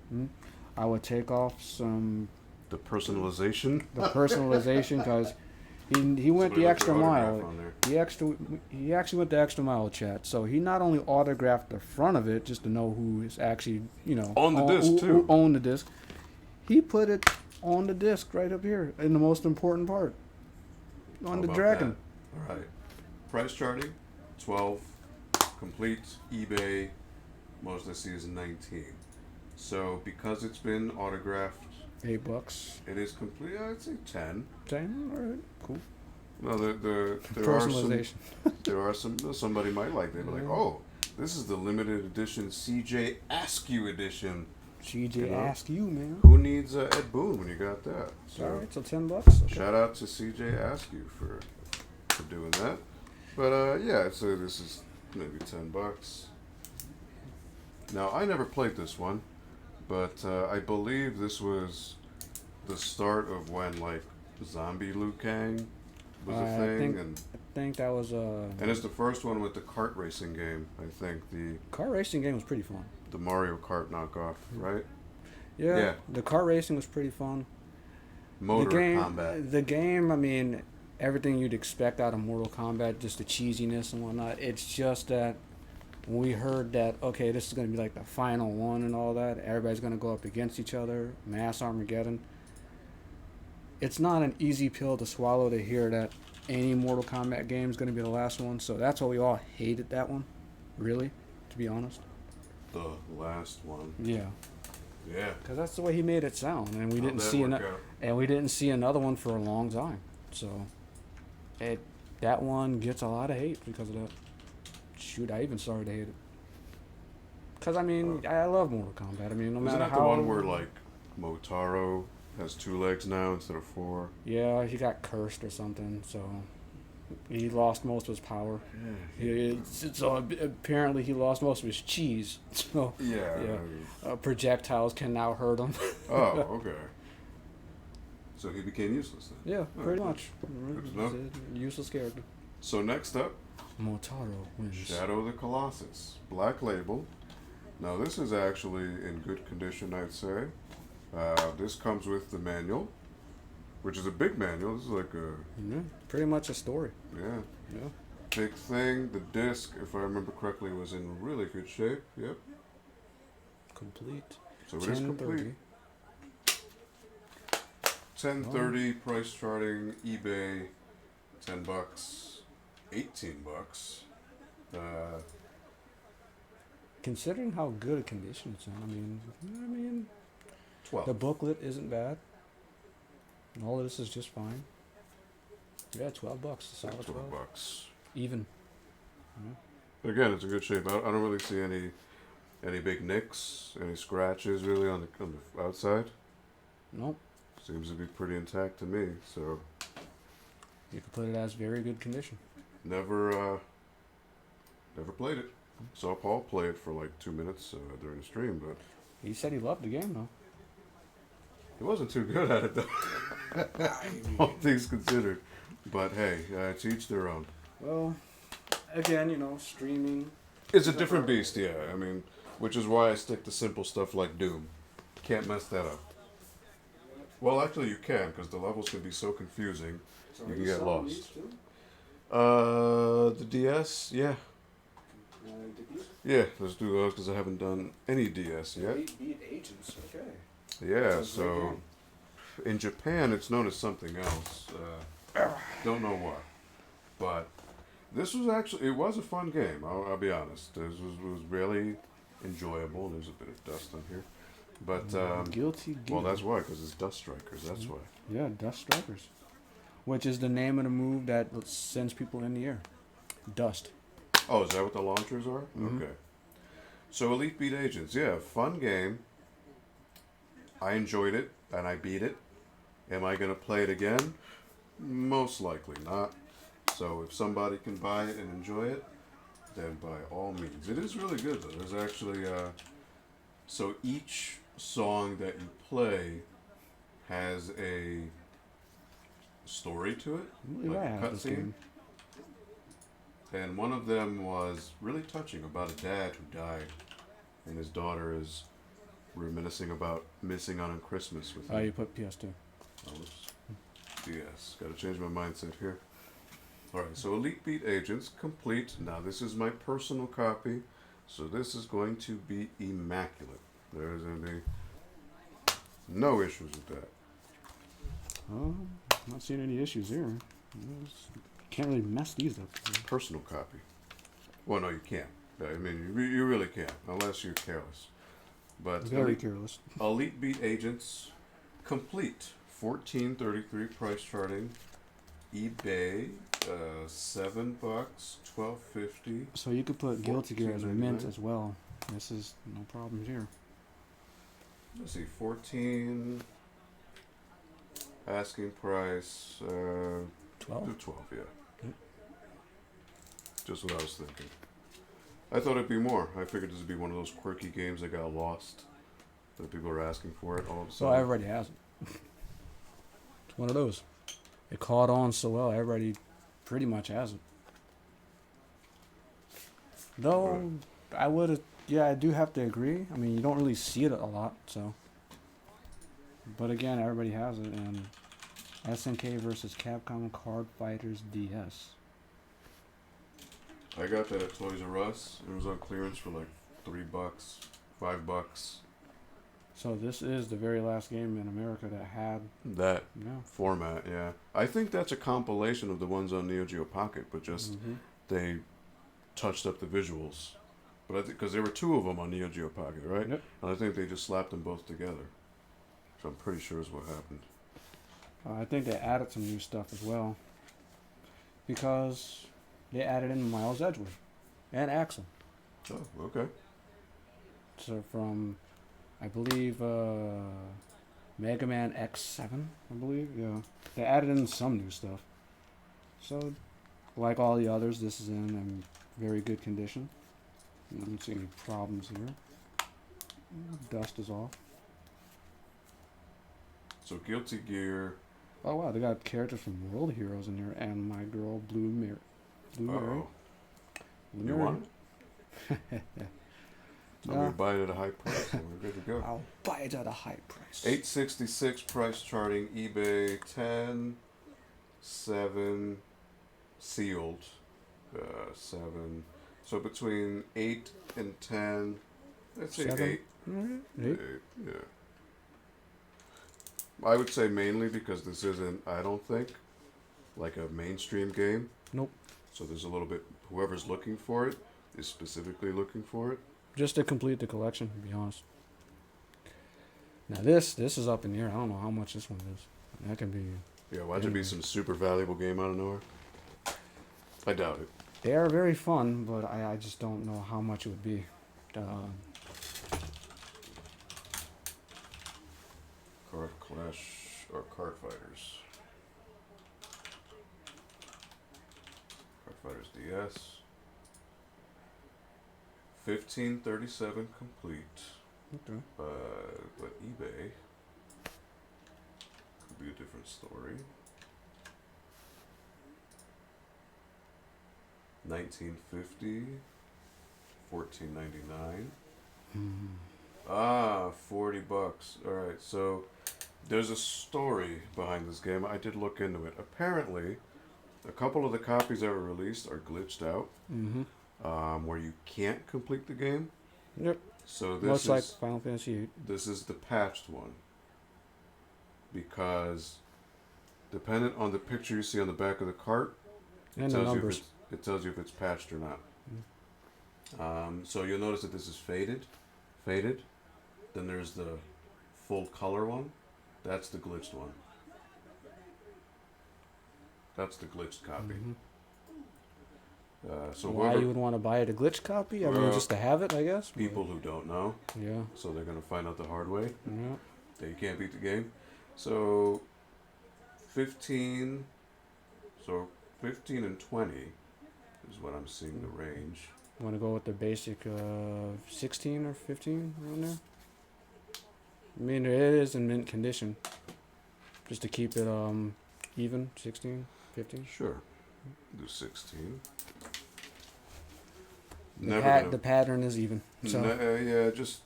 I would take off some The personalization. the personalization because he went Somebody the left extra their autograph mile. on there. He actually went the extra mile, chat. So he not only autographed the front of it just to know who is actually, you know, On the disc, who too. owned the disc. He put it on the disc right up here in the most important part, on How the about dragon. that? All right. Price charting, 12. Complete eBay. Most I see is 19. So because it's been autographed, $8. it is complete. I'd say 10. 10. All right, cool. No, there Personalization. are some somebody might like. They'd be like, Yeah. oh, this is the limited edition CJ Askew edition. CJ, You know? ask you, man. Who needs Ed Boon when you got that? So All right, so $10. Okay. shout out to CJ Askew for doing that. But yeah, I'd say this is maybe $10. Now I never played this one, but I believe this was the start of when like Zombie Liu Kang was a I thing, think- and I think that was and it's the first one with the kart racing game. I think the car racing game was pretty fun. Mario Kart knockoff, right? Yeah, Yeah. the car racing was pretty fun. Motor the game, combat. The game, I mean, everything you'd expect out of Mortal Kombat, just the cheesiness and whatnot. It's just that when we heard that, okay, this is going to be like the final one and all that, everybody's going to go up against each other, mass Armageddon. It's not an easy pill to swallow to hear that any Mortal Kombat game is going to be the last one. So that's why we all hated that one, really, to be honest. The last one. Yeah, Yeah. because that's the way he made it sound, and we How'd didn't that see work enough. out? And we didn't see another one for a long time. So that one gets a lot of hate because of that. Shoot, I even started to hate it. Because, I mean, I love Mortal Kombat. I mean, no Isn't matter that how... the one where like Motaro has 2 legs now instead of 4? Yeah, he got cursed or something, so he lost most of his power. So apparently he lost most of his cheese. So Yeah. projectiles can now hurt him. Oh, okay. So he became useless then. Yeah, Oh, pretty good. much. Good to know. He's a useless character. So next up, Motaro wins. Shadow of the Colossus, Black Label. Now this is actually in good condition, I'd say. This comes with the manual, which is a big manual. This is like a Yeah, pretty much a story. yeah Yeah. big thing. The disc, if I remember correctly, was in really good shape. Yep. Complete. So it is complete. 1030 price charting eBay, $10, $18. Considering how good a condition it's in, I mean, 12. the booklet isn't bad. And all of this is just fine. Yeah, $12. A solid 12. $12. Even. Again, it's in good shape. I don't really see any big nicks, any scratches really on the outside. Nope. Seems to be pretty intact to me. So You could put it as very good condition. never played it. Saw Paul play it for like 2 minutes during the stream, but He said he loved the game though. he wasn't too good at it though. All things considered. But hey, to each their own. Well, again, streaming. It's a different beast, yeah. I mean, which is why I stick to simple stuff like Doom. Can't mess that up. Well, actually, you can, because the levels can be so confusing. You can get lost. These too? The DS, yeah. Yeah, let's do those because I haven't done any DS yet. 8-Beat Agents, okay. Yeah, That's a great so game. in Japan it's known as something else. Don't know what. But this was actually, it was a fun game, I'll be honest. It was really enjoyable. There's a bit of dust on here. But, Guilty Gear. well, that's why, because it's Dust Strikers, that's why. Yeah, Dust Strikers. Which is the name of the move that sends people in the air. Dust. Oh, is that what the launchers are? Mhm. Okay. So Elite Beat Agents, yeah, fun game. I enjoyed it, and I beat it. Am I going to play it again? Most likely not. So if somebody can buy it and enjoy it, then by all means. It is really good, though. There's actually, so each song that you play has a story to it, I believe like I a have this cutscene. game. And one of them was really touching about a dad who died, and his daughter is reminiscing about missing out on Christmas with Oh, him. you put PS2. Oh, whoops. DS. Gotta change my mindset here. Alright, so Elite Beat Agents complete. Now, this is my personal copy, so this is going to be immaculate. There's going to be no issues with that. Oh, not seeing any issues here. Can't really mess these up. Personal copy. Well, no, you can't. I mean, you really can't, unless you're careless. But Very careless. Elite Beat Agents complete. $14.33 price charting. eBay, $7, $12.50. So you could put Guilty Gear as a mint $14.99. as well. This is no problems here. Let's see, 14. Asking price, 12. do 12, yeah. Yep. Just what I was thinking. I thought it'd be more. I figured this would be one of those quirky games that got lost. That people are asking for it all of a So sudden. everybody has it. It's one of those. It caught on so well, everybody pretty much has it. Though, I would, yeah, I do have to agree. I mean, you don't really see it a lot, so. But again, everybody has it, and SNK versus Capcom Card Fighters DS. I got that at Toys R Us. It was on clearance for like $3, $5. So this is the very last game in America that had, That yeah. format, yeah. I think that's a compilation of the ones on Neo Geo Pocket, but just they touched up the visuals. But I think because there were two of them on Neo Geo Pocket, right? Yep. And I think they just slapped them both together. So I'm pretty sure is what happened. I think they added some new stuff as well. Because they added in Miles Edgeworth and Axel. Oh, okay. So from, I believe, Mega Man X7, I believe, yeah. They added in some new stuff. So, like all the others, this is in very good condition. I don't see any problems here. Dust is off. So Guilty Gear. Oh wow, they got characters from World Heroes in there, and my girl Blue Mary. Blue Mary. Uh-oh. Blue You Mary. want it? I'm No. gonna buy it at a high price, and we're good to go. I'll buy it at a high price. $8.66 price charting. eBay 10, 7, sealed, 7. So between 8 and 10. Let's say 7? 8. Alright, 8, yeah. I would say mainly because this isn't, I don't think, like a mainstream game. Nope. So there's a little bit, whoever's looking for it is specifically looking for it. Just to complete the collection, to be honest. Now this is up in the air. I don't know how much this one is. That can be. Yeah, watch it be some super valuable game out of nowhere. I doubt it. They are very fun, but I just don't know how much it would be. Card Clash or Card Fighters. Card Fighters DS. 1537 complete. Okay. But eBay could be a different story. 1950. 14.99. Hmm. Ah, $40. All right, so There's a story behind this game. I did look into it. Apparently, a couple of the copies that were released are glitched out, Mm-hmm. where you can't complete the game. Yep. So Much like Final Fantasy VIII. this is the patched one, because dependent on the picture you see on the back of the cart, And the numbers. it tells you if it's patched or not. So you'll notice that this is faded. Then there's the full color one. That's the glitched one. That's the glitched copy. Mhm. So Why whoever, you would want to buy it a glitch copy? I mean, Well, just to have it, I guess. people who don't know, Yeah. so they're gonna find out the hard way Yeah. that you can't beat the game. So 15, so 15 and 20 is what I'm seeing the range. Want to go with the basic 16 or 15 around there? I mean, it is in mint condition. Just to keep it even, 16, 15. Sure, do 16. The pattern is even. So Yeah, just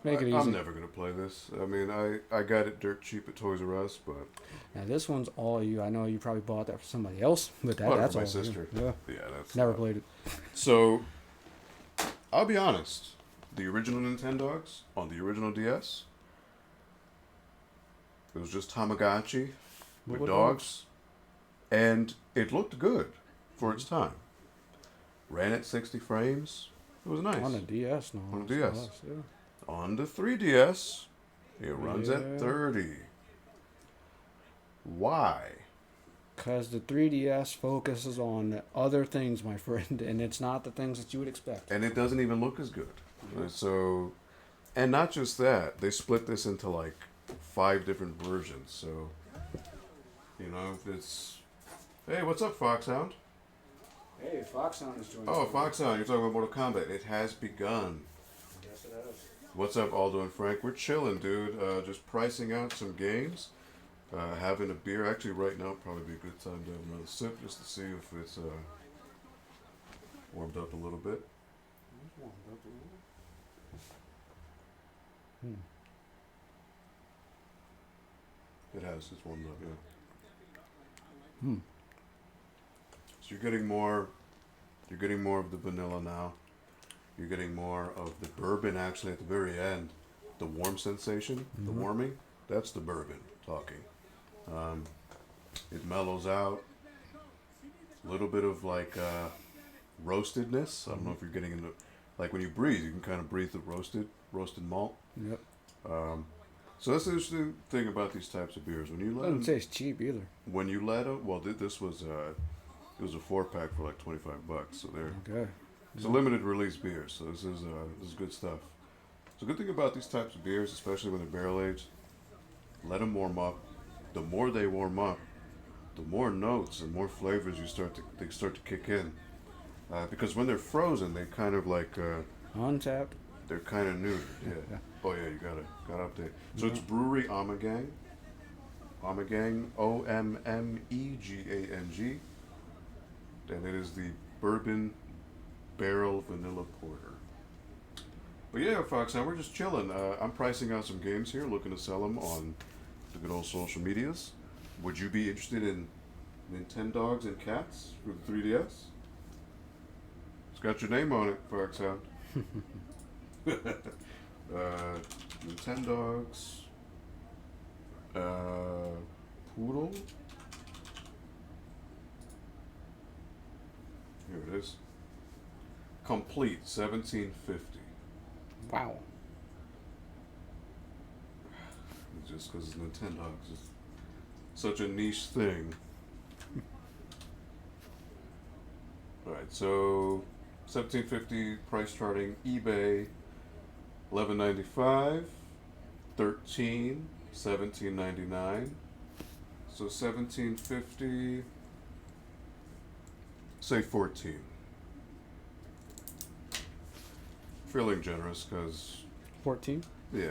make it easy. I'm never gonna play this. I mean, I got it dirt cheap at Toys R Us, but Now this one's all you. I know you probably bought that for somebody else, but Bought it that's for my all you. sister. Yeah. yeah, that's Never played it. So, I'll be honest. The original Nintendogs on the original DS, it was just Tamagotchi with What dogs, and it looked good for its time. Ran at 60 frames. It was nice. On the DS, no. On the it's DS. less, yeah. On the 3DS, it runs Yeah. at 30. Why? Because the 3DS focuses on other things, my friend, and it's not the things that you would expect. And it doesn't even look as good. So, and not just that, they split this into like 5 different versions. So, you know, it's. Hey, what's up, Foxhound? Hey, Foxhound is joining. Oh, Foxhound, you're talking about Mortal Kombat. It has begun. Yes, it is. What's up, Aldo and Frank? We're chilling, dude. Just pricing out some games. Having a beer. Actually, right now, probably be a good time to have another sip just to see if it's warmed up a little bit. It has. It's warmed up, yeah. Hmm. So you're getting more. You're getting more of the vanilla now. You're getting more of the bourbon actually at the very end. The warm sensation, the Mhm. warming. That's the bourbon talking. It mellows out. A little bit of like roastedness. I don't know if you're getting into like when you breathe, you can kind of breathe the roasted malt. Yep. So that's the interesting thing about these types of beers. When you let Doesn't them, taste cheap either. when you let them, well, this was it was a 4-pack for like $25. So they're Okay. it's a limited release beer. So this is good stuff. So the good thing about these types of beers, especially when they're barrel aged, let them warm up. The more they warm up, the more notes and more flavors they start to kick in. Because when they're frozen, they kind of like Untapped. they're kind of neutered. Yeah. Yeah. Oh yeah, you gotta update. So it's Brewery Ommegang. Ommegang, OMMEGANG, and it is the bourbon barrel vanilla porter. But yeah, Foxhound, we're just chilling. I'm pricing out some games here, looking to sell them on the good old social medias. Would you be interested in Nintendogs and Cats for the 3DS? It's got your name on it, Foxhound. Nintendogs. Poodle. Here it is. Complete 1750. Wow. Just because it's Nintendogs, it's such a niche thing. Alright, so 1750 price charting, eBay 11.95, 13, 17.99. So 1750, say 14. Feeling generous because 14. yeah.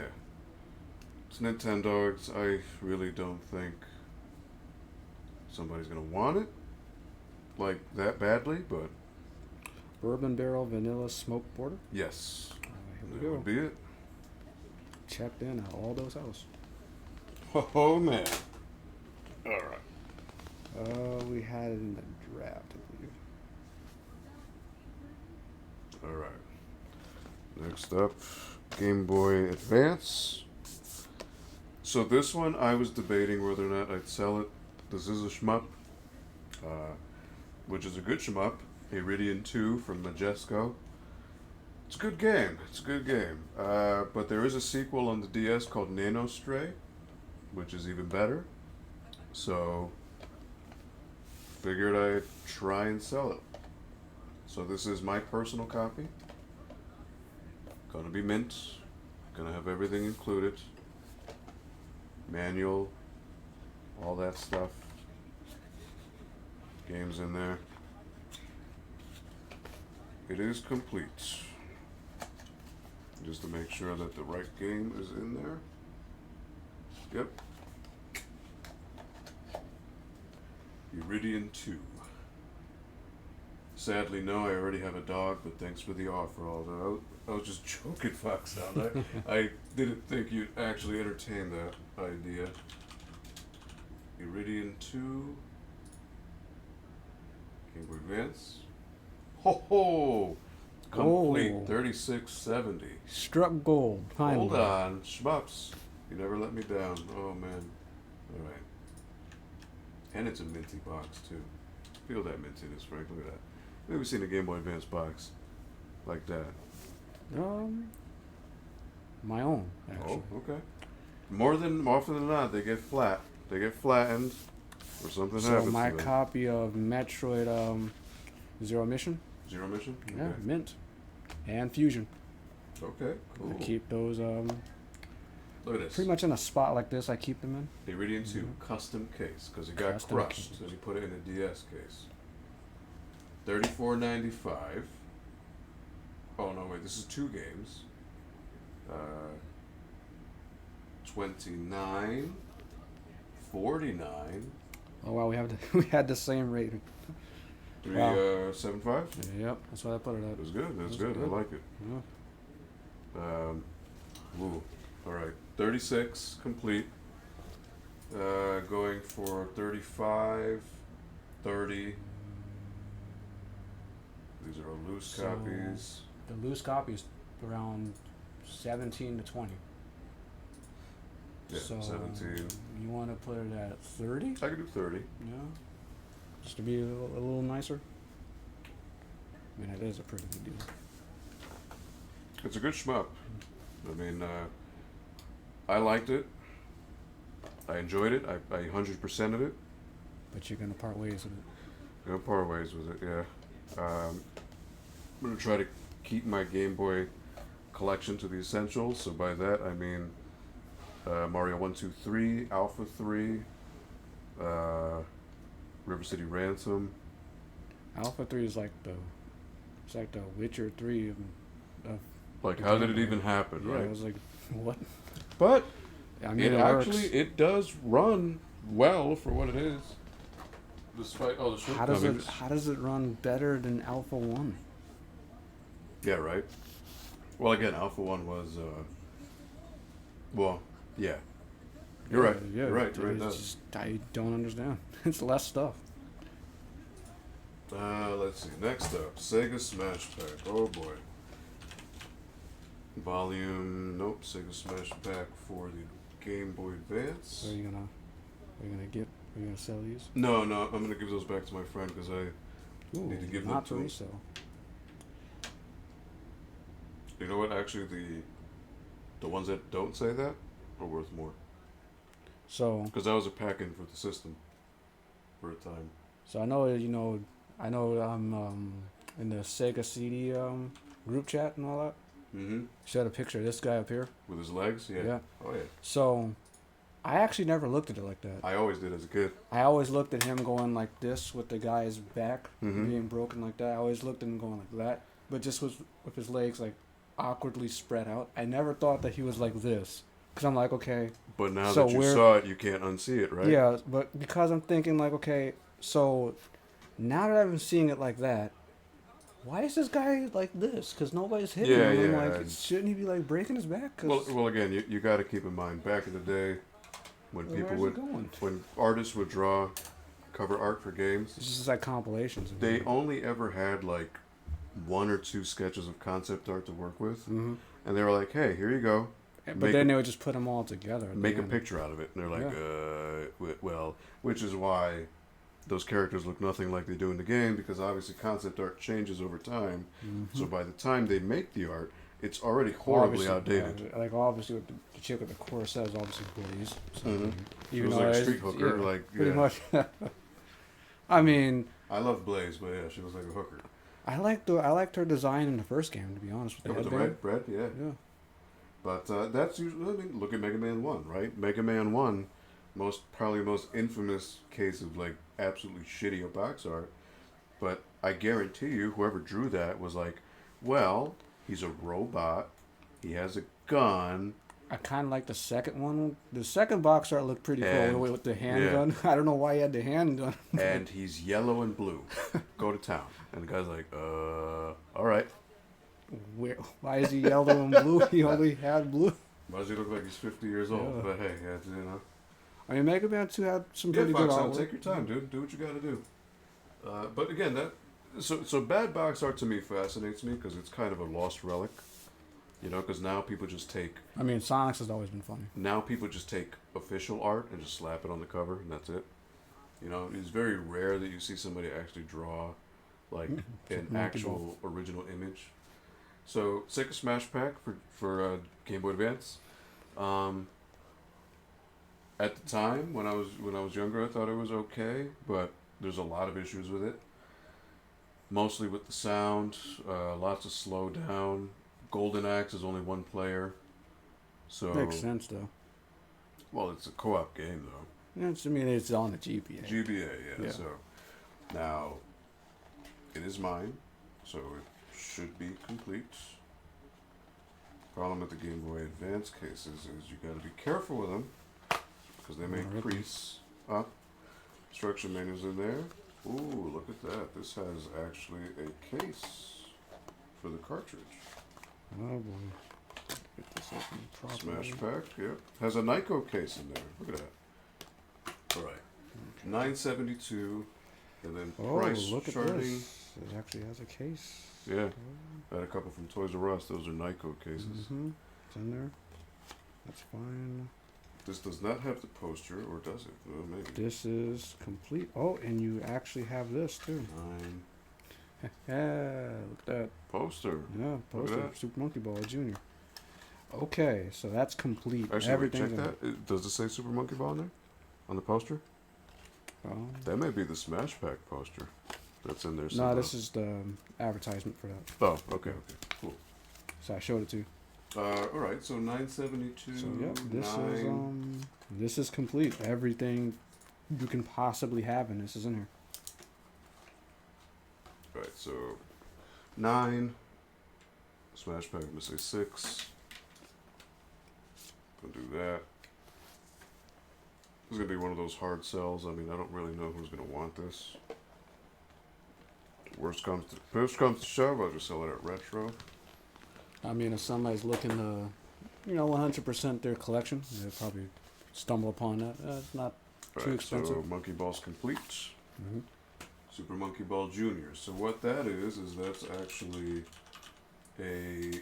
It's Nintendogs. I really don't think somebody's gonna want it like that badly, but Bourbon barrel vanilla smoked porter. yes, Here we that go. would be it. Checked in at Aldo's house. Oh man. All right. We had it in the draft, I believe. All right. Next up, Game Boy Advance. So this one, I was debating whether or not I'd sell it. This is a shmup, which is a good shmup. Iridian 2 from Majesco. It's a good game. It's a good game. But there is a sequel on the DS called Nano Stray, which is even better. So, figured I'd try and sell it. So this is my personal copy. Gonna be mint. Gonna have everything included. Manual. All that stuff. Games in there. It is complete. Just to make sure that the right game is in there. Yep. Iridian 2. Sadly, no, I already have a dog, but thanks for the offer, although I was just joking, Foxhound. I didn't think you'd actually entertain that idea. Iridian 2. Game Boy Advance. Ho ho! Complete, Oh. 3670. Struck gold. Finally. Hold on, shmups. You never let me down. Oh man. Alright. And it's a minty box too. Feel that mintiness, Frank. Look at that. Never seen a Game Boy Advance box like that. My own, actually. Oh, okay. More often than not, they get flat. They get flattened, or something So happens my to them. copy of Metroid Zero Mission, Zero Mission. yeah, Okay. mint, and Fusion. Okay. Cool. I keep those Look at this. pretty much in a spot like this. I keep them in. Iridian 2 custom case because it got Custom crushed, case. so you put it in a DS case. $34.95. Oh no, wait, this is 2 games. 29, 49, Oh wow, we had the same rating. 375. Yep, that's why I put it It at. was good. It was That's good. I good. like it. Yeah. Ooh, all right. 36 complete. Going for 35, 30. These are all loose So- copies. The loose copy is around 17 to 20. Yeah, So 17. you want to put it at 30? I could do 30. Yeah. Just to be a little nicer. I mean, it is a pretty good deal. It's a good shmup. I mean, I liked it. I enjoyed it. I 100%ed it. But you're gonna part ways with it. I'm gonna part ways with it, yeah. I'm gonna try to keep my Game Boy collection to the essentials. So by that I mean Mario 1, 2, 3, Alpha 3, River City Ransom. Alpha 3 is like the Witcher 3 of Like, the how Game did it Boy. even happen, Yeah, right? it was like, what? But I mean, it works. actually it does run well for what it is. Despite all the shortcomings. How does it run better than Alpha 1? Yeah, right. Well, again, Alpha 1 was, well, yeah. You're right. Yeah, You're right. You're right. it's No. just, I don't understand. It's less stuff. Let's see. Next up, Sega Smash Pack. Oh boy. Volume. Nope. Sega Smash Pack for the Game Boy Advance. So are you gonna sell these? No, I'm gonna give those back to my friend because I. Ooh, Need to give them not to to him. resell. You know what? Actually, the ones that don't say that are worth more So because that was a pack-in for the system for a time. So I know I'm in the Sega CD group chat and all that. Mm-hmm. She had a picture of this guy up here. With his legs. Yeah. Yeah. Oh yeah. So I actually never looked at it like that. I always did as a kid. I always looked at him going like this with the guy's back Mhm. being broken like that. I always looked at him going like that, but just with his legs like awkwardly spread out. I never thought that he was like this. Because I'm like, okay, But now So that you we're- saw it, you can't unsee it, right? yeah, but because I'm thinking like, okay, so now that I've been seeing it like that, why is this guy like this? Because nobody's hitting Yeah, him. I'm yeah, like, shouldn't he be like breaking his back? 'Cause Well, again, you got to keep in mind, back in the day, when Well, people where's would, it going? when artists would draw cover art for games, It's just like compilations. they only ever had like one or two sketches of concept art to work with, Mm-hmm. and they were like, "Hey, here you go. But Make then a, they would just put them all together. At make the a end. picture out of it." And they're like, Yeah. well, which is why those characters look nothing like they do in the game, because obviously concept art changes over time. Mm-hmm. So by the time they make the art, it's already horribly Obviously, outdated. yeah, like obviously, what the chick with the corset is obviously Blaze. So, Mhm. It even was though like a it's- street hooker, yeah, like pretty yeah. much. I mean, I love Blaze, but yeah, she was like a hooker. I liked her design in the first game. To be honest with Yeah, you, with the red bread, yeah. Yeah. But that's usually. I mean, look at Mega Man 1, right? Mega Man 1, probably most infamous case of like absolutely shitty box art. But I guarantee you, whoever drew that was like, well, he's a robot. He has a gun. I kind of like the second one. The second box art looked pretty And- cool with the handgun. I don't know why he had the handgun. And he's yellow and blue. Go to town. And the guy's like, all right. Why is he yellow and blue? He only had blue. Why does he look like he's 50 years old? Yeah. But hey, yeah, you know. I mean, Mega Man 2 had some Yeah, pretty good Fox, artwork. take your time, dude. Do what you gotta do. But again, so bad box art to me fascinates me because it's kind of a lost relic. You know, because now people just take I mean, Sonic's has always been funny. official art and just slap it on the cover, and that's it. You know, it's very rare that you see somebody actually draw like an Monkey actual original image. So Sega Smash Pack for Game Boy Advance. At the time when I was younger, I thought it was okay, but there's a lot of issues with it. Mostly with the sound, lots of slow down. Golden Axe is only one player, so Makes sense though. well, it's a co-op game though. Yeah, I mean, it's on the GBA. GBA, yeah. Yeah. So now it is mine, so it should be complete. Problem with the Game Boy Advance cases is you got to be careful with them because they may Alright. crease up. Instruction manuals in there. Ooh, look at that! This has actually a case for the cartridge. Oh boy. Get this open properly. Smash Pack, yep. Has a Nyko case in there. Look at that. Alright. 972 and then Oh, price look at charting. this. It actually has a case. Yeah. I had a couple from Toys R Us. Those are Nyko cases. Mm-hmm. It's in there. That's fine. This does not have the poster, or does it? Maybe. This is complete. Oh, and you actually have this too. 9 Yeah, look at that. poster. Yeah, Look at poster. that. Super Monkey Ball Jr. Okay, so that's complete. Actually, wait, Everything's check in that. Does it say Super Monkey Ball on there? On the poster? it. That may be the Smash Pack poster that's in there No, somewhere. this is the advertisement for that. Oh, okay, cool. So I showed it to you. Alright, so 972. So yep, nine. this is complete. Everything you can possibly have in this is in here. Right, so 9. Smash Pack, I'm gonna say 6. Gonna do that. This is gonna be one of those hard sells. I mean, I don't really know who's gonna want this. Worst comes to shove, I'll just sell it at retro. I mean, if somebody's looking to, 100% their collection, they'll probably stumble upon that. It's not too Right, expensive. so Monkey Ball's complete. Mhm. Super Monkey Ball Jr. So what that is that's actually a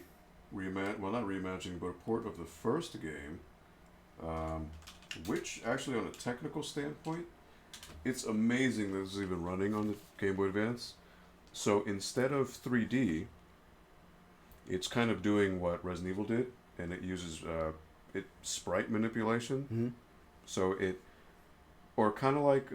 not reimagining, but a port of the first game, which actually on a technical standpoint, it's amazing that this is even running on the Game Boy Advance. So instead of 3D, it's kind of doing what Resident Evil did, and it uses sprite manipulation. Mhm. So or kind of like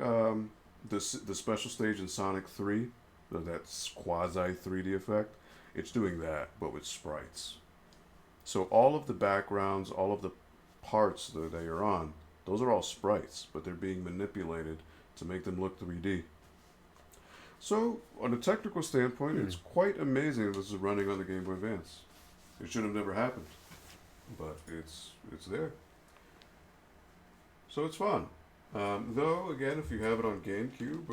the special stage in Sonic 3, that quasi 3D effect. It's doing that, but with sprites. So all of the backgrounds, all of the parts that they are on, those are all sprites, but they're being manipulated to make them look 3D. So, on a technical standpoint, it's quite amazing that this is running on the Game Boy Advance. It should have never happened, but it's there. So it's fun. Though, again, if you have it on GameCube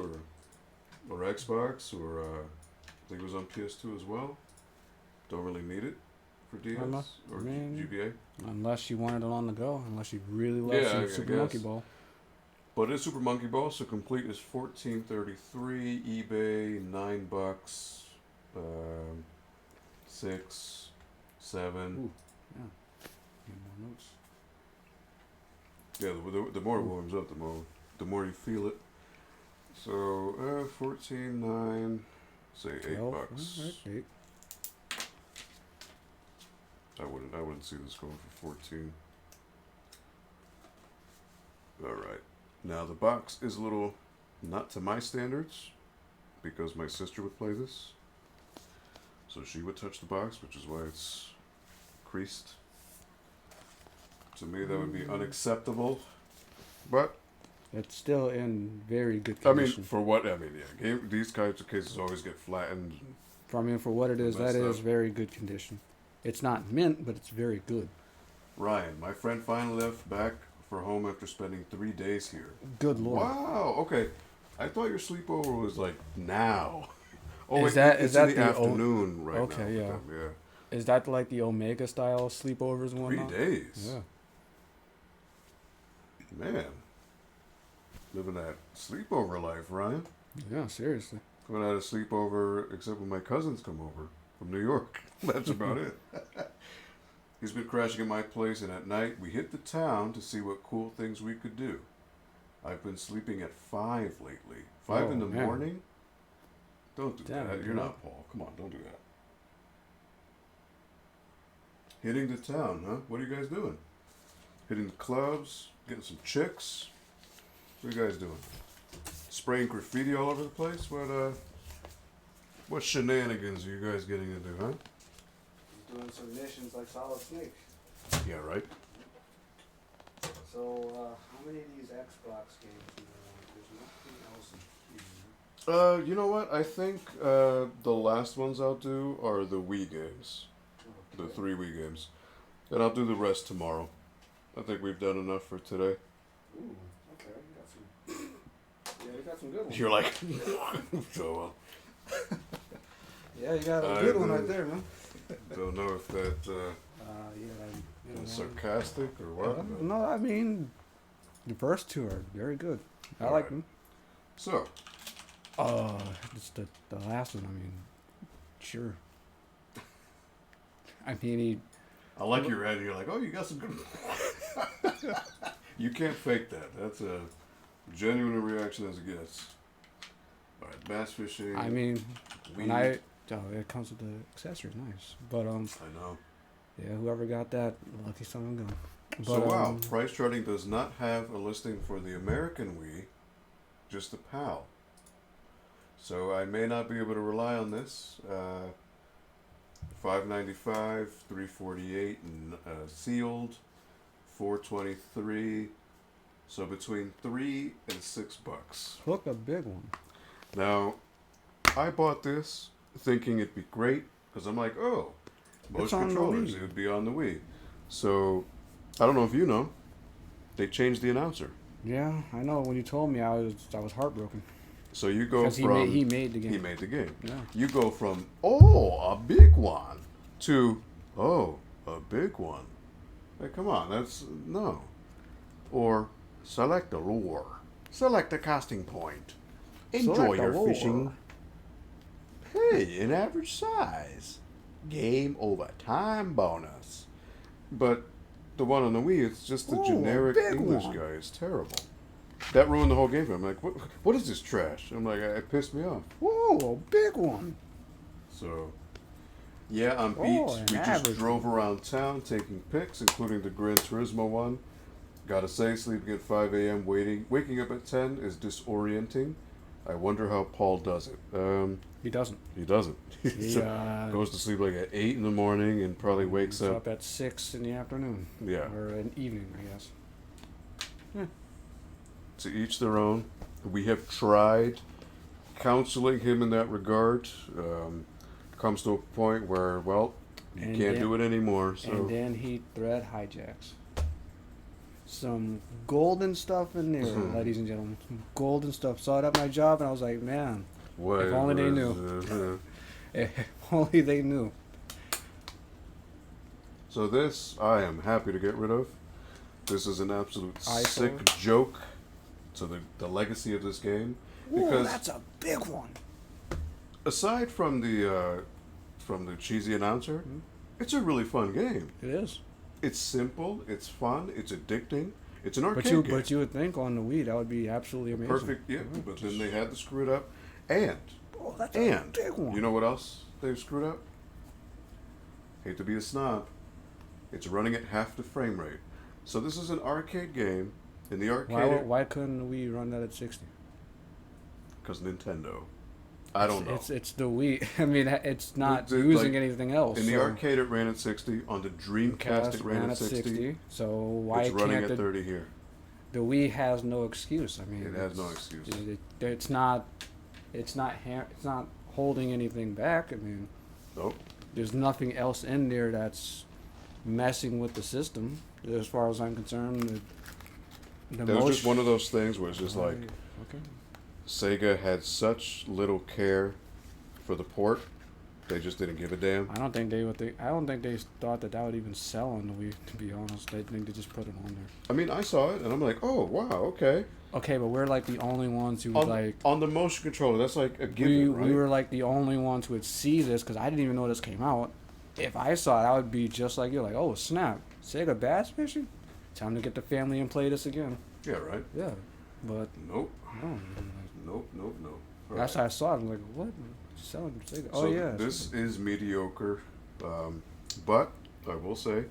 or Xbox or I think it was on PS2 as well, don't really need it for DS or Man. GBA. Unless you wanted it on the go, unless you really love Yeah, some I Super Monkey guess. Ball. But it's Super Monkey Ball, so complete is $14.33. eBay $9. 6, 7. Ooh, yeah. Need more notes. Yeah, the more it warms up, the more you feel it. So 14, 9, say $8. Alright, 8. I wouldn't see this going for 14. All right. Now the box is a little not to my standards because my sister would play this. So she would touch the box, which is why it's creased. To me, that would be unacceptable. But It's still in very good I mean, condition. for what I mean, yeah, these kinds of cases always get flattened. For what it is, that Messed is up. very good condition. It's not mint, but it's very good. Ryan, my friend finally left back for home after spending 3 days here. Good lord. Wow. Okay, I thought your sleepover was like now. Oh, Is that- it's is that in the the afternoon right Okay, now? yeah. Yeah. Is that like the Omega style sleepovers and 3 whatnot? days. Yeah. Man, living that sleepover life, Ryan. Yeah, seriously. When I had a sleepover, except when my cousins come over from New York. That's about it. He's been crashing at my place, and at night we hit the town to see what cool things we could do. I've been sleeping at 5 lately. 5 in the Oh, man. morning? Don't do Damn, that. dude. You're not Paul. Come on, don't do that. Hitting the town, huh? What are you guys doing? Hitting the clubs? Getting some chicks? What are you guys doing? Spraying graffiti all over the place? What shenanigans are you guys getting into, huh? Doing some missions like Solid Snake. Yeah, right. So, how many of these Xbox games do you want? There's nothing else in here. You know what? I think the last ones I'll do are the Wii games. The 3 Wii games. And I'll do the rest tomorrow. I think we've done enough for today. Ooh, okay. You got some. Yeah, you got some good ones. You're like, so well. Yeah, you got a I good one do. right there, man. Don't know if that Yeah. is sarcastic or what. but- No, I mean, the first two are very good. I like Alright. them. So, It's the last one. I mean, sure. I mean, I like your head. You're like, oh, you got some good. You can't fake that. That's a genuine reaction as it gets. All right, bass fishing. I mean, when weed. it comes with the accessories, nice. But I know. yeah, whoever got that, lucky son of a gun. But, So wow, Price Charting does not have a listing for the American Wii, just the PAL. So I may not be able to rely on this. $5.95, $3.48, and sealed, $4.23. So between $3 and $6. Hook a big one. Now, I bought this thinking it'd be great because I'm like, oh, most It's on the controllers Wii. it would be on the Wii. So I don't know if you know, they changed the announcer. Yeah, I know. When you told me, I was heartbroken So you go because from he made the game. he made the game. Yeah. You go from a big one to a big one. Like, come on, that's no. Or select a lure. Select a casting point. Enjoy Select a your lure. fishing. Hey, an average size. Game over. Time bonus. But the one on the Wii, it's just the Ooh, a generic big English one. guy. It's terrible. That ruined the whole game for me. I'm like, what is this trash? I'm like, it pissed me off. Whoa, a big one. So, yeah, I'm beat. Oh, an We just average drove around town taking pics, including the Gran Turismo one. Gotta say, sleeping at 5 a.m., waking up at 10 is disorienting. I wonder how Paul does it. He doesn't. He doesn't. He Goes to sleep like at 8 in the morning and probably wakes he's up. at 6 in the afternoon. Yeah. Or an evening, I guess. To each their own. We have tried counseling him in that regard. Comes to a point where, well, you And can't then- do it anymore. So And then he thread hijacks. Some golden stuff in there, Mhm. ladies and gentlemen. Some golden stuff. Saw it at my job, and I was like, man, what if only they was, knew. If only they knew. So this I am happy to get rid of. This is an absolute Eyesore. sick joke to the legacy of this game. Ooh, Because that's a big one. aside from the cheesy announcer, Mhm. it's a really fun game. It is. It's simple, it's fun, it's addicting. It's an arcade But you game. but you would think on the Wii that would be absolutely amazing. Perfect, yeah. But then they had to screw it up, and Oh, that's a and big one. you know what else they've screwed up? Hate to be a snob, it's running at half the frame rate. So this is an arcade game in the arcade why couldn't we run that at 60? because Nintendo. I don't know. It's the Wii. I mean, it's not The- using like, anything else. In the so arcade, it ran at 60. On the Dreamcast, it ran at 60. So why It's running can't at 30 here. the Wii has no excuse? I mean, It has no excuse. It's not. It's not holding anything back. I mean, Nope. there's nothing else in there that's messing with the system, as far as I'm concerned. The It was just one of those things where it's just like okay. Sega had such little care for the port, they just didn't give a damn. I don't think they would think. I don't think they thought that would even sell on the Wii. To be honest, they think they just put it on there. I mean, I saw it and I'm like, oh wow, okay. Okay, but we're like the only ones who like. On the motion controller, that's like a We, given, right? we were like the only ones who would see this because I didn't even know this came out. If I saw it, I would be just like you, like, oh snap, Sega Bass Fishing, time to get the family and play this again. Yeah, right. Yeah, but Nope. no, Nope. Nope. Nope. All that's right. how I saw it. I'm like, what? Selling Sega? Oh So yeah. this is mediocre, but I will say,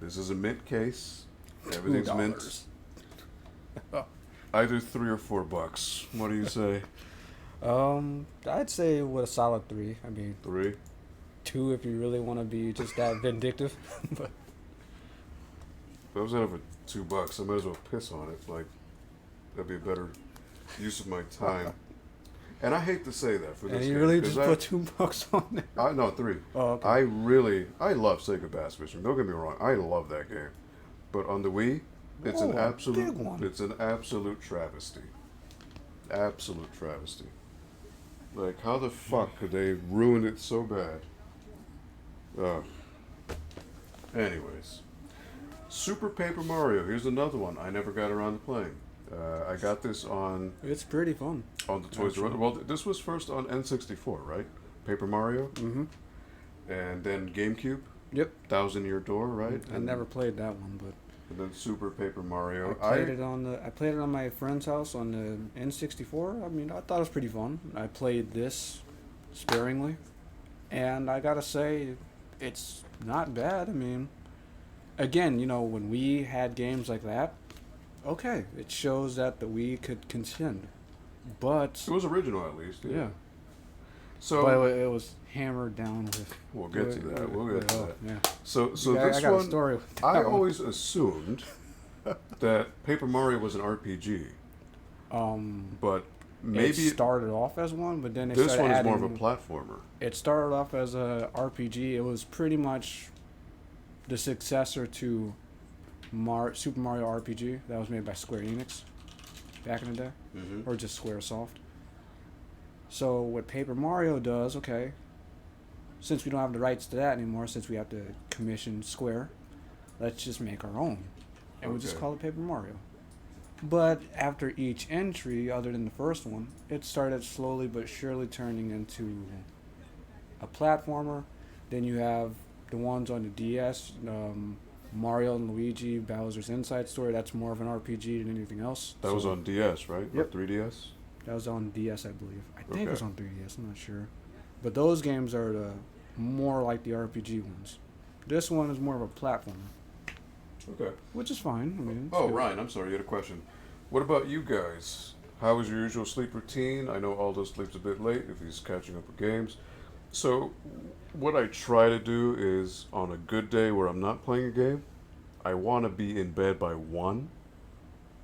this is a mint case. Everything's mint. $2. Either $3 or $4. What do you say? I'd say with a solid 3. I mean, 3. 2 if you really want to be just that vindictive. But If I was out for $2, I might as well piss on it. Like, that'd be a better use of my time. And I hate to say that for this and you game, really 'cause just put $2 on there. No, 3. Oh, okay. I love Sega Bass Fishing. Don't get me wrong, I love that game. But on the Wii, it's Oh, an a absolute, big one. it's an absolute travesty. Absolute travesty. Like, how the fuck could they ruin it so bad? Anyways, Super Paper Mario. Here's another one I never got around to playing. I got this on It's pretty fun. the Toys R Us. Well, this was first on N64, right? Paper Mario, Mm-hmm. and then GameCube. Yep. Thousand Year Door, right? I never played that one, but And then Super Paper Mario. I played it on my friend's house on the N64. I mean, I thought it was pretty fun. I played this sparingly, and I gotta say, it's not bad. I mean, again, you know, when we had games like that, okay, it shows that the Wii could contend, but It was original, at least. yeah, So but it was hammered down with. we'll get to that. We'll get to that. Yeah. So Yeah, this I got one, a story. With that I one. always assumed that Paper Mario was an RPG, but maybe it started off as one, but then they this started one is adding, more of a platformer. It started off as a RPG. It was pretty much the successor to Super Mario RPG that was made by Square Enix back in the day, Mm-hmm. or just SquareSoft. So what Paper Mario does, okay, since we don't have the rights to that anymore, since we have to commission Square, let's just make our own, and we'll just Okay. call it Paper Mario. But after each entry, other than the first one, it started slowly but surely turning into a platformer. Then you have the ones on the DS, Mario and Luigi, Bowser's Inside Story. That's more of an RPG than anything else. That was So on DS, right? Yep. Or 3DS. That was on DS, I believe. I think it was Okay. on 3DS. I'm not sure. But those games are the more like the RPG ones. This one is more of a platformer, Okay. which is fine. I mean, it's Oh, good. Ryan, I'm sorry, you had a question. What about you guys? How was your usual sleep routine? I know Aldo sleeps a bit late if he's catching up with games. So, what I try to do is on a good day where I'm not playing a game, I want to be in bed by 1,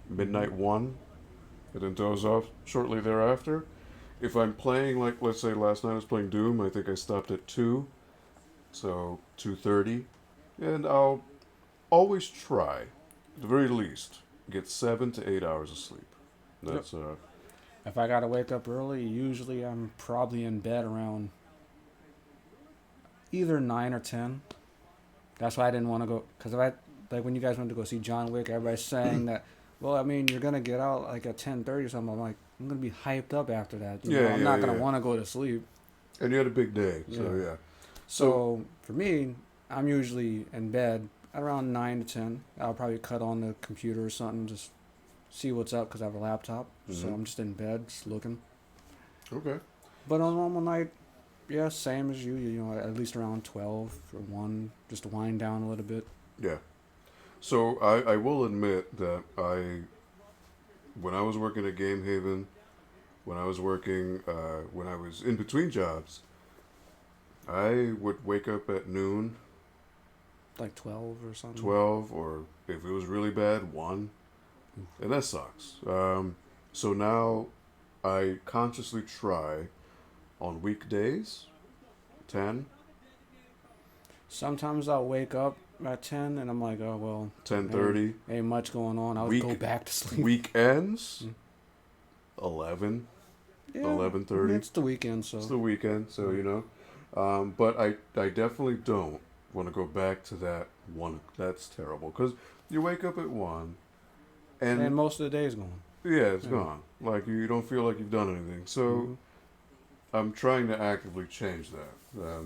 midnight 1, and then doze off shortly thereafter. If I'm playing, like, let's say last night I was playing Doom, I think I stopped at 2, so 2:30, and I'll always try, at the very least, get 7 to 8 hours of sleep. That's If I gotta wake up early, usually I'm probably in bed around either 9 or 10. That's why I didn't want to go. Because if I like when you guys went to go see John Wick, everybody's saying that. Well, I mean, you're gonna get out like at 10:30 or something. I'm like, I'm gonna be hyped up after that. You know, I'm not gonna want to go to sleep. And you had a big day, so Yeah. yeah. So for me, I'm usually in bed around 9 to 10. I'll probably cut on the computer or something, just see what's up because I have a laptop. So Mhm. I'm just in bed, just looking. Okay. But on a normal night, yeah, same as you. You know, at least around 12 or 1, just to wind down a little bit. Yeah. So I will admit that when I was working at Game Haven, when I was working, when I was in between jobs, I would wake up at noon, Like 12 or something. 12, or if it was really bad, 1. And that sucks. So now I consciously try on weekdays, 10, Sometimes I'll wake up at 10 and I'm like, oh, well, 10:30. ain't much going on. I'll Week- go back to sleep. Weekends, Mm. 11, Yeah, 11:30. It's the weekend, so. It's the weekend, so you know. But I definitely don't want to go back to that one. That's terrible because you wake up at 1, and most of the day is gone. yeah, it's Yeah. gone. Like you don't feel like you've done anything. So Mhm. I'm trying to actively change that.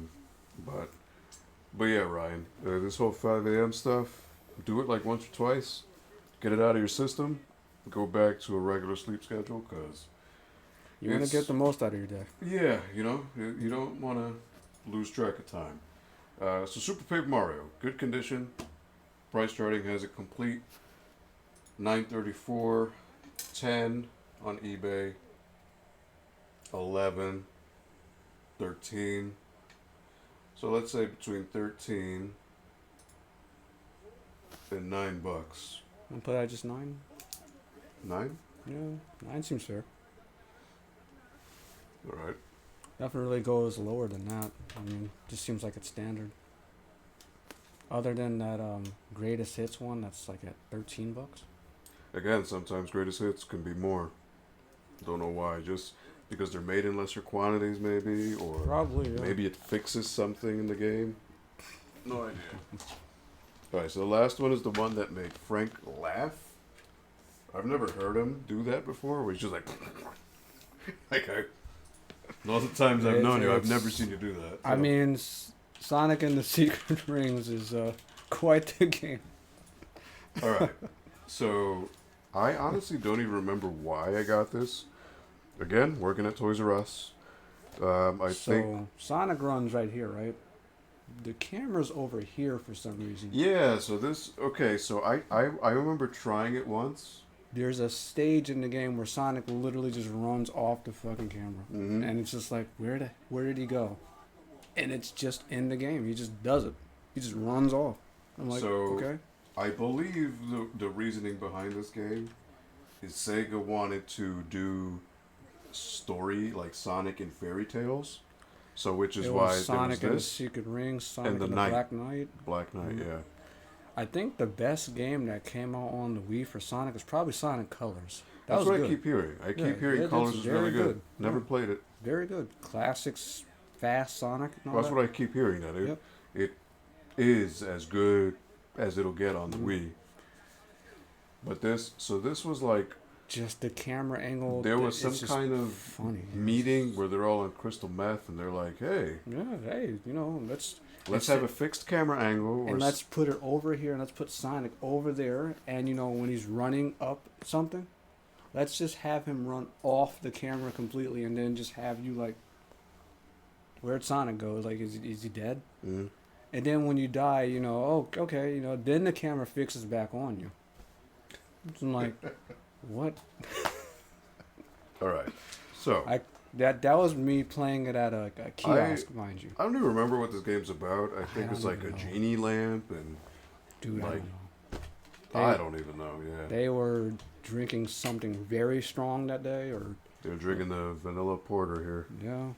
But yeah, Ryan, this whole 5 a.m. stuff, do it like once or twice, get it out of your system, go back to a regular sleep schedule because You want to it's- get the most out of your day. yeah, you know, you don't want to lose track of time. So Super Paper Mario, good condition. Price charting has it complete. 934, 10 on eBay. 11, 13. So let's say between 13 and $9. And put that just 9. 9? Yeah, 9 seems fair. All right. Nothing really goes lower than that. I mean, just seems like it's standard. Other than that greatest hits one, that's like at $13. Again, sometimes greatest hits can be more. Don't know why. Just because they're made in lesser quantities, maybe, or Probably. Yeah. maybe it fixes something in the game. No idea. All right, so the last one is the one that made Frank laugh. I've never heard him do that before. Where he's just like, like all the times I've known you, I've never seen you do that. I so. mean, Sonic and the Secret Rings is quite the game. All right. So, I honestly don't even remember why I got this. Again, working at Toys R Us. I think. Sonic runs right here, right? The camera's over here for some reason. Yeah. So this. Okay. So I remember trying it once. There's a stage in the game where Sonic literally just runs off the fucking camera, Mm-hmm. and it's just like, where did he go? And it's just in the game. He just does it. He just runs off. I'm like, So- okay. I believe the reasoning behind this game is Sega wanted to do story like Sonic and Fairy Tales. So which is It why was Sonic there and the was this Secret Rings, Sonic the and the Knight. Black Knight. Black Knight. Mhm. Yeah. I think the best game that came out on the Wii for Sonic is probably Sonic Colors. That That's was what good. I keep hearing. I Yeah, keep hearing it's Colors is really very good. good. Never Yeah. played it. Very good. Classics, fast Sonic. And all That's that. what I keep hearing. That Yep. it is as good as it'll get on the Mhm. Wii. But this was like Just the camera angle. there was it's some just kind of funny meeting where they're all on crystal meth and they're like, "Hey, Yeah, hey, let's let's It's- have a fixed camera angle." and let's put it over here and let's put Sonic over there, and when he's running up something, let's just have him run off the camera completely, and then just have you like, where'd Sonic go? Like, is he dead? Mhm. And then when you die, oh, okay, then the camera fixes back on you. So I'm like, what? All right. So That was me playing it at a kiosk, mind you. I don't even remember what this game's about. I think it's don't like a even know. genie lamp, and Dude, I like, don't know. I don't even know. Yeah, They were drinking something very strong that day, or they're drinking the vanilla porter here. yeah,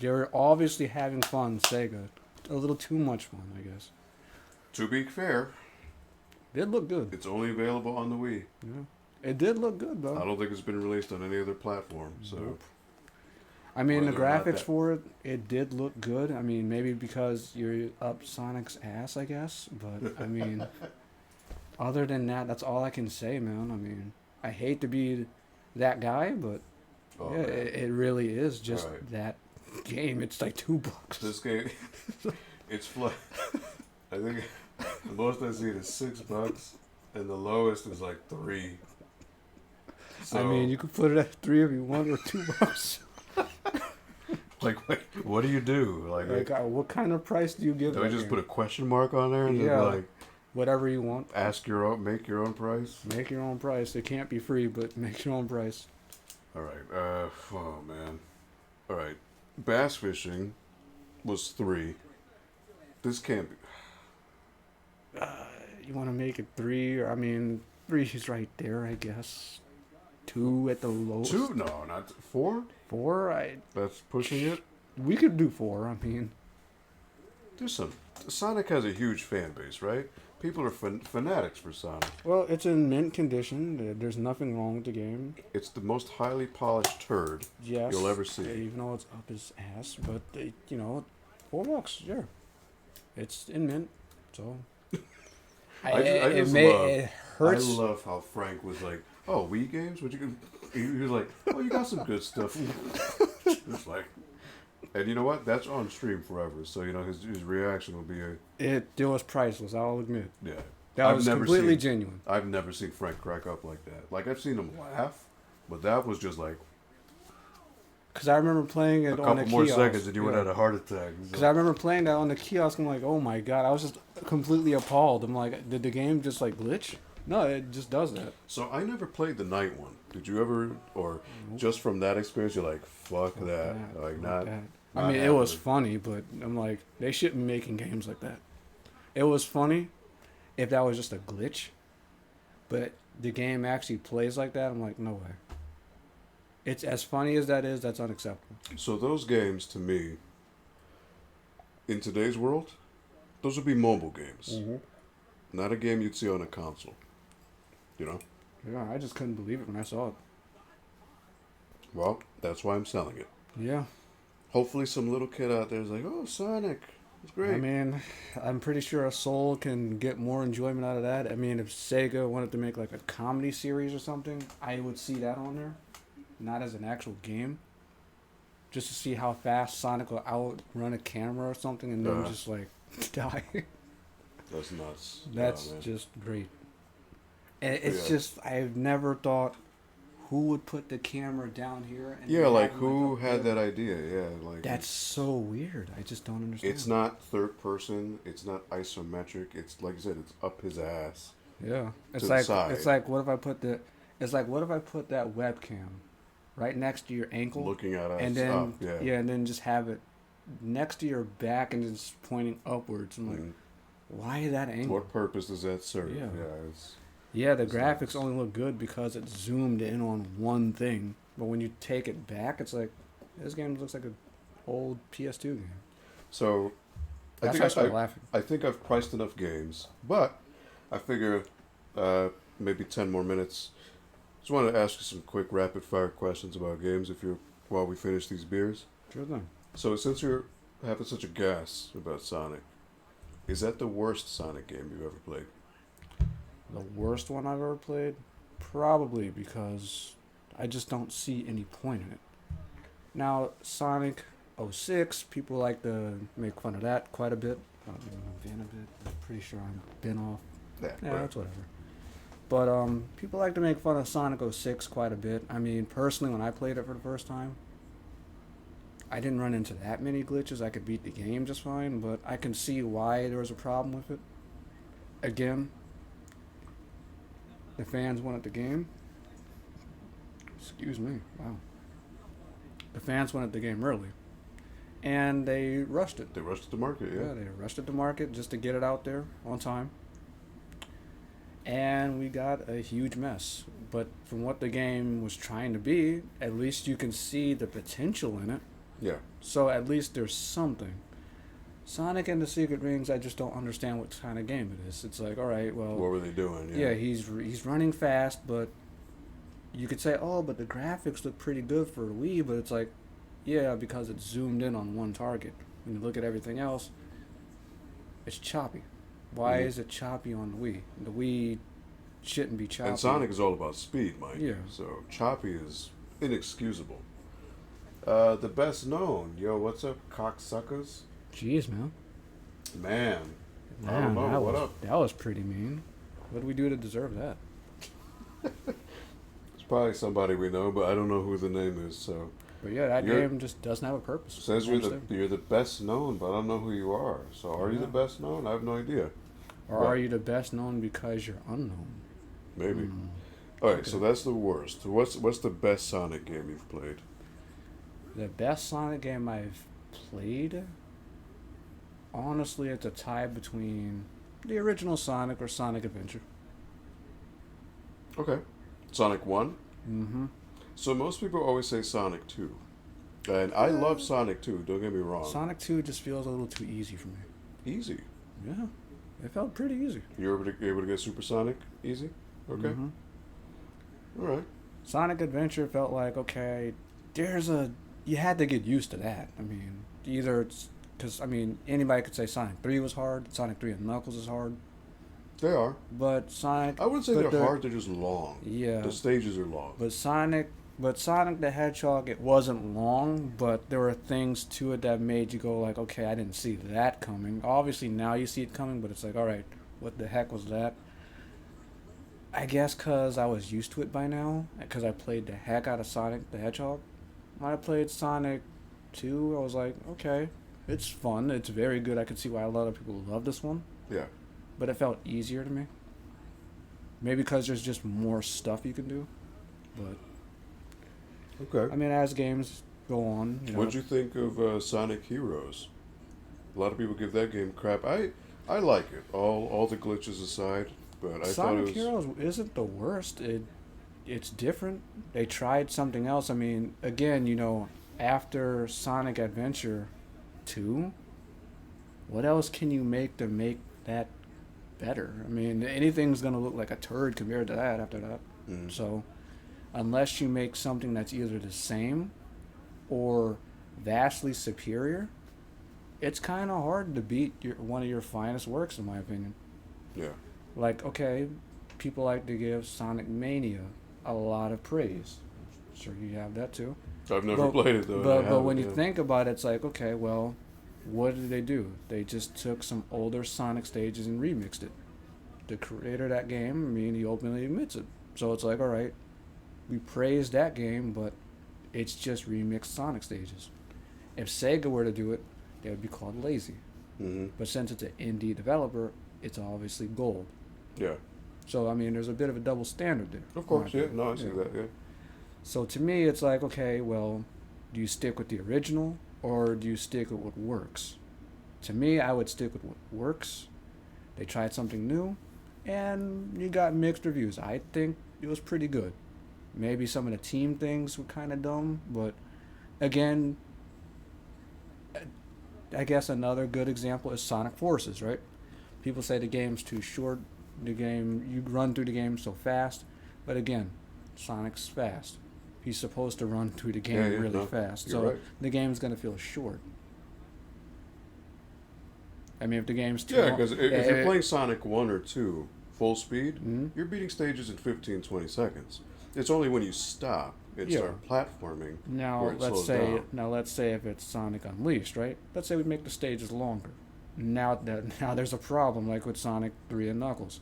they were obviously having fun. Sega, a little too much fun, I guess. To be fair, Did look good. it's only available on the Wii. Yeah, it did look good I though. don't think it's been released on any other platform. So, Nope. I mean, the whether or not graphics that- for it did look good. I mean, maybe because you're up Sonic's ass, I guess. But I mean, other than that, that's all I can say, man. I mean, I hate to be that guy, but Oh, yeah, man. it really is just Alright. that game. It's like $2. This game, it's flat. I think the most I've seen is $6, and the lowest is like 3. So, I mean, you could put it at 3 if you want, or $2. like, wait, what do you do? Like, what kind of price do you give? do I that just game? put a question mark on there and just Yeah. like Whatever you want. make your own price? Make your own price. It can't be free, but make your own price. All right. Oh man. All right. Bass fishing was 3. This can't be. You want to make it 3? Or, I mean, 3 is right there, I guess. 2 at the lowest. 2? No, not 4. 4? That's pushing it. We could do 4. I mean, There's some. Sonic has a huge fan base, right? People are fanatics for Sonic. well, it's in mint condition. There's nothing wrong with the game. It's the most highly polished turd Yes. you'll ever see. Even though it's up his ass, but you know, $4, sure. It's in mint, so. It hurts. I love how Frank was like, "Oh, Wii games? What you can?" He was like, "Oh, you got some good stuff." It's like, and you know what? That's on stream forever. So you know his reaction will be It was priceless. I'll admit. yeah. That I've was never completely seen- genuine. I've never seen Frank crack up like that. Like I've seen him laugh, but that was just like Because I remember playing it a on the couple more kiosk. seconds and you would have had a heart attack. Because I remember playing that on the kiosk. I'm like, oh my god! I was just completely appalled. I'm like, did the game just like glitch? No, it just does that. So I never played the night one. Did you ever, or just from that experience, you're like, fuck that, like not. that. not I mean, it was happening. funny, but I'm like, they shouldn't be making games like that. It was funny if that was just a glitch, but the game actually plays like that. I'm like, no way. It's as funny as that is. That's unacceptable. So those games, to me, in today's world, those would be mobile games, not a game you'd see on a console. You know. Yeah, I just couldn't believe it when I saw it. Well, that's why I'm selling it. Yeah. Hopefully, some little kid out there is like, "Oh, Sonic, it's great." I mean, I'm pretty sure a soul can get more enjoyment out of that. I mean, if Sega wanted to make like a comedy series or something, I would see that on there, not as an actual game. Just to see how fast Sonic will outrun a camera or something and then just like die. That's nuts. That's Yeah, man. just great. And it's Yeah. just, I've never thought who would put the camera down here. And Yeah, have like it who up had there? that idea? Yeah, like That's so weird. I just don't understand. It's not third person. It's not isometric. It's like you said. It's up his ass. Yeah, it's to the like side. it's like what if I put it's like what if I put that webcam right next to your ankle Looking at us and then up. Yeah. and then just have it next to your back and just pointing upwards. I'm like, Mm. why that angle? What purpose does that serve? Yeah. It's Yeah, the It's graphics nice. only look good because it's zoomed in on one thing, but when you take it back, it's like this game looks like an old PS2 game. so. I That's think why I started laughing. I think I've priced enough games, but I figure maybe 10 more minutes. Just wanted to ask you some quick rapid fire questions about games if you're while we finish these beers. Sure thing. So since you're having such a gas about Sonic, is that the worst Sonic game you've ever played? The worst one I've ever played? Probably because I just don't see any point in it. Now, Sonic 06, people like to make fun of that quite a bit. Been a bit. I'm pretty sure I've been off. Yeah, right. that's whatever. But people like to make fun of Sonic 06 quite a bit. I mean, personally, when I played it for the first time, I didn't run into that many glitches. I could beat the game just fine, but I can see why there was a problem with it. Again, the fans wanted the game. Excuse me. Wow. The fans wanted the game early. And they rushed it. They rushed to market, yeah. Yeah, they rushed it to market just to get it out there on time. And we got a huge mess. But from what the game was trying to be, at least you can see the potential in it. Yeah. So at least there's something. Sonic and the Secret Rings, I just don't understand what kind of game it is. It's like, all right, well, What were they doing? yeah, he's running fast, but you could say, oh, but the graphics look pretty good for Wii, but it's like, Yeah, because it's zoomed in on one target. When you look at everything else, it's choppy. Why Mhm. is it choppy on the Wii? The Wii shouldn't be choppy. And Sonic is all about speed, mind Yeah. you. So choppy is inexcusable. The best known, yo, what's up, cocksuckers? Jeez, man. Man, I don't Man, know. What up? that was pretty mean. What did we do to deserve that? It's probably somebody we know, but I don't know who the name is. So But yeah, that you're game just doesn't have a purpose. says you're the best known, but I don't know who you are. So are you the Yeah. best known? I have no idea. Or But are you the best known because you're unknown? maybe. Hmm. All right, Okay. so that's the worst. What's the best Sonic game you've played? The best Sonic game I've played, honestly, it's a tie between the original Sonic or Sonic Adventure. Okay, Sonic One. Mm-hmm. So most people always say Sonic Two, and I love Sonic Two. Don't get me wrong. Sonic 2 just feels a little too easy for me. Easy. Yeah, it felt pretty easy. You're able to get Supersonic easy. Okay. Mhm. All right. Sonic Adventure felt like, okay, you had to get used to that. I mean, either it's, because, I mean, anybody could say Sonic 3 was hard, Sonic 3 and Knuckles is hard, They are. but Sonic, I wouldn't say but they're hard. They're just long. yeah, The stages are long. but Sonic the Hedgehog, it wasn't long, but there were things to it that made you go like, okay, I didn't see that coming. Obviously now you see it coming, but it's like, all right, what the heck was that? I guess because I was used to it by now, because I played the heck out of Sonic the Hedgehog. When I played Sonic 2, I was like, okay, it's fun, it's very good. I could see why a lot of people love this one, Yeah. but it felt easier to me. Maybe because there's just more stuff you can do, but Okay. I mean, as games go on, What'd you think of Sonic Heroes? A lot of people give that game crap. I like it. All the glitches aside, but I thought Sonic it was. Heroes isn't the worst. It's different. They tried something else. I mean, again, after Sonic Adventure 2, what else can you make to make that better? I mean, anything's gonna look like a turd compared to that after that. Mm. So, unless you make something that's either the same or vastly superior, it's kind of hard to beat one of your finest works, in my opinion. Yeah. Like, okay, people like to give Sonic Mania a lot of praise. Sure, you have that too. I've never played it though. But when you think about it, it's like, okay, well, what did they do? They just took some older Sonic stages and remixed it. The creator of that game, I mean, he openly admits it. So it's like, all right, we praised that game, but it's just remixed Sonic stages. If Sega were to do it, they would be called lazy. Mm-hmm. But since it's an indie developer, it's obviously gold. Yeah. So I mean, there's a bit of a double standard there. Of course. in my Yeah. No, I see opinion. that. Yeah. So to me, it's like, okay, well, do you stick with the original or do you stick with what works? To me, I would stick with what works. They tried something new, and you got mixed reviews. I think it was pretty good. Maybe some of the team things were kind of dumb, but again, I guess another good example is Sonic Forces, right? People say the game's too short. You run through the game so fast, but again, Sonic's fast. He's supposed to run through the game Yeah, really no, fast, you're so right. the game's gonna feel short. I mean, if the game's too Yeah, long, because if you're playing Sonic 1 or 2 full speed, Mhm. you're beating stages in 15, 20 seconds. It's only when you stop and Yeah. start platforming Now where it let's slows say down. if it's Sonic Unleashed, right? Let's say we make the stages longer. Now there's a problem, like with Sonic 3 and Knuckles.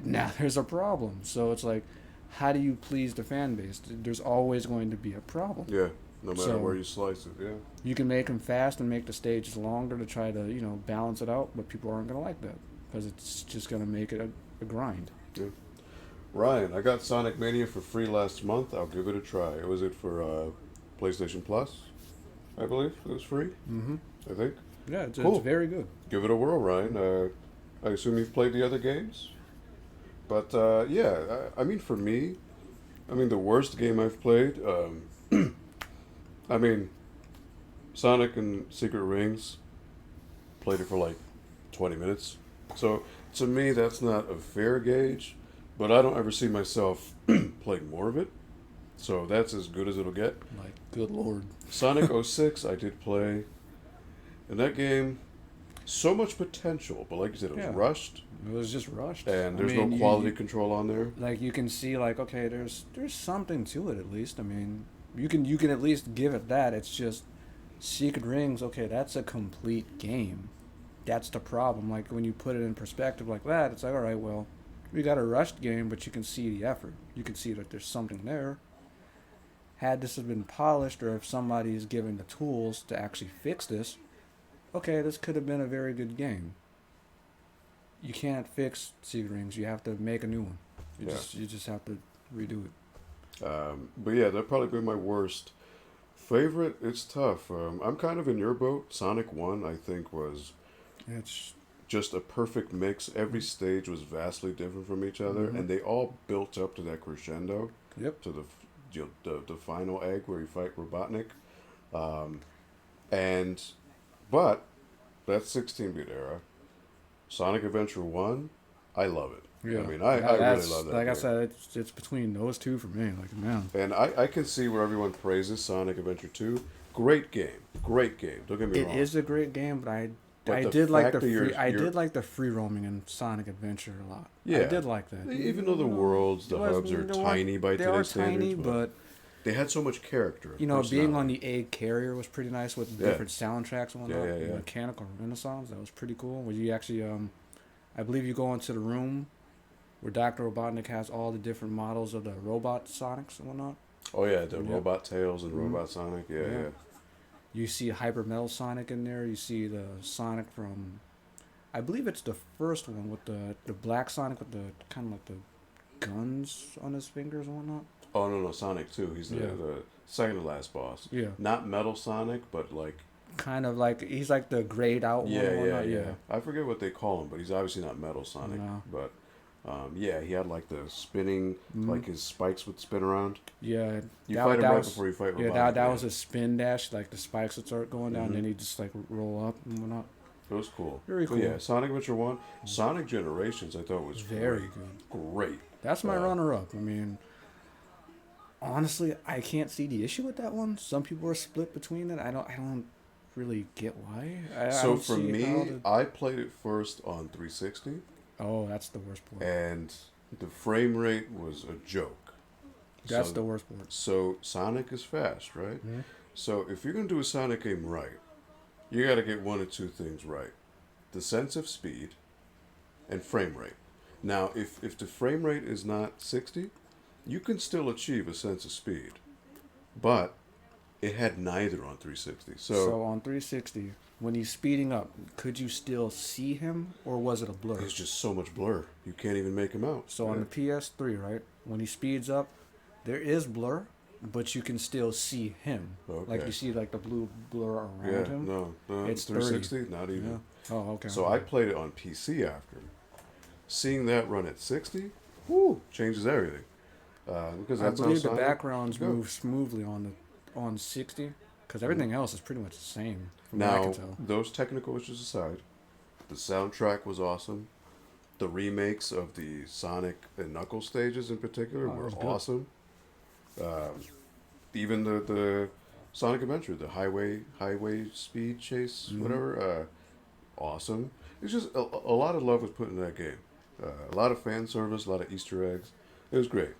Now there's a problem. So it's like, how do you please the fan base? There's always going to be a problem. Yeah, no matter So- where you slice it. Yeah. You can make them fast and make the stages longer to try to balance it out, but people aren't gonna like that because it's just gonna make it a grind. Ryan, I got Sonic Mania for free last month. I'll give it a try. Was it for PlayStation Plus? I believe it was free. Mm-hmm. I think. Yeah, it's Cool. very good. Give it a whirl, Ryan. I assume you've played the other games, but yeah. I mean, for me, the worst game I've played. I mean, Sonic and Secret Rings. Played it for like 20 minutes. So to me, that's not a fair gauge. But I don't ever see myself playing more of it. So that's as good as it'll get. Like, good lord. Sonic 06, I did play. In that game, so much potential, but like you said, it was Yeah. rushed, It was just rushed. and I there's mean, no quality control on there. like you can see, like, okay, there's something to it at least. I mean, you can at least give it that. It's just Secret Rings. Okay, that's a complete game. That's the problem. Like when you put it in perspective like that, it's like, all right, well, we got a rushed game, but you can see the effort. You can see that there's something there. Had this have been polished, or if somebody is given the tools to actually fix this, okay, this could have been a very good game. You can't fix Secret Rings. You have to make a new one. Yeah. You just have to redo it. But yeah, that'd probably be my worst. Favorite, it's tough. I'm kind of in your boat. Sonic 1, I think, was It's just a perfect mix. Every stage was vastly different from each other, Mhm. and they all built up to that crescendo, yep. to the final egg where you fight Robotnik. Um, and, but, that 16-bit era, Sonic Adventure 1, I love it. Yeah. I mean, I really That's- love that Like I game. said, it's between those two for me. Like, man. And I can see where everyone praises Sonic Adventure 2. Great game. Great game. Don't get me It wrong. is a great game, but But I the did like fact the that you're- free I you're- did like the free roaming in Sonic Adventure a lot. I Yeah. did like that. Even though the worlds, the It was- hubs are they weren't- tiny by they are today's standards, tiny, but they had so much character. you know, being on personality. the egg carrier was pretty nice with Yeah. different soundtracks and whatnot. Yeah, yeah, yeah. Mechanical Renaissance, that was pretty cool. Where you actually, I believe you go into the room where Dr. Robotnik has all the different models of the robot Sonics and whatnot. Oh yeah, the Yep. Robot Tails and Mhm. Robot Sonic. Yeah, Yeah. yeah. You see Hyper Metal Sonic in there. You see the Sonic from, I believe it's the first one with the black Sonic with the kind of like the guns on his fingers and whatnot. Oh no, Sonic 2. He's Yeah. the second to last boss. Yeah, Not Metal Sonic, but like kind of like he's like the grayed out one. yeah, and yeah, whatnot. yeah. I forget what they call him, but he's obviously not Metal Sonic. No. But yeah, he had like the spinning, Mhm. like his spikes would spin around. Yeah, You that- fight him that right was- before you fight Robotnik. Yeah, that man. was a spin dash. Like the spikes would start going down, Mhm. then he just like roll up and whatnot. It was cool. Very But cool. yeah, Sonic Adventure 1, Sonic Generations, I thought was Very great. good. Great. That's my Uh, runner-up. I mean, honestly, I can't see the issue with that one. Some people are split between it. I don't really get why. I So don't for see me, how the- I played it first on 360, oh, that's the worst part. and the frame rate was a joke. That's so, the worst part. So Sonic is fast, right? Mhm. So if you're gonna do a Sonic game right, you got to get one of two things right: the sense of speed and frame rate. Now, if the frame rate is not 60, you can still achieve a sense of speed, but it had neither on 360. So on 360, when he's speeding up, could you still see him, or was it a blur? There's just so much blur. You can't even make him out. So on the PS3, right, when he speeds up, there is blur, but you can still see him. Like Okay. you see like the blue blur around yeah, him. no, It's 360, not even. Yeah. Oh, okay. So okay. I played it on PC after. Seeing that run at 60, whoo, changes everything. Because I that's believe the how Sonic backgrounds go. move smoothly on 60, because everything else is pretty much the same. From what I Now, can tell. those technical issues aside, the soundtrack was awesome. The remakes of the Sonic and Knuckles stages in particular Oh, it were was good. awesome. Even the Sonic Adventure, the highway speed chase, Mhm. whatever, awesome. It's just a lot of love was put into that game. A lot of fan service, a lot of Easter eggs. It was great.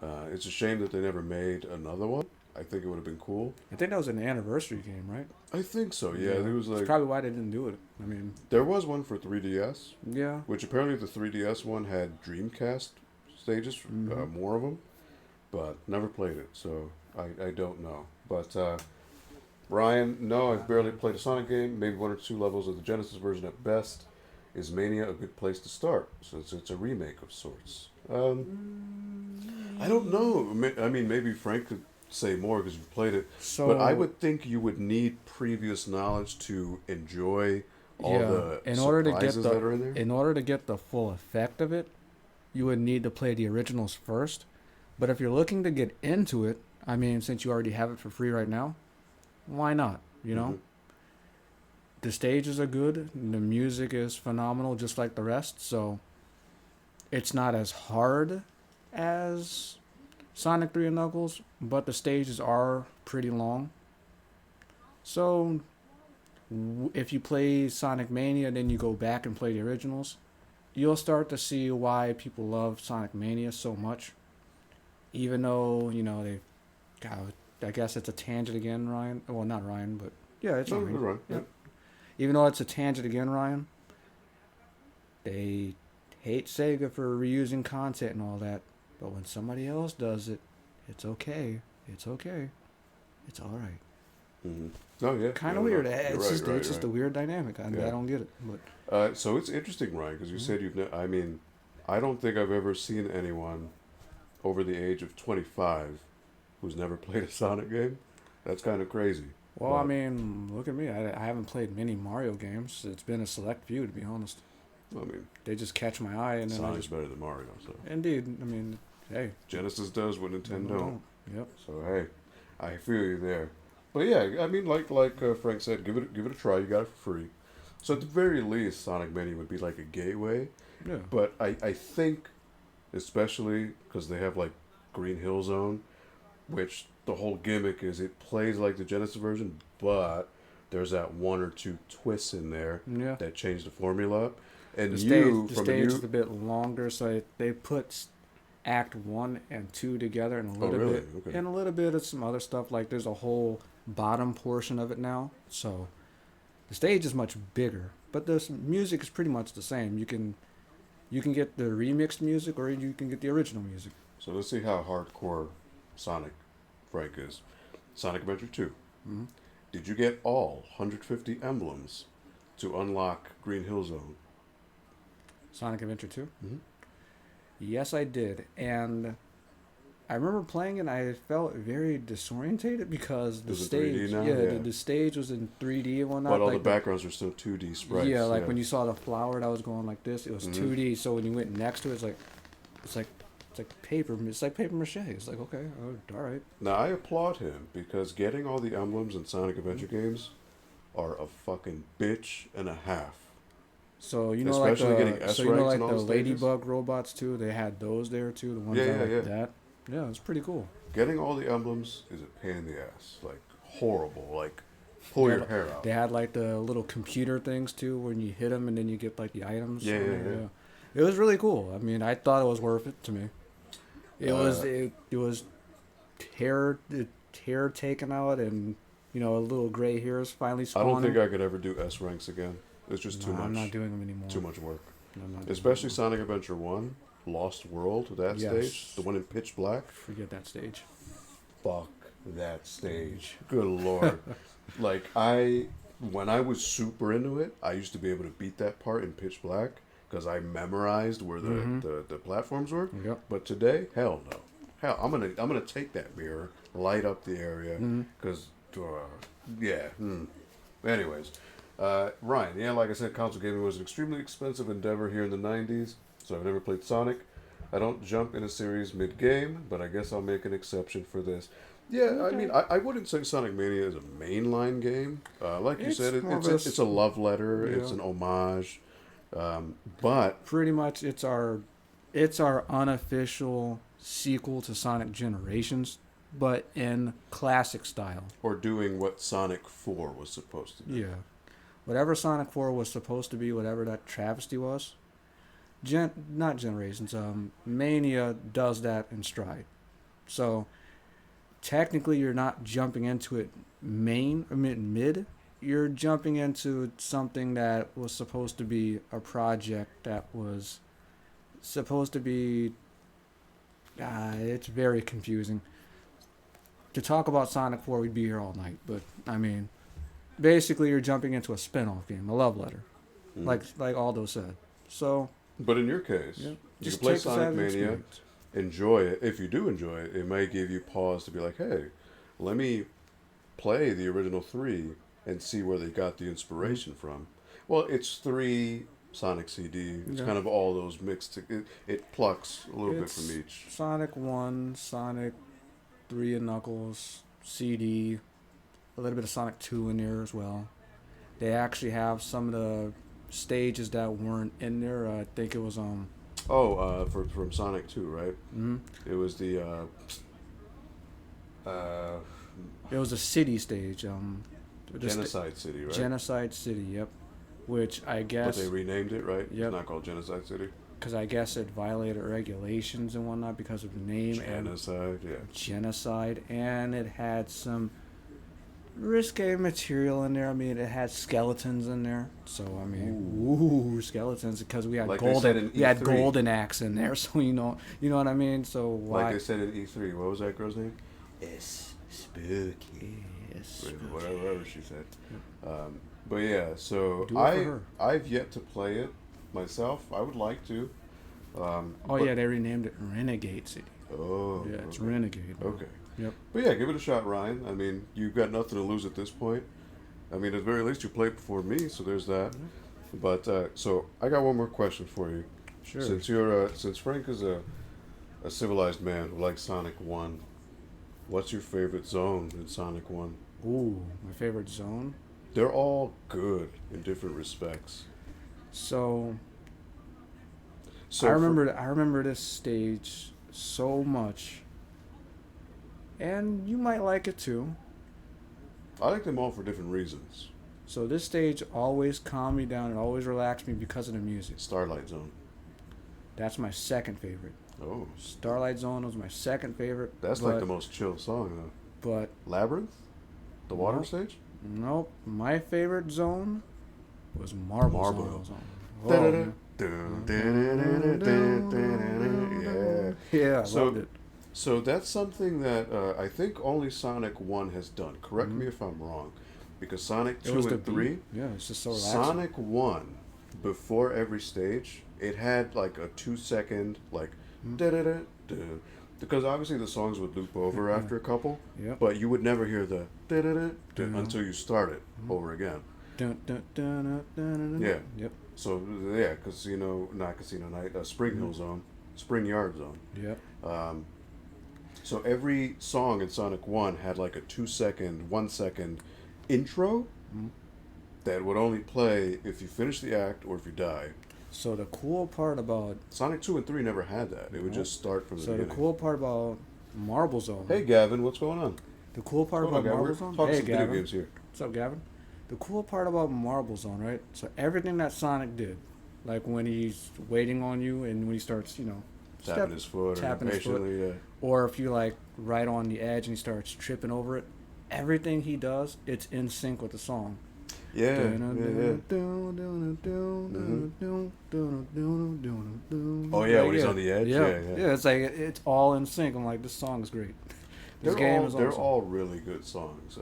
It's a shame that they never made another one. I think it would have been cool. I think that was an anniversary game, right? I think so. Yeah, there was That's like probably why they didn't do it. I mean, there was one for 3DS, yeah. which apparently the 3DS one had Dreamcast stages, Mhm. more of them, but never played it, so I don't know. But Ryan, no, I've barely played a Sonic game. Maybe one or two levels of the Genesis version at best. Is Mania a good place to start since it's a remake of sorts? I don't know. I mean, maybe Frank could say more because you've played it. So, But I would think you would need previous knowledge to enjoy all the in order to get surprises the that are in there. in order to get the full effect of it, you would need to play the originals first. But if you're looking to get into it, I mean, since you already have it for free right now, why not? You know, Mhm. the stages are good, the music is phenomenal, just like the rest. So it's not as hard as Sonic 3 and Knuckles, but the stages are pretty long. So if you play Sonic Mania, then you go back and play the originals, you'll start to see why people love Sonic Mania so much. Even though, they, God, I guess it's a tangent again, Ryan. Well, not Ryan, but yeah, it's No, Ryan. you're right. Yeah. Even though it's a tangent again, Ryan, they hate Sega for reusing content and all that. But when somebody else does it, it's okay. It's okay. It's all right. Mm-hmm. Oh yeah. Kind of Yeah, weird. no, It's just a weird dynamic. I don't get it. But So it's interesting, Ryan, because you said I mean, I don't think I've ever seen anyone over the age of 25 who's never played a Sonic game. That's kind of crazy. well, I mean, look at me. I haven't played many Mario games. It's been a select few, to be honest. I mean, They just catch my eye, and then Sonic's better than Mario, so Indeed. I mean, hey. Genesis does what Nintendo don't. Yep. So hey, I feel you there. But yeah, I mean, like Frank said, give it a try. You got it for free. So at the very least, Sonic Mania would be like a gateway. Yeah. But I think, especially because they have like Green Hill Zone, which the whole gimmick is it plays like the Genesis version, but there's that one or two twists in there Yeah. that change the formula up. And The you, stage is a bit longer, so they put Act 1 and 2 together, and a little really? bit, Okay. and a little bit of some other stuff. Like there's a whole bottom portion of it now, so the stage is much bigger, but the music is pretty much the same. You can get the remixed music, or you can get the original music. So let's see how hardcore Sonic Frank is. Sonic Adventure 2. Mm-hmm. Did you get all 150 emblems to unlock Green Hill Zone? Sonic Adventure 2? Mm-hmm. Yes, I did. And I remember playing and I felt very disorientated because the Is it stage, 3D now? yeah. The stage was in 3D and whatnot. But all like the backgrounds are still 2D sprites. Yeah, like when you saw the flower that was going like this, it was Mhm. 2D. So when you went next to it, it's like paper. It's like paper mache. It's like, okay, all right. Now I applaud him because getting all the emblems in Sonic Adventure games are a fucking bitch and a half. So you know, Especially like getting the, S so you know, ranks like and all the the stages? ladybug robots too. They had those there too. The ones Yeah, that yeah, like yeah. that. Yeah, it's pretty cool. Getting all the emblems is a pain in the ass. Like horrible. Like pull They your had- hair out. They had like the little computer things too, when you hit them and then you get like the items. Yeah, on yeah, there, yeah. It was really cool. I mean, I thought it was worth it to me. It was Uh, it was hair taken out, and a little gray hairs finally I spawning. don't think I could ever do S ranks again. It's just too No, much. I'm not doing them anymore. Too much work. No, I'm not doing Especially them Sonic Adventure 1, Lost World, that Yes. stage, the one in pitch black. anymore. Forget that stage. Fuck that stage. Good lord. Like, when I was super into it, I used to be able to beat that part in pitch black because I memorized where Mhm. the platforms were. Yep. But today, hell no. Hell, I'm gonna take that mirror, light up the area, Mhm. because, yeah. Anyways, Ryan, yeah, like I said, console gaming was an extremely expensive endeavor here in the 90s, so I've never played Sonic. I don't jump in a series mid-game, but I guess I'll make an exception for this. Yeah, I mean, I wouldn't say Sonic Mania is a mainline game. Like you It's said, more of it's a love letter, it's Yeah. an homage, but Pretty much, it's our unofficial sequel to Sonic Generations, but in classic style. or doing what Sonic 4 was supposed to do. Yeah. Whatever Sonic 4 was supposed to be, whatever that travesty was, not Generations, Mania does that in stride. So, technically, you're not jumping into it mid. You're jumping into something that was supposed to be a project that was supposed to be... it's very confusing. To talk about Sonic 4, we'd be here all night, but, I mean... Basically, you're jumping into a spin-off game, a love letter, Mm. like Aldo said. So, But in your case, yeah, you just can play take this Sonic as an Mania, experience. enjoy it. If you do enjoy it, it may give you pause to be like, hey, let me play the original 3 and see where they got the inspiration from. Well, it's 3 Sonic CD. It's Yeah. kind of all those mixed. It plucks a little bit It's from each. Sonic 1, Sonic 3 and Knuckles, CD, a little bit of Sonic 2 in there as well. They actually have some of the stages that weren't in there. I think it was From Sonic 2, right? mhm. It was the Uh, It was a city stage. The Genocide City, right? Genocide City. Yep. Which I But guess. they renamed it, right? Yep. It's not called Genocide City. Because I guess it violated regulations and whatnot because of the name and Genocide, yeah. genocide, and it had some risque material in there. I mean, it had skeletons in there, so I mean, ooh skeletons, because we had Like they said in we had E3. golden axe in there, so you know what I mean. So why? Like they said in E3, what was that girl's name? It's spooky. Yes. Whatever she said. But yeah, so Do it for her. I've yet to play it myself. I would like to. Oh but- yeah, they renamed it Renegade City. Oh. Yeah, it's okay. Renegade. now. Okay. Yep. But yeah, give it a shot, Ryan. I mean, you've got nothing to lose at this point. I mean, at the very least, you played before me, so there's that. But so I got one more question for you. Sure. Since Frank is a civilized man who likes Sonic 1, what's your favorite zone in Sonic 1? Ooh, my favorite zone. They're all good in different respects. So So I remember this stage so much, and you might like it too. I like them all for different reasons. So this stage always calmed me down and always relaxed me because of the music. Starlight Zone. That's my second favorite. Oh, Starlight Zone was my second favorite. that's but, like the most chill song, though. But Labyrinth? The water Nope. stage? nope, my favorite zone was Marble Marble. Zone. Da-da-da. Oh, Dun, da-da-da-da-da-da-da. Yeah. yeah, I So- loved it. So that's something that I think only Sonic 1 has done. Correct me Mhm. if I'm wrong. Because Sonic It 2 was the and 3, beat. Yeah, it's just so relaxing. Sonic 1, before every stage, it had like a 2 second, like, Mhm. da-da-da-da. Because obviously the songs would loop over Yeah. after a couple, Yep. but you would never hear the da-da-da-da Dun. until you start it Mhm. over again. Dun, dun, dun, dun, dun, dun. Yeah. Yep. So, yeah, not Casino Night, Spring Hill Zone, Spring Yard Zone. Yep. So every song in Sonic 1 had like a 2 second, 1 second intro Mhm. that would only play if you finish the act or if you die. So the cool part about Sonic 2 and 3 never had that. It would just start from the the beginning. cool part about Marble Zone. Hey Gavin, what's going on? The cool part Hold on, about Gavin. Marble We're Zone. talking Hey some video Gavin. games here. What's up, Gavin? The cool part about Marble Zone, right? So everything that Sonic did, like when he's waiting on you and when he starts, Tapping his foot or tapping his foot. impatiently, yeah. or if you like right on the edge and he starts tripping over it, everything he does, it's in sync with the song. Yeah, yeah, yeah. Oh yeah, when he's on the edge, yeah. Yeah, it's like it's all in sync. I'm like, this song is great. This game is They're awesome. all really good songs.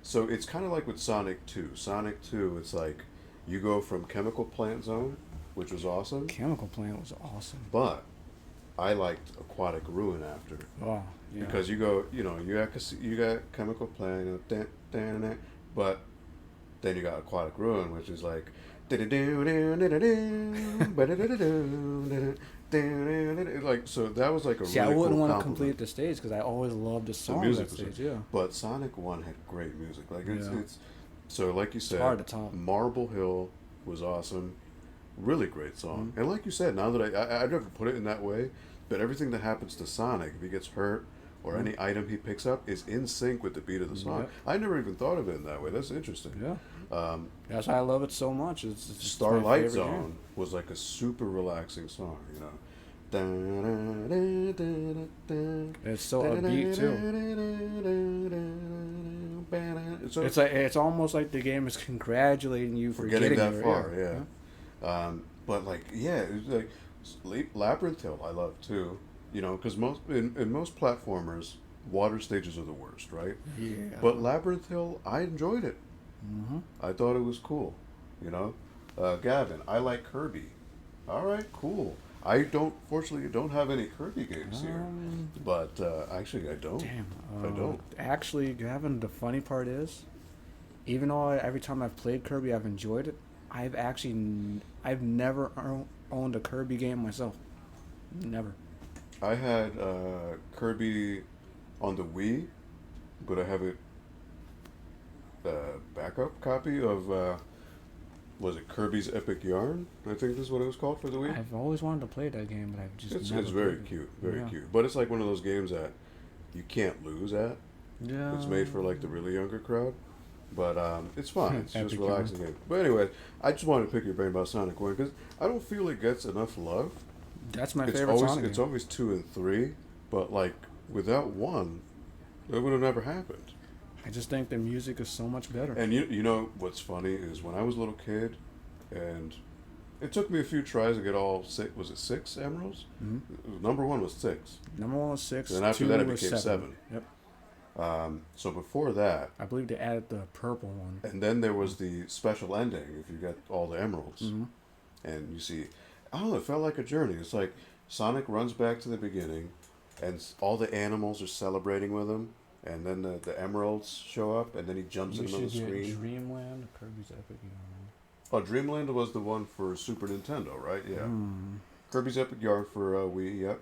So it's kind of like with Sonic 2. Sonic 2, it's like you go from Chemical Plant Zone, which was awesome, Chemical Plant was awesome. but I liked Aquatic Ruin after Oh, yeah. because you got Chemical Plant, but then you got Aquatic Ruin, which is like. Like so that was like a See, really I wouldn't cool want to compliment. complete the stage because I always loved the song on music that was stage. Yeah. But Sonic 1 had great music. Like it's Yeah. it's so like you said, hard to top. Marble Hill was awesome. Really great song. Mhm. And like you said, now that I've never put it in that way, but everything that happens to Sonic, if he gets hurt or Mhm. any item he picks up, is in sync with the beat of the song. Yep. I never even thought of it in that way. That's interesting. Yeah. Um, That's why I love it so much. It's just my Starlight favorite Zone game. was like a super relaxing song, you know. It's so upbeat too. So It's almost like the game is congratulating you for for getting that there, far, yeah. But like, yeah, it was like Labyrinth Hill. I love too, you know, because in most platformers, water stages are the worst, right? Yeah. But Labyrinth Hill, I enjoyed it. hmm I thought it was cool, you know. Gavin, I like Kirby. All right, cool. Fortunately, don't have any Kirby games here, but actually, I don't. Damn. I don't. Actually, Gavin, the funny part is, even though every time I've played Kirby, I've enjoyed it. I've never owned a Kirby game myself. Never. I had Kirby on the Wii, but I have it backup copy of was it Kirby's Epic Yarn? I think this is what it was called for the Wii. I've always wanted to play that game, but I've just It's never very played it. cute, very Yeah. cute. But it's like one of those games that you can't lose at. Yeah. It's made for like the really younger crowd, but it's fine. It's just Epic relaxing game. But anyway, I just wanted to pick your brain about Sonic One because I don't feel it gets enough love. That's my It's favorite always Sonic it's game. always two and three, but like without one, it would have never happened. I just think the music is so much better. And you know what's funny is when I was a little kid, and it took me a few tries to get all six. Was it six emeralds? Hmm. Number one was six. Number one was 6. Then after two that, it was became seven. Yep. So before that, I believe they added the purple one. and then there was the special ending if you get all the emeralds, Hmm. and you see, I don't know, it felt like a journey. It's like Sonic runs back to the beginning, and all the animals are celebrating with him, and then the emeralds show up, and then he jumps into the screen. Dreamland, Kirby's Epic Yarn. Oh, Dreamland was the one for Super Nintendo, right? Yeah. Hmm. Kirby's Epic Yarn for Wii. Yep.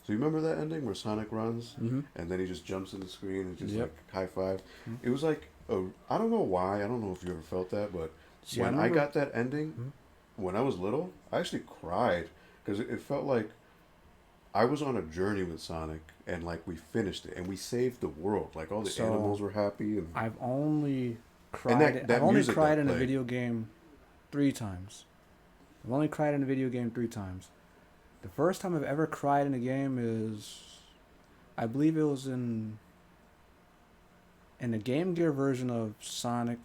So you remember that ending where Sonic runs, Hmm. and then he just jumps in the screen and just Yep. like high five. Mhm. It was like I don't know why. I don't know if you ever felt that, but See, when I remember- got that ending, Mhm. when I was little, I actually cried because it felt like I was on a journey with Sonic, and like we finished it, and we saved the world. Like all the So, animals were happy, and I've only cried. that I've only music cried that in a played. video game 3 times. I've only cried in a video game 3 times. The first time I've ever cried in a game is, I believe it was in the Game Gear version of Sonic,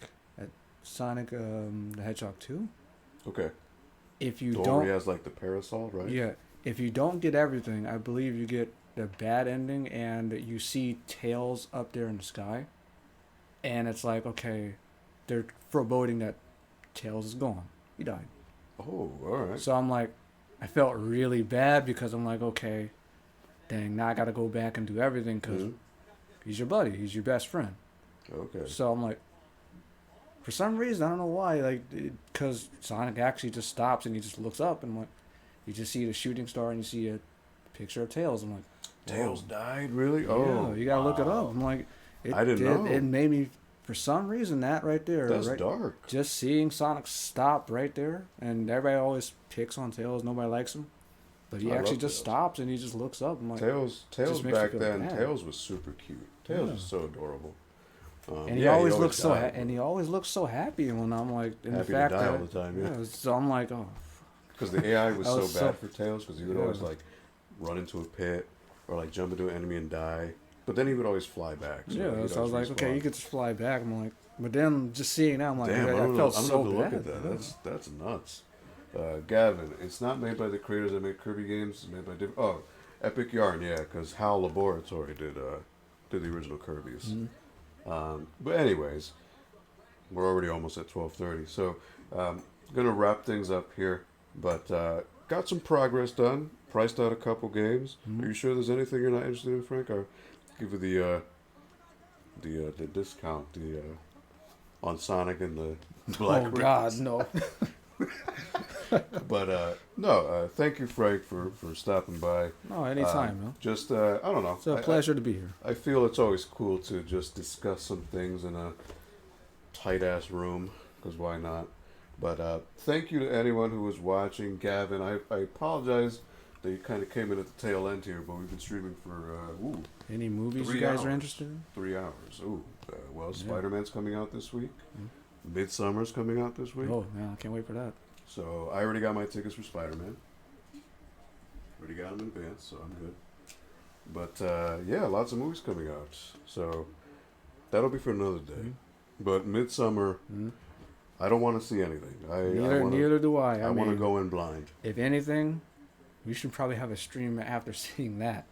Sonic the Hedgehog 2. okay, If you the one where he don't, has like the parasol, right? yeah, if you don't get everything, I believe you get the bad ending, and you see Tails up there in the sky, and it's like, okay, they're foreboding that Tails is gone. He died. Oh, all right. So I'm like, I felt really bad because I'm like, okay, dang, now I got to go back and do everything because Mhm. he's your buddy, he's your best friend. Okay. So I'm like, for some reason, I don't know why, like, because Sonic actually just stops and he just looks up and like, you just see the shooting star and you see a picture of Tails. I'm like, Tails whoa. died, really? Yeah, Oh, you gotta look it wow. up. I'm like, I didn't know. It made me, for some reason, that right there, That's right, dark. just seeing Sonic stop right there, and everybody always picks on Tails. Nobody likes him, but he I actually love just Tails. stops and he just looks up. I'm like, Tails makes me back feel then. bad. Tails was super cute. Tails Yeah. was so adorable. and he yeah, always looks so, died, and he always looks so happy. When I'm like, in Happy to the fact die that, all the time, yeah. So I'm like, oh, because the AI was I so was bad so- for Tails because he would Yeah. always like run into a pit or like jump into an enemy and die, but then he would always fly back. So yeah. he'd So I was always like, okay, respawn. you could just fly back. I'm like, but then just seeing that, I'm like, Damn, I I'm gonna, felt I'm so gonna have to bad. look at that. Yeah. That's nuts. Gavin, it's not made by the creators that made Kirby games. It's made by different. Oh, Epic Yarn, yeah, because HAL Laboratory did the original Kirby's. Mhm. But anyways, we're already almost at 12:30, so gonna wrap things up here. But got some progress done. Priced out a couple games. Mhm. Are you sure there's anything you're not interested in, Frank? I'll give you the discount on Sonic and the Black. Oh Ring. God, no. But no, thank you, Frank, for stopping by. No, anytime, man. Just I don't know. It's a pleasure to be here. I feel it's always cool to just discuss some things in a tight ass room, because why not? But thank you to anyone who was watching. Gavin, I apologize that you kind of came in at the tail end here, but we've been streaming for Any movies 3 you guys hours. are interested in? 3 hours. Ooh, well, Yeah. Spider-Man's coming out this week. Mhm. Midsummer's coming out this week. Oh man, I can't wait for that. So I already got my tickets for Spider-Man. Already got them in advance, so I'm good. But yeah, lots of movies coming out. So that'll be for another day. Mhm. But Midsummer, Mhm. I don't want to see anything. Neither do I. I want to mean, go in blind. If anything, we should probably have a stream after seeing that.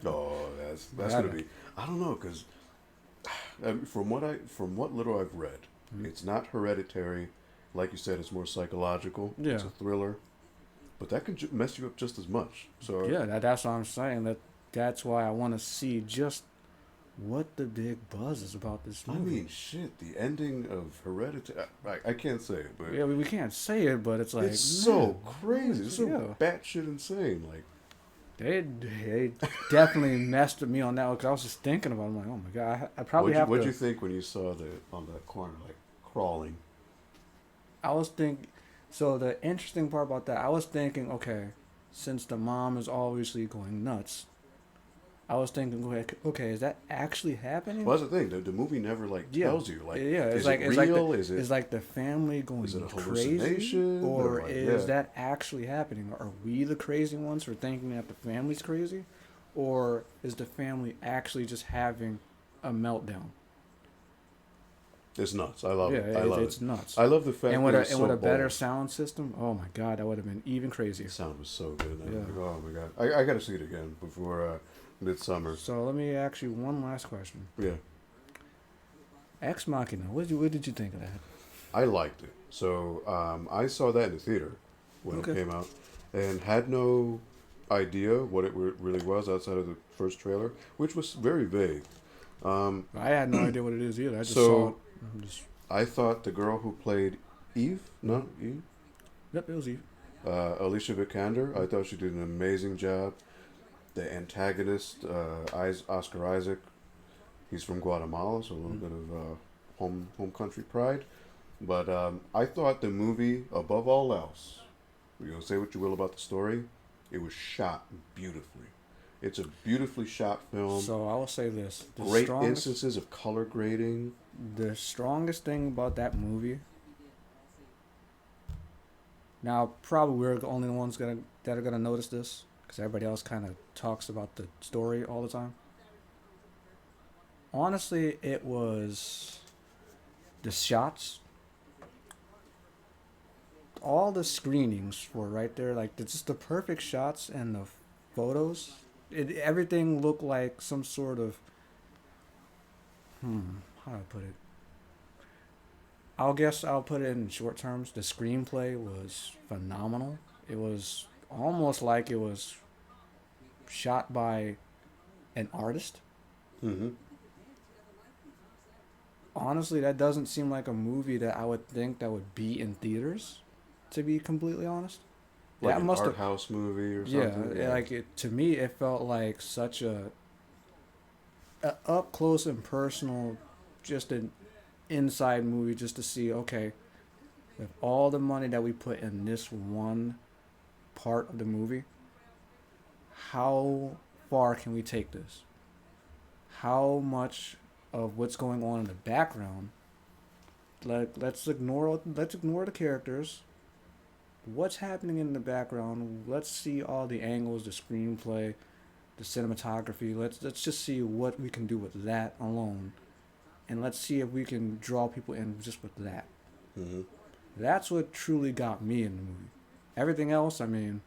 Oh, that's Gotta. gonna be. I don't know, because from what little I've read, Mhm. it's not hereditary. Like you said, it's more psychological. Yeah. It's a thriller, but that can mess you up just as much. So Yeah, that's what I'm saying. That's why I want to see just what the big buzz is about this I movie. mean, shit, the ending of Hereditary. I can't say it, but Yeah, we can't say it, but it's like it's so man, crazy. It's so yeah. batshit insane. Like, They definitely messed with me on that one because I was just thinking about it. I'm like, oh my god, I probably have what'd to. you think when you saw the on that corner, like crawling? I was thinking. So the interesting part about that, I was thinking, okay, since the mom is obviously going nuts, I was thinking, okay, is that actually happening? Well, that's the thing. The movie never like Yeah, tells you like, yeah. It's is like it real? it's like the family going is it a crazy, hallucination? Or or like, is yeah, that actually happening? Are we the crazy ones for thinking that the family's crazy, or is the family actually just having a meltdown? it's nuts. I love Yeah, it. I love it. it's nuts. I love the fact And that with it a was so better bold. sound system, oh my god, that would have been even The crazier. sound was so good. I was Yeah. like, oh my god, I got to see it again before Midsummer. So let me ask you one last question. Yeah, Ex Machina, what did you think of that? I liked it. So I saw that in the theater when Okay. it came out, and had no idea what it really was outside of the first trailer, which was very vague. I had no idea what it is either. I just So saw it. Just, I thought the girl who played Eve, not Eve, yep, it was Eve. Alicia Vikander, I thought she did an amazing job. The antagonist, Oscar Isaac, he's from Guatemala, so a little bit of home country pride. But I thought the movie, above all else, you know, say what you will about the story, it was shot beautifully. It's a beautifully shot film. So I will say this: Great instances of color grading. the strongest thing about that movie. Now, probably we're the only ones that are gonna notice this because everybody else kind of talks about the story all the time. Honestly, it was the shots. All the screenings were right there, like it's just the perfect shots and the photos. Everything looked like some sort of how do I put it? I'll put it in short terms. The screenplay was phenomenal. It was almost like it was shot by an artist. Mm-hmm. Honestly, that doesn't seem like a movie that I would think that would be in theaters, to be completely honest. Like That an must art have, house movie or yeah, something. like to me it felt like such a up close and personal, just an inside movie just to see, okay, with all the money that we put in this one part of the movie, how far can we take this? How much of what's going on in the background? Let's ignore the characters. What's happening in the background? Let's see all the angles, the screenplay, the cinematography. Let's just see what we can do with that alone, and let's see if we can draw people in just with that. Mm-hmm. That's what truly got me in the movie. Everything else, I mean,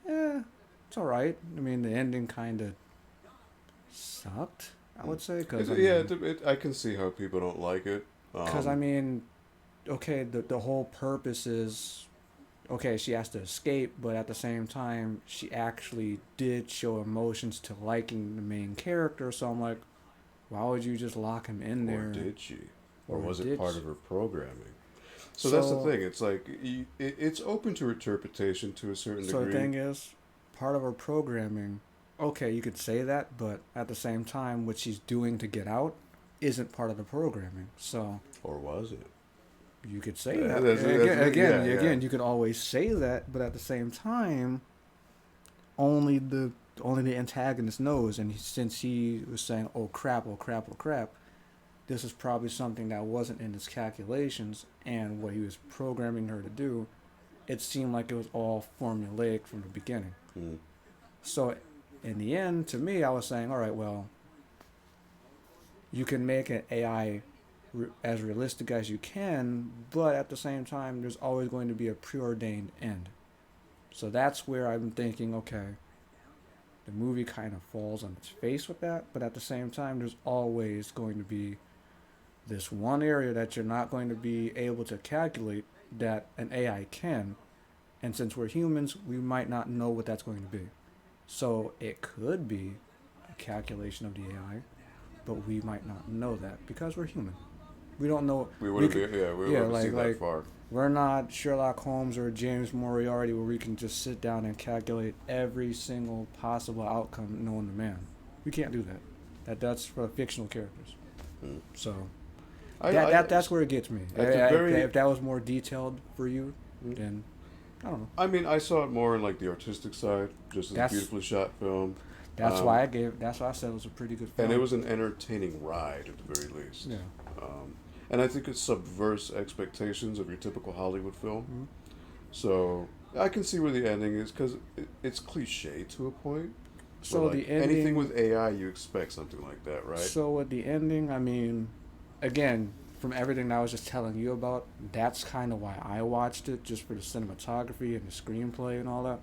it's all right. I mean, the ending kind of sucked, I would say, because I can see how people don't like it. I mean, okay, the whole purpose is, okay, she has to escape, but at the same time, she actually did show emotions to liking the main character. So I'm like, why would you just lock him in there? Or did she? Or Or was it did part she? of her programming? So that's the So- thing. It's like it's open to interpretation to a certain So degree. the thing is, part of her programming, okay, you could say that, but at the same time, what she's doing to get out isn't part of the programming. So Or was it? you could say Yeah, that. yeah. Again, you could always say that, but at the same time, only the antagonist knows. And since he was saying, "Oh crap, oh crap, oh crap," this is probably something that wasn't in his calculations and what he was programming her to do. It seemed like it was all formulaic from the beginning. Mm. So, in the end, to me, I was saying, all right, well, you can make an AI as realistic as you can, but at the same time, there's always going to be a preordained end. So that's where I'm thinking, okay, the movie kind of falls on its face with that, but at the same time, there's always going to be this one area that you're not going to be able to calculate that an AI can. And since we're humans, we might not know what that's going to be. So it could be a calculation of the AI, but we might not know that because we're human. We don't know. We wouldn't could- be. Yeah, we yeah, wouldn't see that far. We're not Sherlock Holmes or James Moriarty where we can just sit down and calculate every single possible outcome known to man. We can't do that. That's for fictional characters. Mm. So I, that's where it gets me. That's a very- If that was more detailed for you, Mm. then I don't know. I mean, I saw it more in like the artistic side, just as a That's- beautifully shot film. That's why I said it was a pretty good film. And it was an entertaining ride at the very least. Yeah. And I think it subverts expectations of your typical Hollywood film. Mhm. So I can see where the ending is because it's cliche to a point. So Like the ending. anything with AI, you expect something like that, right? So with the ending, I mean, again, from everything that I was just telling you about, that's kind of why I watched it, just for the cinematography and the screenplay and all that.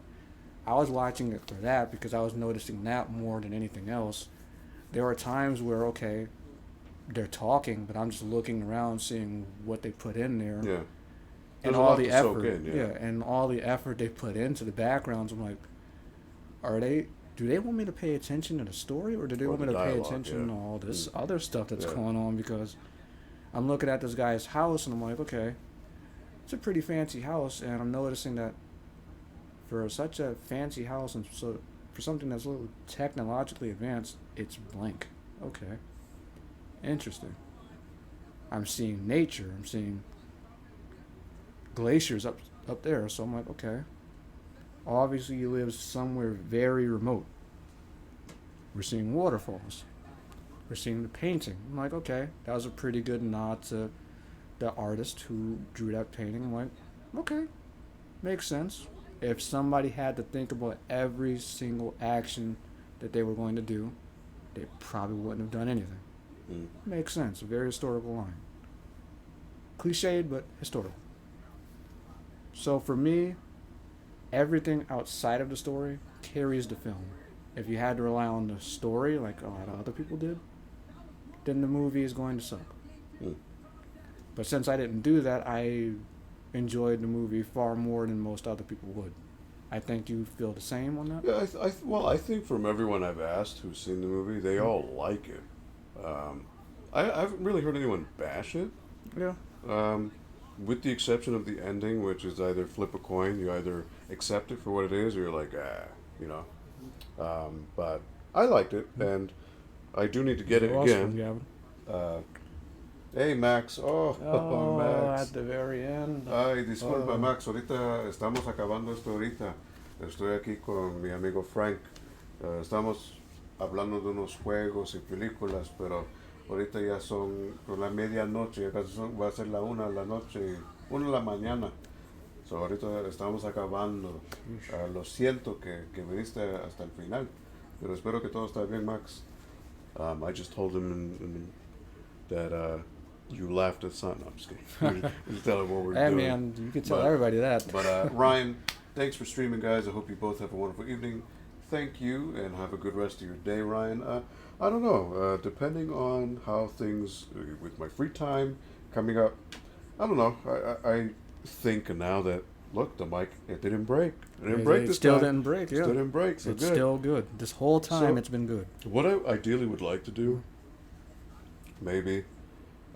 I was watching it for that because I was noticing that more than anything else. There are times where, okay, they're talking, but I'm just looking around, seeing what they put in there, Yeah. and There's a all lot the to soak effort. in, yeah. And all the effort they put into the backgrounds. I'm like, are they? Do they want me to pay attention to the story, or do they Or want me the to pay dialogue, attention yeah. to all this Mm. other stuff that's Yeah. going on? Because I'm looking at this guy's house, and I'm like, okay, it's a pretty fancy house, and I'm noticing that for such a fancy house and so for something that's a little technologically advanced, it's blank. Okay, interesting. I'm seeing nature. I'm seeing glaciers up there. So I'm like, okay. Obviously, he lives somewhere very remote. We're seeing waterfalls. We're seeing the painting. I'm like, okay, that was a pretty good nod to the artist who drew that painting. I'm like, okay, makes sense. If somebody had to think about every single action that they were going to do, they probably wouldn't have done anything. Mm. Makes sense. A very historical line. Cliched, but historical. So for me, everything outside of the story carries the film. If you had to rely on the story, like a lot of other people did, then the movie is going to suck. Mm. But since I didn't do that, I enjoyed the movie far more than most other people would. I think you feel the same on that? Yeah, well, I think from everyone I've asked who's seen the movie, they all like it. I haven't really heard anyone bash it. Yeah. With the exception of the ending, which is either flip a coin, you either accept it for what it is, or you're like, you know. But I liked it, and I do need to get it Who else from again. Gavin? Hey, Max. Oh, Oh, Max. at the very end. Ay, disculpa, Oh. Max. Ahorita estamos acabando esto ahorita. Estoy aquí con mi amigo Frank. Estamos hablando de unos juegos y películas, pero ahorita ya son la medianoche, ya casi va a ser la 1 de la noche, 1 de la mañana. So, ahorita estamos acabando. Lo siento que viniste hasta el final, pero espero que todo está bien, Max. I just told him that you laughed at something. I'm just kidding. Just tell him what we're Hey doing. man, you can tell But- everybody that. But Ryan, thanks for streaming, guys. I hope you both have a wonderful evening. Thank you, and have a good rest of your day, Ryan. I don't know. Depending on how things with my free time coming up, I don't know. I think now that look, the mic it didn't break. It didn't break It this still time. didn't break. Yeah, Still didn't break. So it's good. still good. This whole time So- it's been good. What I ideally would like to do, maybe,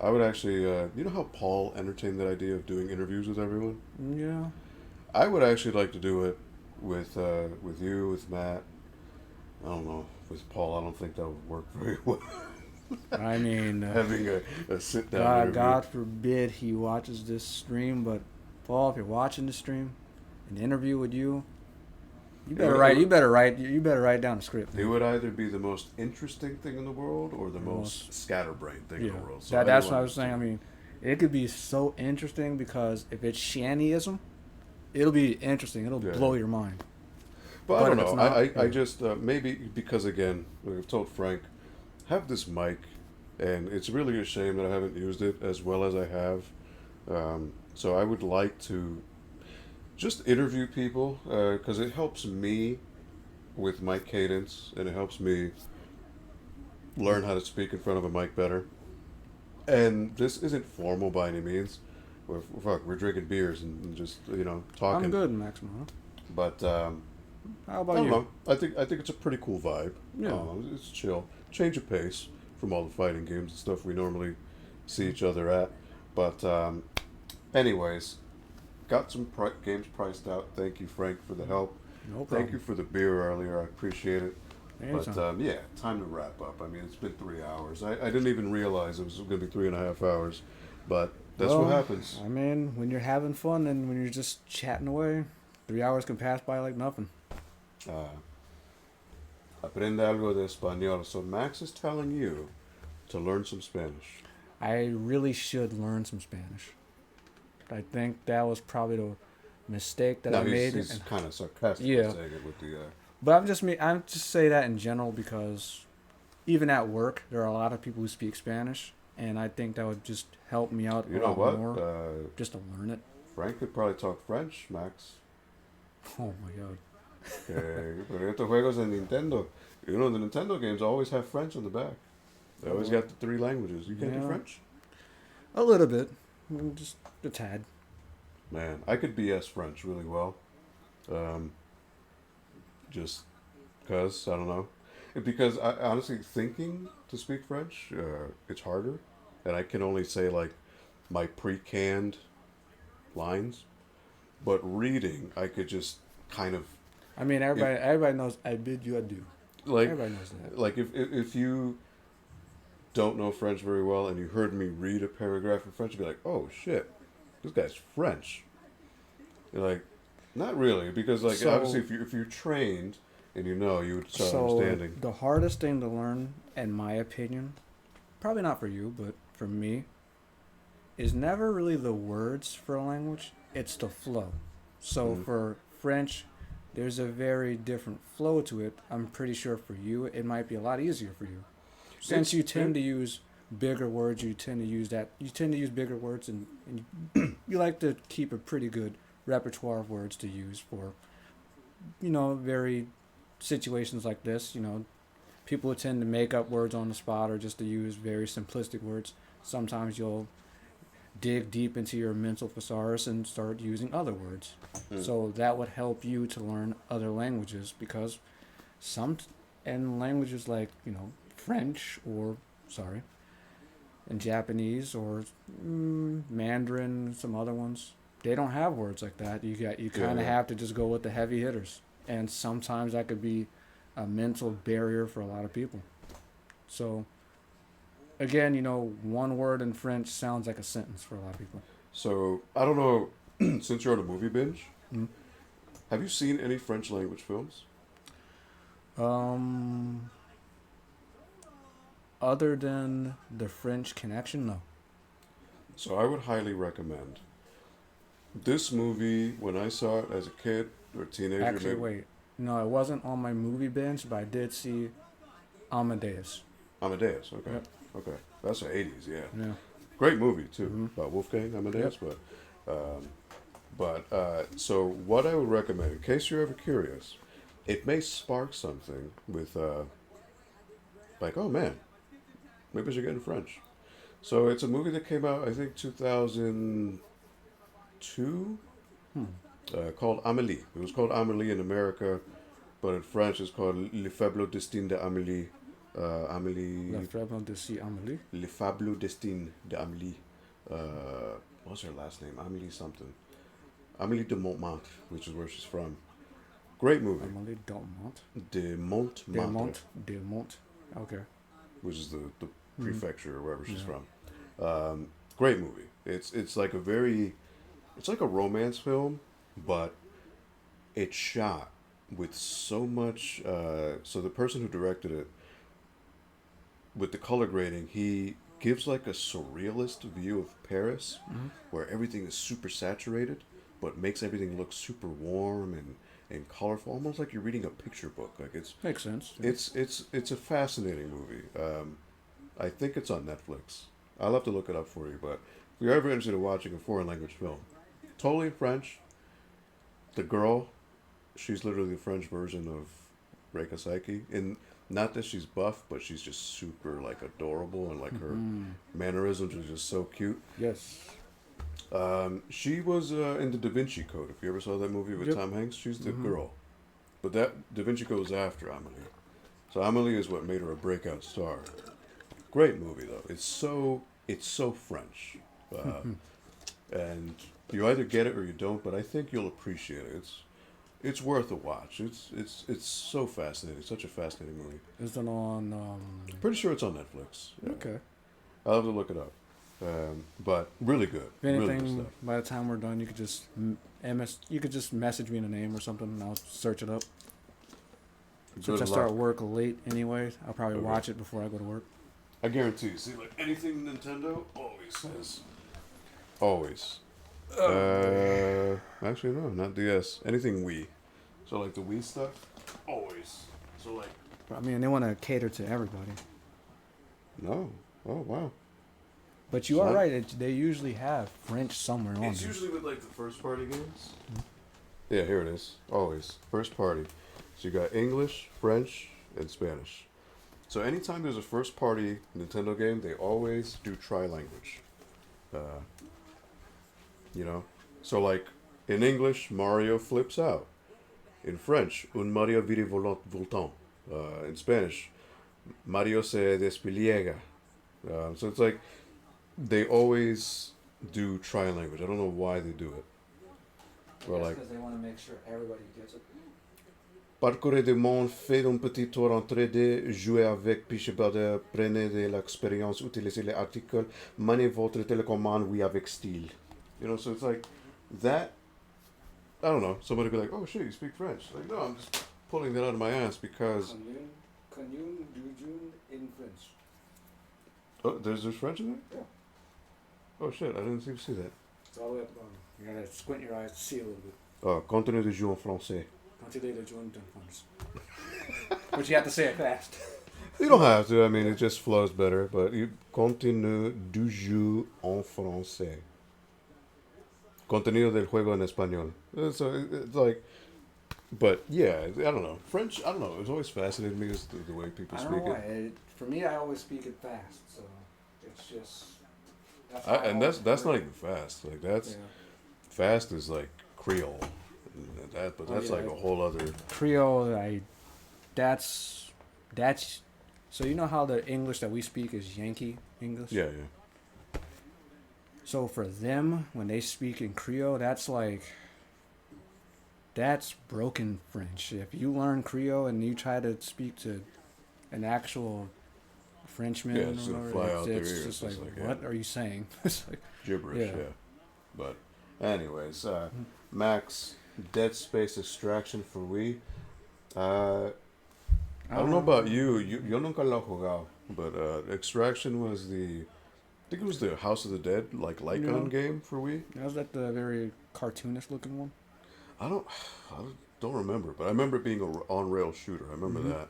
I would actually, you know how Paul entertained that idea of doing interviews with everyone? Yeah. I would actually like to do it with you, with Matt. I don't know, with Paul. I don't think that would work very well. I mean, Having a sit down interview. God forbid he watches this stream, but Paul, if you're watching the stream, an interview with you, you better write down a script. It would either be the most interesting thing in the world or the most scatterbrained thing in the world. So that's what anyone- I was saying. I mean, it could be so interesting because if it's Shannyism, it'll be interesting. It'll Yeah. blow your mind. But I But don't if it's know. not, I yeah. just maybe because again, like I've told Frank, have this mic, and it's really a shame that I haven't used it as well as I have. So I would like to just interview people because it helps me with my cadence, and it helps me learn how to speak in front of a mic better. And this isn't formal by any means. We're drinking beers and just talking. I'm good, Maximo. But How I about don't you? know. I think it's a pretty cool vibe. Yeah. It's chill, change of pace from all the fighting games and stuff we normally see each other at. But anyways, got some games priced out. Thank you, Frank, for the help. No problem. Thank you for the beer earlier. I appreciate it. Anytime. But yeah, time to wrap up. I mean, it's been 3 hours. I didn't even realize it was going to be 3.5 hours, but that's what Well, happens. I mean, when you're having fun and when you're just chatting away, 3 hours can pass by like nothing. Aprende algo de español. So Max is telling you to learn some Spanish. I really should learn some Spanish. I think that was probably the mistake that Now I made. he's And, kind of sarcastic yeah, saying it with the. but I'm just say that in general because even at work there are a lot of people who speak Spanish, and I think that would just help me out You a know lot what? more just to learn it. Frank could probably talk French, Max. Oh my god. Pero estos juegos en Nintendo, you know, the Nintendo games always have French on the back. They always got the three languages. You can't do Yeah. French? A little bit, just a tad. Man, I could BS French really well. Um, just because, I don't know. Because I honestly, thinking to speak French, it's harder. And I can only say, like, my pre-canned lines. But reading, I could just kind of, I mean, everybody knows I bid you adieu. like, Everybody knows that. like if you don't know French very well and you heard me read a paragraph in French, you'd be like, oh shit, this guy's French. You're like, not really, because like So- obviously if you're trained and you know, you would start So understanding. the hardest thing to learn, in my opinion, probably not for you, but for me, is never really the words for a language. It's the flow. So Mhm. for French, there's a very different flow to it. I'm pretty sure for you, it might be a lot easier for you, since you tend to use bigger words. You tend to use that. You tend to use bigger words, and you like to keep a pretty good repertoire of words to use for, very situations like this. People who tend to make up words on the spot or just to use very simplistic words. Sometimes you'll dig deep into your mental thesaurus and start using other words. So that would help you to learn other languages because and languages like, French and Japanese or Mandarin, some other ones, they don't have words like that. You kind of Yeah. have to just go with the heavy hitters. And sometimes that could be a mental barrier for a lot of people. So again, one word in French sounds like a sentence for a lot of people. So I don't know, since you're on a movie binge, Mhm. have you seen any French language films? Other than the French Connection, no. So I would highly recommend this movie. When I saw it as a kid or teenager, Actually, maybe, wait. No, it wasn't on my movie binge, but I did see Amadeus. Amadeus. Okay, Yep. okay, that's the '80s. Yeah, Yeah. great movie too, Mhm. about Wolfgang Amadeus. So what I would recommend, in case you're ever curious, it may spark something with like, oh man, maybe I should get in French. So it's a movie that came out, I think, 2002, called Amélie. It was called Amélie in America, but in French it's called Le Faible Destin de Amélie. La Amélie, Fable de Si Amélie. Le Faible Destin de Amélie. What's her last name? Amélie something. Amélie de Montmartre, which is where she's from. Great movie. Amélie Delmont. De Montmartre, Delmont. Okay. which is the Mhm. prefecture or wherever she's Yeah. from. Great movie. It's like it's like a romance film, but it's shot with so much. So the person who directed it, with the color grading, he gives like a surrealist view of Paris, where everything is super saturated, but makes everything look super warm and colorful, almost like you're reading a picture book. Like Makes sense. it's a fascinating movie. I think it's on Netflix. I'll have to look it up for you. But if you're ever interested in watching a foreign language film, totally in French. The girl, she's literally the French version of Reika Saiki. And not that she's buff, but she's just super like adorable, and like her mannerisms are just so cute. Yes. She was in the Da Vinci Code. If you ever saw that movie with Yep. Tom Hanks, she's the girl. But that Da Vinci Code was after Amelie. So Amelie is what made her a breakout star. Great movie though. It's so French, and you either get it or you don't. But I think you'll appreciate it. It's worth a watch. It's so fascinating. Such a fascinating movie. Is it on? Pretty sure it's on Netflix. Yeah. Okay. I'll have to look it up. But really good. If anything, Really good stuff. by the time we're done, you could just message me in a name or something, and I'll search it up. Since I start work late anyway, I'll probably watch it before I go to work. I guarantee you. See, like anything Nintendo always says. Always. Actually, no, not DS. Anything Wii. So, like the Wii stuff, always. So, like. I mean, they want to cater to everybody. No. Oh, wow. But you are right. They usually have French somewhere on It's there. usually with, like, the first party games. Mm-hmm. Yeah, here it is. Always. First party. So, you got English, French, and Spanish. So, anytime there's a first party Nintendo game, they always do tri-language. You know? So, like, in English, Mario flips out. In French, un Mario vire voltant. In Spanish, Mario se despliega. So it's like, they always do tri-language. I don't know why they do it. Or like, because they want to make sure everybody gets it. parcourez des mondes, faites un petit tour en 3D, jouez avec Pichebuilder, prenez de l'expérience, utilisez les articles, maniez votre télécommande, oui, avec style. You know, so it's like, that, I don't know, somebody be like, oh shit, you speak French. Like, no, I'm just pulling that out of my ass because... Can you do in French? Oh, there's French in there? Yeah. Oh shit, I didn't even see that. It's all the way up the bottom. You gotta squint your eyes to see a little bit. Oh, continue de jouer en français. Continue de jouer en français. But you have to say it fast. You don't have to, I mean, it just flows better, but you continue de jouer en français. Contenido del juego en español. So it's like, but yeah, I don't know. French, I don't know. It's always fascinated me is the way people speak it. For me, I always speak it fast, so it's just. That's not even fast. Like fast is like Creole. That's like a whole other Creole. That's so you know how the English that we speak is Yankee English. Yeah. So for them, when they speak in Creole, that's broken French. If you learn Creole and you try to speak to an actual Frenchman, it's gonna fly out their ears. Just like, what are you saying? It's like gibberish. Yeah. But anyways, Max, Dead Space Extraction for Wii. I don't know about you. Yo nunca lo jugado, but Extraction was I think it was the House of the Dead, like Lycon game for Wii. Was that the very cartoonish looking one? I don't remember, but I remember it being an on-rail shooter. I remember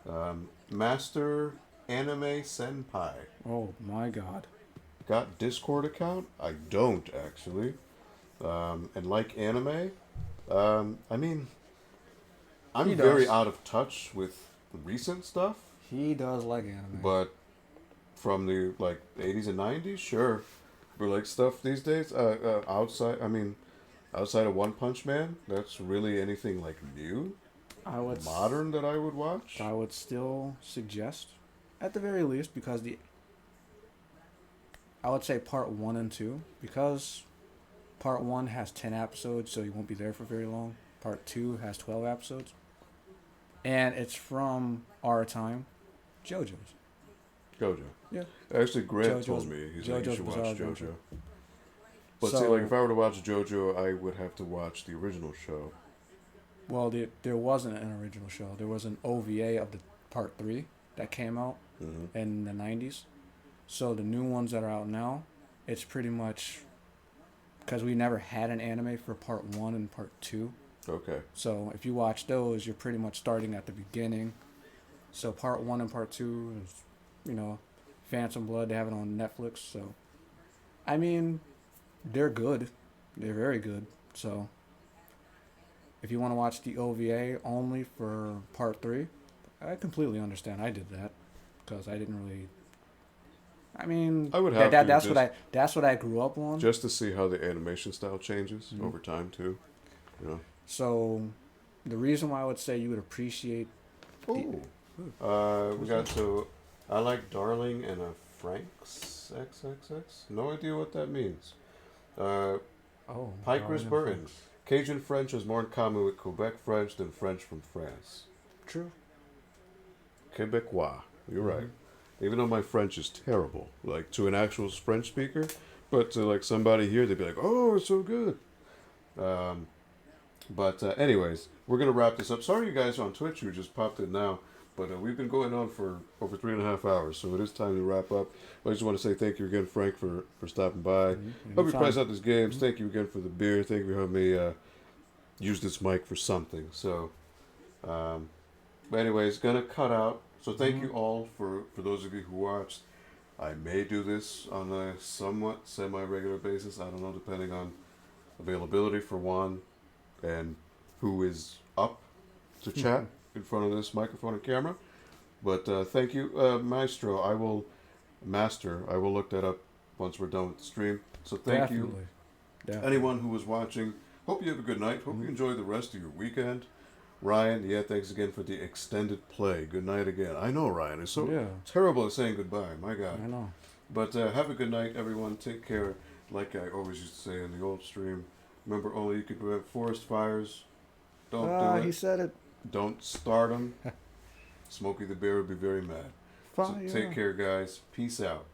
that. Master Anime Senpai. Oh my god. Got Discord account? I don't actually. And like anime, I mean, I'm very out of touch with recent stuff. He does like anime. But from the like 80s and 90s, sure. But like stuff these days, outside of One Punch Man, that's really anything like new, modern that I would watch. I would still suggest, at the very least, because I would say part 1 and 2, because part 1 has 10 episodes, so you won't be there for very long. Part 2 has 12 episodes. And it's from our time, JoJo's. JoJo. Yeah. Actually, Grant told me you should watch JoJo. But see, like if I were to watch JoJo, I would have to watch the original show. Well, there wasn't an original show. There was an OVA of the part 3 that came out in the 90s. So the new ones that are out now, it's pretty much because we never had an anime for part 1 and part 2. Okay. So if you watch those, you're pretty much starting at the beginning. So part 1 and part 2 is, Phantom Blood. They have it on Netflix. So, I mean, they're good. They're very good. So, if you want to watch the OVA only for part 3, I completely understand. I did that because I didn't really. I mean, I would have that's what I grew up on. Just to see how the animation style changes over time too. So, the reason why I would say you would appreciate. We got I like Darling and a Frank's XXX. No idea what that means. Piker's Burton. Cajun French is more in common with Quebec French than French from France. True. Quebecois. You're right. Even though my French is terrible, like to an actual French speaker, but to like somebody here, they'd be like, "Oh, it's so good." But anyways, we're gonna wrap this up. Sorry, you guys on Twitch who just popped in now, but we've been going on for over 3.5 hours, so it is time to wrap up. I just want to say thank you again, Frank, for stopping by. Hope you price out these games. Thank you again for the beer. Thank you for having me use this mic for something. So, but anyways, gonna cut out. So thank you all for those of you who watched. I may do this on a somewhat semi-regular basis. I don't know, depending on availability for Juan and who is up to chat in front of this microphone and camera. But thank you, Maestro. I will look that up once we're done with the stream. So thank you. Definitely. Anyone who was watching, hope you have a good night. Hope you enjoy the rest of your weekend. Ryan, thanks again for the extended play. Good night again. I know, Ryan. It's so terrible at saying goodbye. My God. I know. But have a good night, everyone. Take care. Like I always used to say in the old stream, remember, only you can prevent forest fires. Don't do it. He said it. Don't start them. Smokey the Bear would be very mad. Fire. So take care, guys. Peace out.